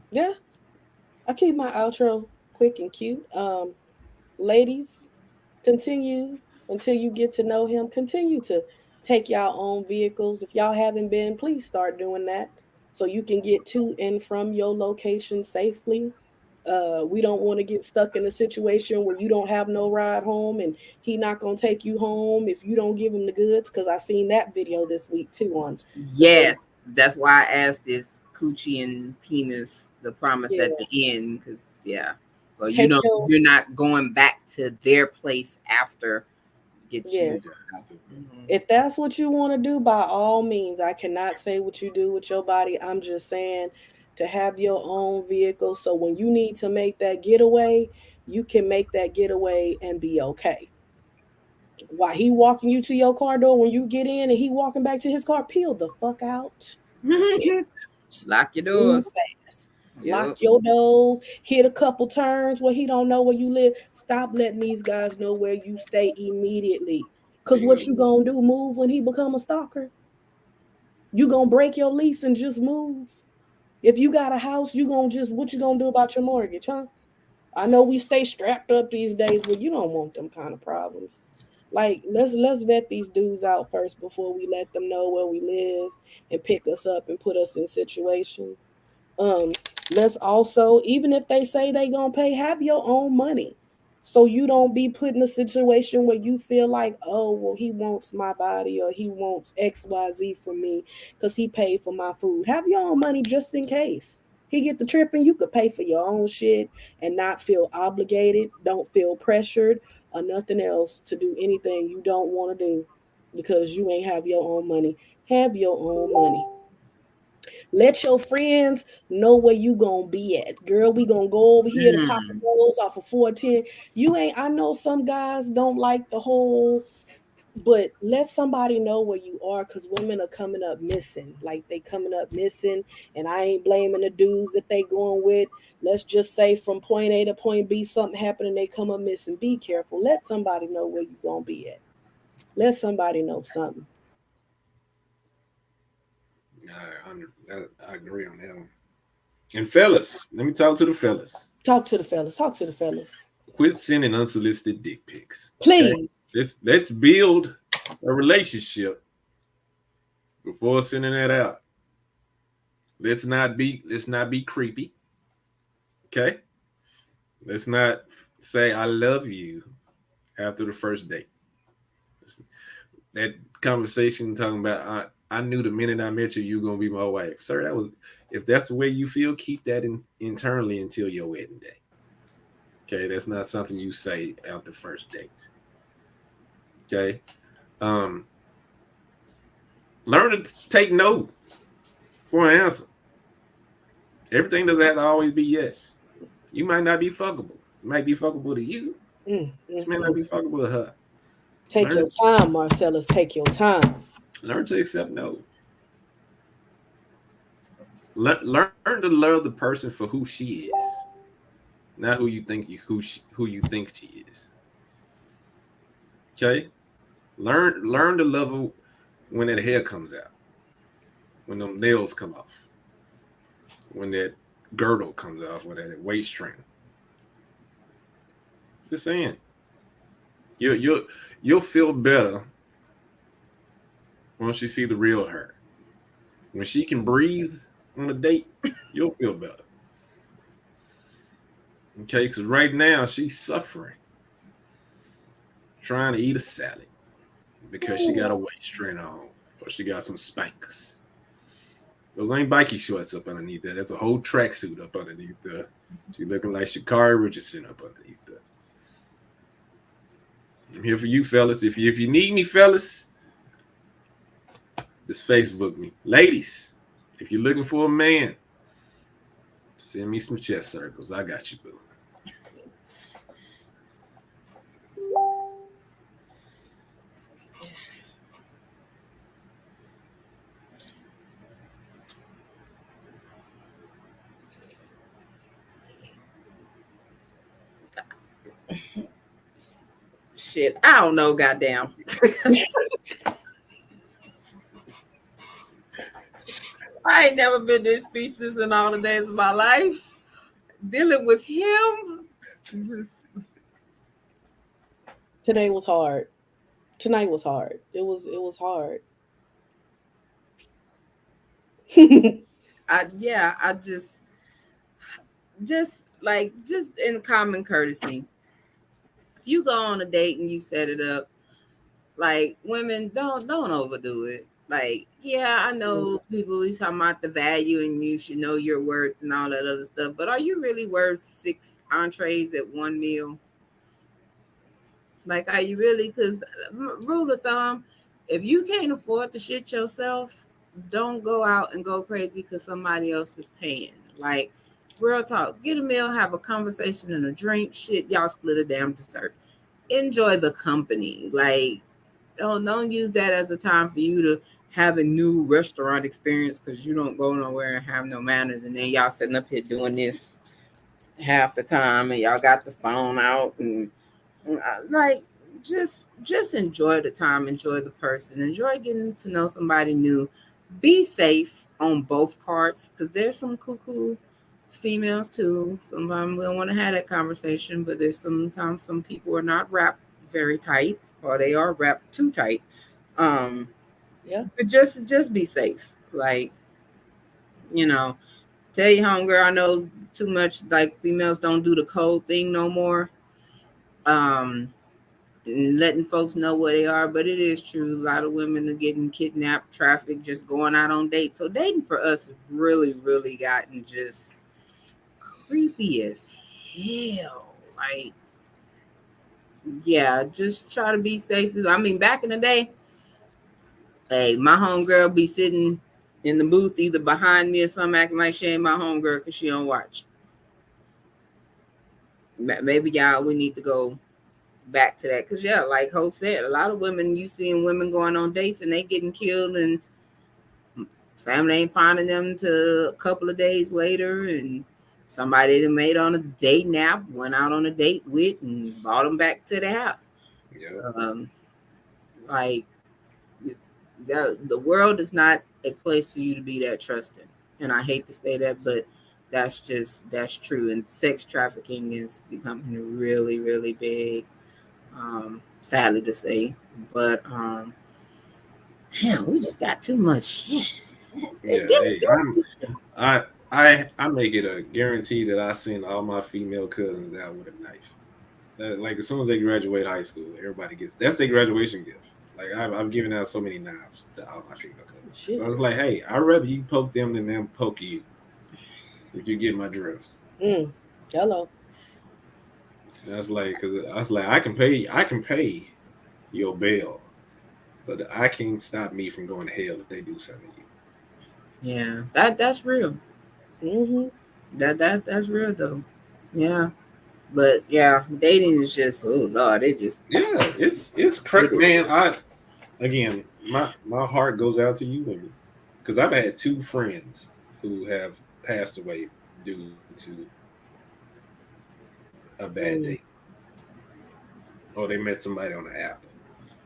Yeah, I keep my outro quick and cute. Ladies, continue until you get to know him. Continue to take y'all own vehicles. If y'all haven't been, please start doing that so you can get to and from your location safely. We don't want to get stuck in a situation where you don't have no ride home and he not gonna take you home if you don't give him the goods. Because I seen that video this week too on. Yes, that's why I asked this coochie and penis the promise at the end because well, you're not going back to their place after. If that's what you want to do, by all means. I cannot say what you do with your body. I'm just saying to have your own vehicle so when you need to make that getaway, you can make that getaway and be okay. While he walking you to your car door, when you get in and he walking back to his car, peel the fuck out. Lock your doors. Lock your doors. Hit a couple turns where he don't know where you live. Stop letting these guys know where you stay immediately. Because what you gonna do? Move when he become a stalker? You gonna break your lease and just move? If you got a house, what you gonna do about your mortgage, huh? I know we stay strapped up these days, but you don't want them kind of problems. Like, let's vet these dudes out first before we let them know where we live and pick us up and put us in situations. Let's also, even if they say they gonna pay, have your own money. So you don't be put in a situation where you feel like, oh, well, he wants my body or he wants XYZ from me because he paid for my food. Have your own money just in case. He get the trip and you could pay for your own shit and not feel obligated, don't feel pressured or nothing else to do anything you don't want to do because you ain't have your own money. Have your own money. Let your friends know where you gonna be at. Girl, we gonna go over here to Papa Rolls off of 410. I know some guys don't like the whole, but let somebody know where you are because women are coming up missing. Like they coming up missing, and I ain't blaming the dudes that they going with. Let's just say from point A to point B, something happened and they come up missing. Be careful. Let somebody know where you gonna be at. Let somebody know something. I agree on that one. And fellas, let me talk to the fellas. Talk to the fellas. Quit sending unsolicited dick pics. Please. Okay? Let's build a relationship before sending that out. Let's not be creepy. Okay? Let's not say I love you after the first date. That conversation talking about I knew the minute I met you, were gonna be my wife, sir. That was, if that's the way you feel, keep that internally until your wedding day. Okay, that's not something you say out the first date. Okay, learn to take no for an answer. Everything doesn't have to always be yes. You might not be fuckable. It might be fuckable to you. It may not be fuckable to her. Take your time, Marcellus. Take your time. Learn to accept no. Learn to love the person for who she is, not who you think who you think she is. Okay, learn to love her when that hair comes out, when them nails come off, when that girdle comes off, when that waist train. Just saying, you'll feel better once you see the real her. When she can breathe on a date, you'll feel better. Okay, because right now she's suffering, trying to eat a salad because she got a waist train on or she got some Spanx. Those ain't bikie shorts up underneath that. That's a whole tracksuit up underneath there. She looking like Sha'Carri Richardson up underneath there. I'm here for you, fellas. If you need me, fellas, just Facebook me. Ladies, if you're looking for a man, send me some chest circles. I got you, boo. Shit, I don't know, goddamn. I ain't never been this speechless in all the days of my life. Dealing with him. Today was hard. Tonight was hard. It was hard. I just in common courtesy. If you go on a date and you set it up, like, women, don't overdo it. Like, yeah, I know people is talking about the value and you should know your worth and all that other stuff, but are you really worth 6 entrees at one meal? Like, are you really? Because rule of thumb, if you can't afford the shit yourself, don't go out and go crazy because somebody else is paying. Like, real talk, get a meal, have a conversation and a drink. Shit, y'all split a damn dessert. Enjoy the company. Like, don't use that as a time for you to have a new restaurant experience because you don't go nowhere and have no manners, and then y'all sitting up here doing this half the time and y'all got the phone out and like, just enjoy the time, enjoy the person, enjoy getting to know somebody new. Be safe on both parts because there's some cuckoo females too. Sometimes we don't want to have that conversation, but there's sometimes some people are not wrapped very tight or they are wrapped too tight. Yeah. But just be safe. Like, tell your homegirl, I know too much, like, females don't do the code thing no more. Letting folks know where they are, but it is true. A lot of women are getting kidnapped, trafficked, just going out on dates. So dating for us has really, really gotten just creepy as hell. Like, yeah, just try to be safe. I mean, back in the day, hey, my homegirl be sitting in the booth either behind me or something, acting like she ain't my homegirl because she don't watch. Maybe we need to go back to that because, yeah, like Hope said, a lot of women, you seeing women going on dates and they getting killed and family ain't finding them till a couple of days later, and somebody that made on a date nap went out on a date with and brought them back to the house. Yeah. Like, the world is not a place for you to be that trusting, and I hate to say that, but that's true. And sex trafficking is becoming really, really big. Sadly to say, but we just got too much shit. Yeah, hey, I make it a guarantee that I send all my female cousins out with a knife. Like, as soon as they graduate high school, everybody gets, that's their graduation gift. Like I've given out so many knives to all my female cousins. Shit. I was like, hey, I'd rather you poke them than them poke you. If you get my drift. Hello. And I was like, I can pay your bail, but I can't stop me from going to hell if they do something to you. Yeah, that's real. Mm-hmm. That's real though. Yeah. But yeah, dating is just oh Lord, it's crazy, man. Again, my heart goes out to you women because I've had 2 friends who have passed away due to a bad date. Or they met somebody on the app,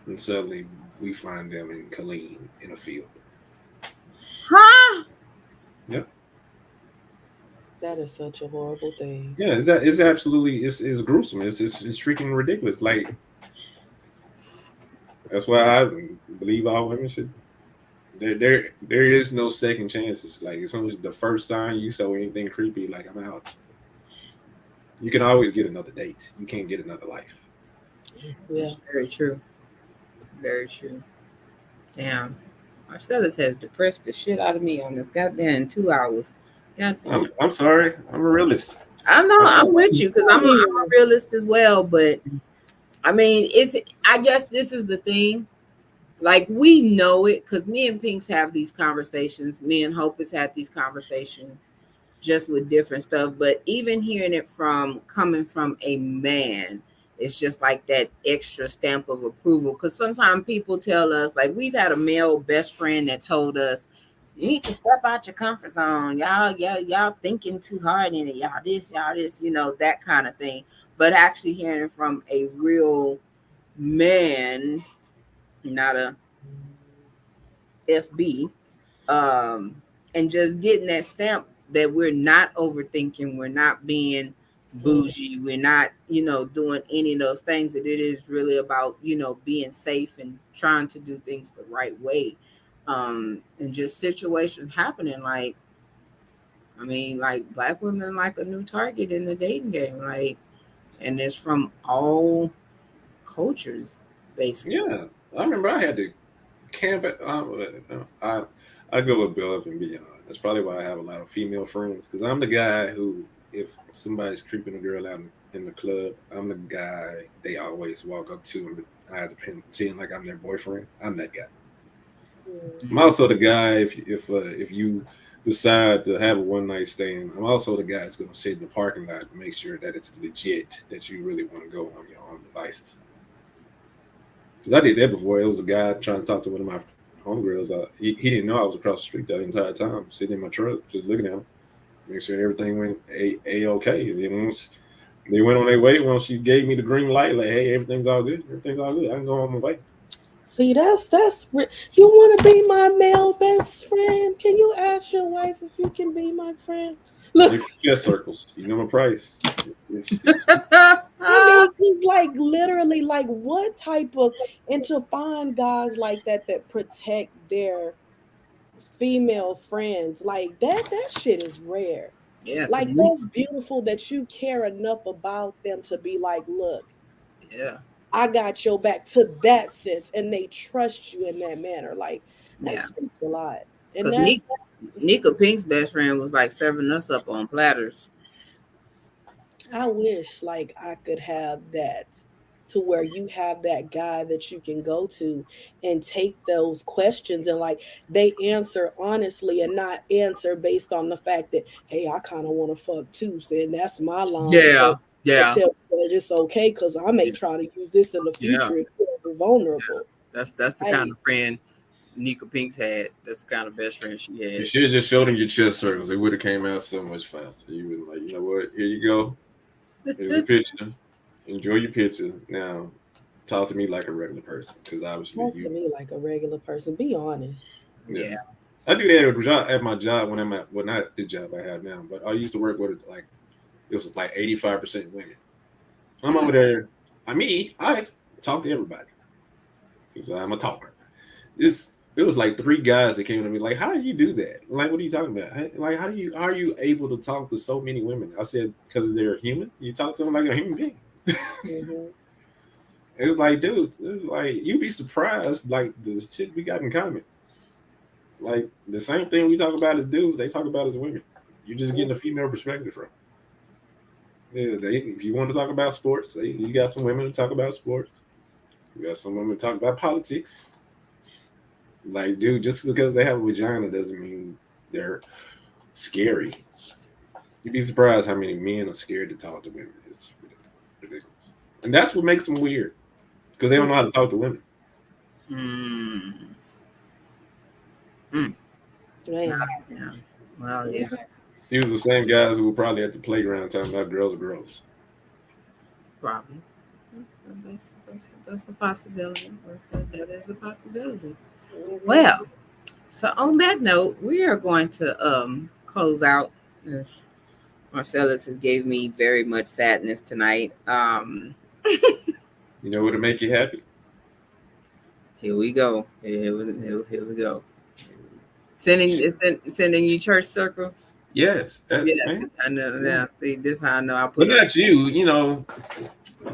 and suddenly we find them in Killeen in a field. Huh? Yep. That is such a horrible thing. Yeah, it's absolutely it's gruesome. It's freaking ridiculous. Like that's why I believe all women should. There is no second chances. Like as soon as the first sign you saw anything creepy, like I'm out. You can always get another date. You can't get another life. Yeah, That's very true. Very true. Damn. Marcellus has depressed the shit out of me on this goddamn 2 hours. I'm sorry. I'm a realist. I'm with you because I'm a realist as well. But I mean, I guess this is the thing. Like we know it because me and Pinks have these conversations. Me and Hope has had these conversations just with different stuff. But even hearing it coming from a man, it's just like that extra stamp of approval. Because sometimes people tell us, like we've had a male best friend that told us, you need to step out your comfort zone. Y'all thinking too hard in it. Y'all this, that kind of thing. But actually hearing from a real man, not a FB, and just getting that stamp that we're not overthinking, we're not being bougie, we're not, doing any of those things, that it is really about, being safe and trying to do things the right way. And just situations happening like, I mean, like black women like a new target in the dating game, like, and it's from all cultures, basically. Yeah, I remember I had to camp. I go above and beyond. That's probably why I have a lot of female friends because I'm the guy who, if somebody's creeping a girl out in the club, I'm the guy they always walk up to and I have to pretend like I'm their boyfriend. I'm that guy. I'm also the guy if you decide to have a one night stand. I'm also the guy that's going to sit in the parking lot and make sure that it's legit that you really want to go on your own devices. Because I did that before. It was a guy trying to talk to one of my homegirls. He didn't know I was across the street the entire time, sitting in my truck, just looking at him, make sure everything went a-okay. And then once they went on their way, once she gave me the green light, like, hey, everything's all good. Everything's all good. I can go on my way. See, that's you want to be my male best friend? Can you ask your wife if you can be my friend? Look, chest circles. You know my price. I mean, just like literally, like what type of, and to find guys like that protect their female friends, like that shit is rare. Yeah, like that's beautiful that you care enough about them to be like, look, yeah, I got your back, to that sense, and they trust you in that manner. Like that speaks a lot. And because Nika Pink's best friend was like serving us up on platters. I wish like I could have that, to where you have that guy that you can go to and take those questions and like they answer honestly and not answer based on the fact that, hey, I kind of want to fuck too, saying that's my line. So tell that it's okay because I may try to use this in the future if you're ever vulnerable. That's the kind of friend Nika Pinks had. That's the kind of best friend she had. You should have just showed them your chest circles. It would have came out so much faster. You would like, you know what? Here you go. Here's a picture. Enjoy your picture. Now, talk to me like a regular person, because obviously talk to me like a regular person. Be honest. Yeah. I do that at my job when not the job I have now, but I used to work with like it was like 85% women. I'm over there. I talk to everybody because I'm a talker. It was like 3 guys that came to me like, how do you do that? Like, what are you talking about? Like, how are you able to talk to so many women? I said, because they're human. You talk to them like a human being. It's like, dude, it's like you'd be surprised, like the shit we got in common. Like the same thing we talk about as dudes, they talk about as women. You're just getting a female perspective from. Yeah, if you want to talk about sports, you got some women to talk about sports. You got some women to talk about politics. Like, dude, just because they have a vagina doesn't mean they're scary. You'd be surprised how many men are scared to talk to women. It's ridiculous. And that's what makes them weird. Because they don't know how to talk to women. Yeah. Well, yeah. He was the same guys who were probably at the playground talking about girls are girls. Probably. That's a possibility. That is a possibility. Well, so on that note, we are going to close out this. Marcellus has gave me very much sadness tonight. You know what to make you happy? Here we go. Here we go. Sending you church circles. Yes. Yes, Man. I know. Yeah. See, this is how I know I But put. not you. You know,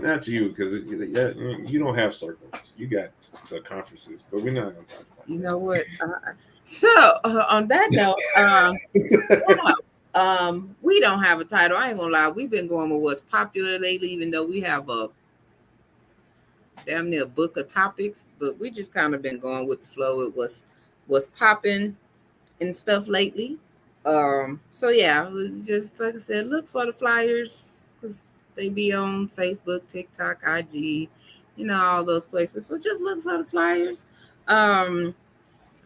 not you because you don't have circles. You got circumferences, but we're not going to talk about. You know what? So on that note, we don't have a title. I ain't gonna lie. We've been going with what's popular lately, even though we have a damn near book of topics, but we just kind of been going with the flow. It was popping and stuff lately. So yeah, it was just like I said, look for the flyers because they be on Facebook, TikTok, IG, all those places. So just look for the flyers.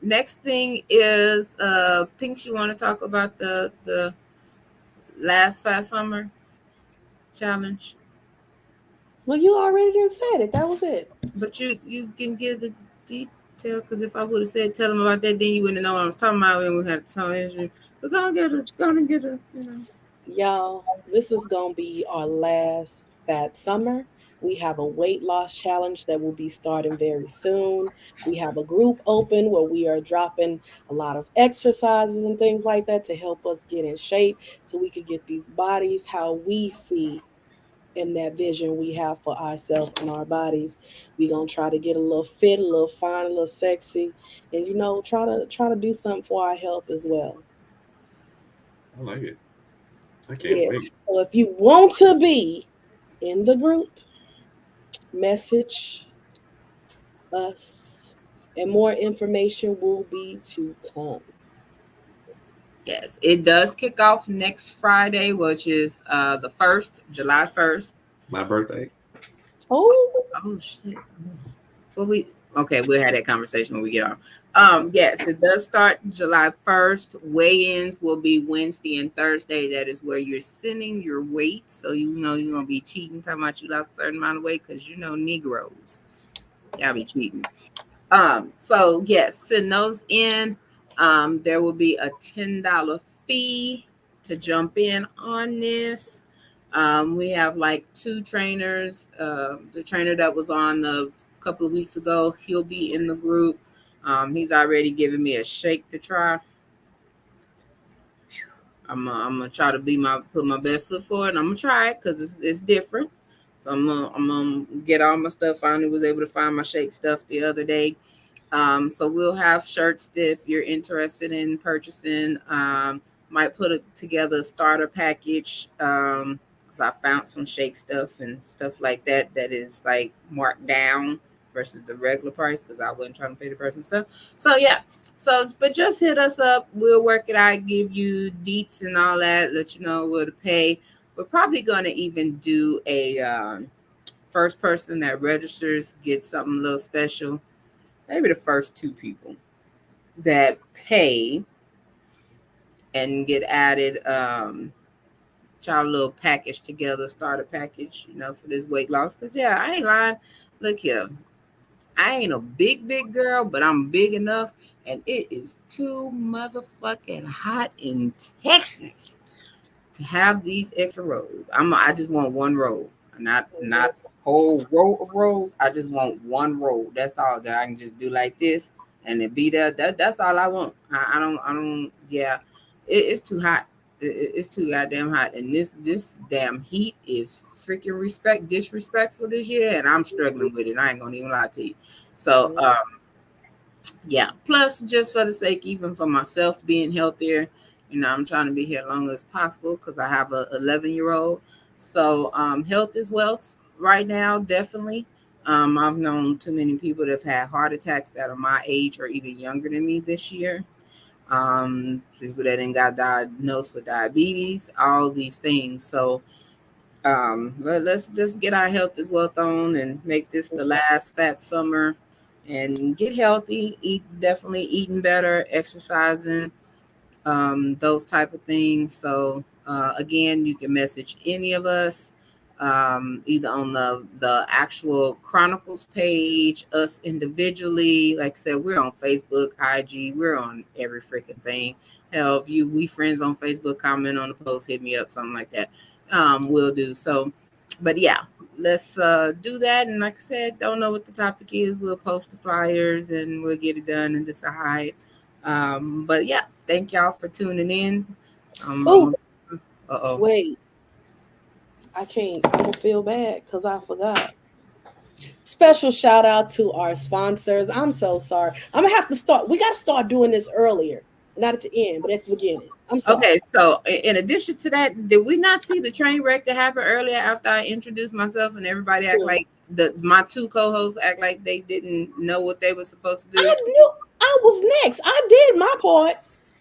Next thing is Pinks, you want to talk about the last Fast Summer challenge? Well, you already done said it. That was it. But you can give the detail because if I would have said tell them about that, then you wouldn't know what I was talking about when we had the tongue injury. But go and get a. Y'all, this is gonna be our last Fat Summer. We have a weight loss challenge that will be starting very soon. We have a group open where we are dropping a lot of exercises and things like that to help us get in shape so we could get these bodies how we see in that vision we have for ourselves and our bodies. We're gonna try to get a little fit, a little fine, a little sexy, and try to do something for our health as well. I like it. I can't wait. So if you want to be in the group, message us, and more information will be to come. Yes, it does kick off next Friday, which is the 1st, July 1st. My birthday. Oh shit. Well, we'll have that conversation when we get on. Yes, it does start July 1st. Weigh-ins will be Wednesday and Thursday. That is where you're sending your weight. So you're gonna be cheating, talking about you lost a certain amount of weight because Negroes. Y'all be cheating. So yes, send those in. There will be a $10 fee to jump in on this. We have like 2 trainers. The trainer that was on a couple of weeks ago, he'll be in the group. He's already given me a shake to try. I'm gonna try to put my best foot forward, and I'm gonna try it because it's different. So I'm gonna get all my stuff. Finally was able to find my shake stuff the other day. So we'll have shirts if you're interested in purchasing. Might put together a starter package because I found some shake stuff and stuff like that is like marked down versus the regular price because I wasn't trying to pay the person stuff. So yeah. But just hit us up. We'll work it out, give you deets and all that, let you know where to pay. We're probably going to even do a first person that registers gets something a little special. Maybe the first 2 people that pay and get added, try a little package together, starter package, for this weight loss. Because, yeah, I ain't lying. Look here. I ain't a big girl, but I'm big enough. And it is too motherfucking hot in Texas to have these extra rolls. I just want 1 roll, not whole row of rolls. I just want 1 roll. That's all that I can just do like this and it be there. That's all I want. I don't. Yeah, it's too hot. It's too goddamn hot, and this damn heat is freaking disrespectful this year, and I'm struggling with it. I ain't gonna even lie to you. So yeah. Plus, just for the sake, even for myself being healthier, I'm trying to be here as long as possible because I have a 11-year-old. So health is wealth right now, definitely. I've known too many people that have had heart attacks that are my age or even younger than me this year. People that ain't got diagnosed with diabetes, all these things. So let's just get our health as wealth on and make this the last fat summer and get healthy, definitely eating better, exercising, those type of things. So again, you can message any of us, either on the actual Chronicles page, us individually. Like I said, we're on Facebook, IG, we're on every freaking thing. Hell, if we friends on Facebook, comment on the post, hit me up, something like that. We'll do. So, but yeah, let's do that. And like I said, don't know what the topic is. We'll post the flyers and we'll get it done and decide. But yeah, thank y'all for tuning in. Wait, I can't. I'm gonna feel bad because I forgot. Special shout out to our sponsors. I'm so sorry. I'm gonna have to start. We got to start doing this earlier, not at the end, but at the beginning. I'm sorry. Okay, so in addition to that, did we not see the train wreck that happened earlier after I introduced myself and everybody act like my two co-hosts act like they didn't know what they were supposed to do? I knew I was next. I did my part.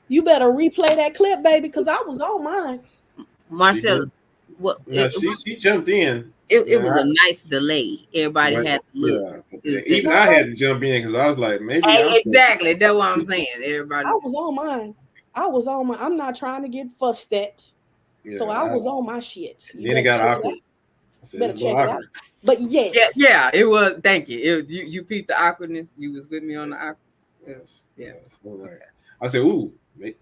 You better replay that clip, baby, because I was on mine. Marcellus, she jumped in. It was a nice delay. Everybody had to look. Yeah. Even I had to jump in because I was like, maybe. Exactly. That's what I'm saying. Everybody. I was on mine. I'm not trying to get fussed at. Yeah, so I was on my shit. Then it got awkward. Better check it out. But yes. Yeah, it was. Thank you. You peeped the awkwardness. You was with me on the awkwardness. Yeah. Right. I said, ooh, maybe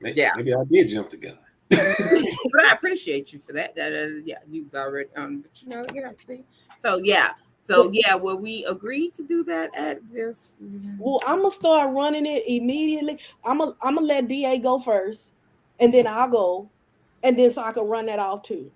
I did jump the gun. But I appreciate you for that. Yeah, you was already but see. So will we agree to do that at this? Well, I'm gonna start running it immediately. I'm gonna let DA go first, and then I'll go, and then so I can run that off too,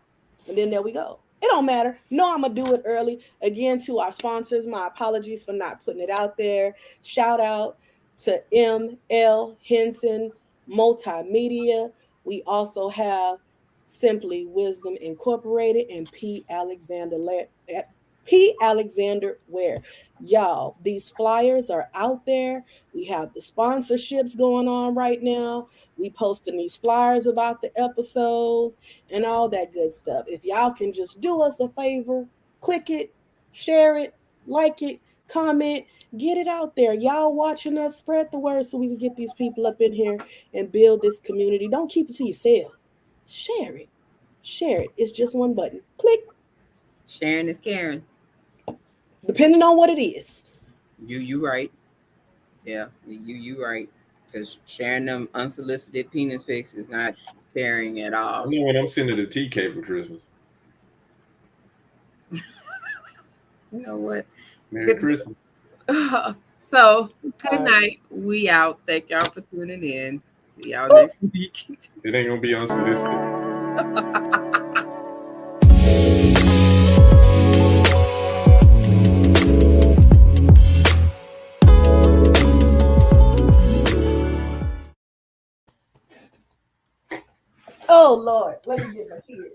and then there we go. It don't matter. No, I'm gonna do it early. Again, to our sponsors, my apologies for not putting it out there. Shout out to ML Henson Multimedia. We also have Simply Wisdom Incorporated and P. Alexander Ware. Y'all, these flyers are out there. We have the sponsorships going on right now. We posting these flyers about the episodes and all that good stuff. If y'all can just do us a favor, click it, share it, like it, comment, get it out there. Y'all watching us, spread the word so we can get these people up in here and build this community. Don't keep it to yourself. Share it. Share it. It's just one button. Click. Sharing is caring. Depending on what it is. You right. Yeah, you right. Because sharing them unsolicited penis pics is not caring at all. I know when I'm sending a TK for Christmas. You know what? Merry Christmas. So, good night. We out. Thank y'all for tuning in. See y'all next week. It ain't gonna be unsolicited. Oh Lord, let me get my kid.